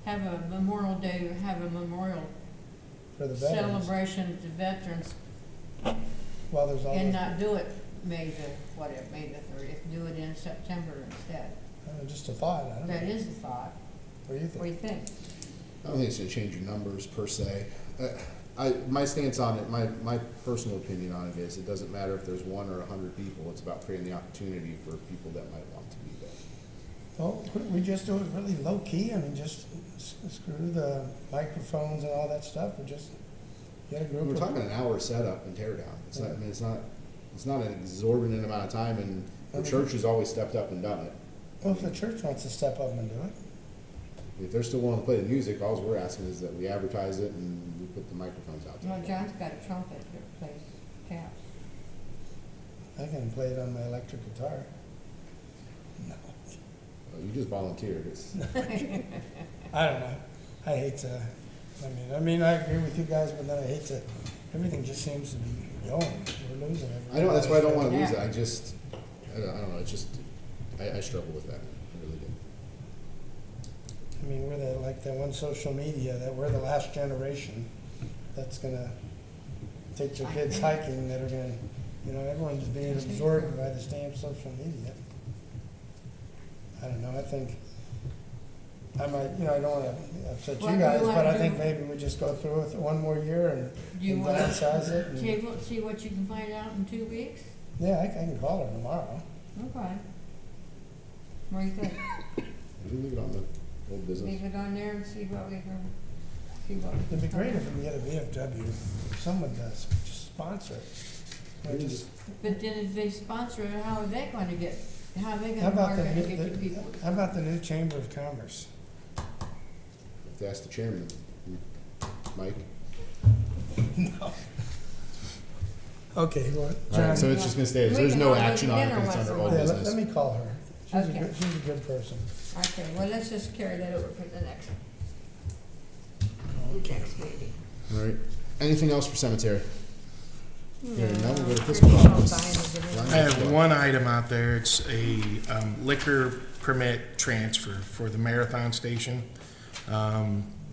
have a Memorial Day, have a memorial for the veterans. celebration of the veterans Well, there's all and those, not do it May the 30th, do it in September instead. just a thought, I don't know. That is a thought. What do you What do think? you think? I don't think it's gonna change your numbers per se. My stance on it, my personal opinion on it is, it doesn't matter if there's 1 or 100 people, it's about creating the opportunity for people that might want to be there. Well, couldn't we just do it really low key? I mean, just screw the microphones and all that stuff, or just get a group We're of. talking an hour setup and tear down. It's not, I mean, it's not an exorbitant amount of time, and the church has always stepped up and done it. Well, if the church wants to step up and do it, If they're still willing to play the music, all we're asking is that we advertise it and we put the microphones out Well, there. John's got a trumpet that plays taps. I can play it on my electric guitar. No. You just volunteered, it's, I don't know. I hate to, I mean, I agree with you guys, but then I hate to, everything just seems to be going. We're losing everything. I know, that's why I don't wanna lose it, Yeah. I don't know, it's just, I struggle with that, I really do. I mean, we're like that one social media, that we're the last generation that's gonna take their kids hiking, that are gonna, everyone's being absorbed by the same social media. I don't know, I think, I might, I don't wanna upset What you do you guys, wanna but I do? think maybe we just go through it one more year and Do you and wanna downsize it. and- see what you can find out in 2 weeks? Yeah, I can call her tomorrow. Okay. What do you think? We leave it on the old business. Leave it on there and see what we can, It'd be great if we can get a VFW, someone does, just sponsor it. I just- But then if they sponsor it, how are they gonna get, how are they How gonna about the, market and get the people? how about the new Chamber of Commerce? To ask the chairman. Mike? Okay, what? All John, right, so it's just gonna stay, We there's can no all go action on it, together because it's once under in a old yeah, while. let business. me call her. Okay. She's a good person. Okay, well, let's just carry that over for the next meeting. All right, anything else for cemetery? Hearing none, we'll go to Pretty fiscal well office. done, isn't it? I have one item out there. It's a liquor permit transfer for the Marathon Station.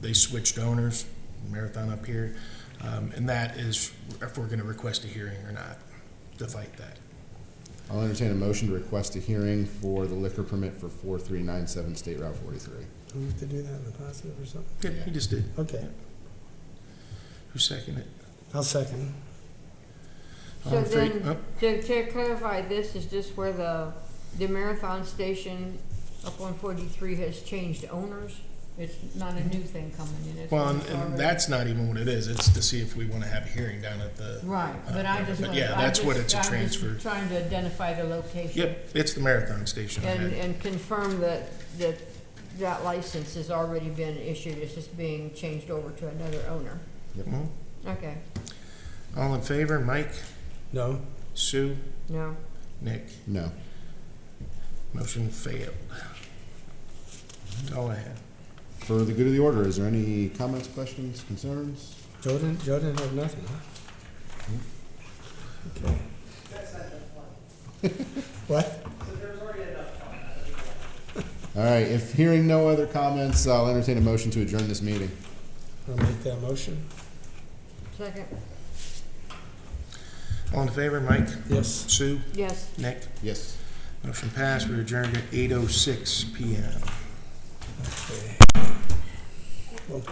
They switched owners, Marathon up here, and that is if we're gonna request a hearing or not to fight that. I'll entertain a motion to request a hearing for the liquor permit for 4397 State Route 43. Do we have to do that in the positive or something? Yeah, he just did. Okay, Who seconded it? I'll second. All So in fa- then, oh, to clarify, this is just where the Marathon Station up on 43 has changed owners? It's not a new thing coming in? it's Well, one and that's already- that's not even what it is. It's to see if we wanna have a hearing down at the. Right, but I just. But wanted- yeah, I that's what just- it's a I'm just transfer. trying to identify the location. Yep, it's the Marathon Station. I had. And confirm that license has already been issued, it's just being changed over to another owner. Mhm. Okay, All in favor, Mike, No? Sue, no, Nick? No. Motion failed. That's all I had. For the good of the order, is there any comments, questions, concerns? Joe didn't have nothing, huh? Okay. What? All right, if hearing no other comments, I'll entertain a motion to adjourn this meeting. I'll make that motion. second, All in favor, Mike, Yes. Sue, yes. Nick? Yes. Motion passed. We adjourned at 8:06 PM. Okay. Well,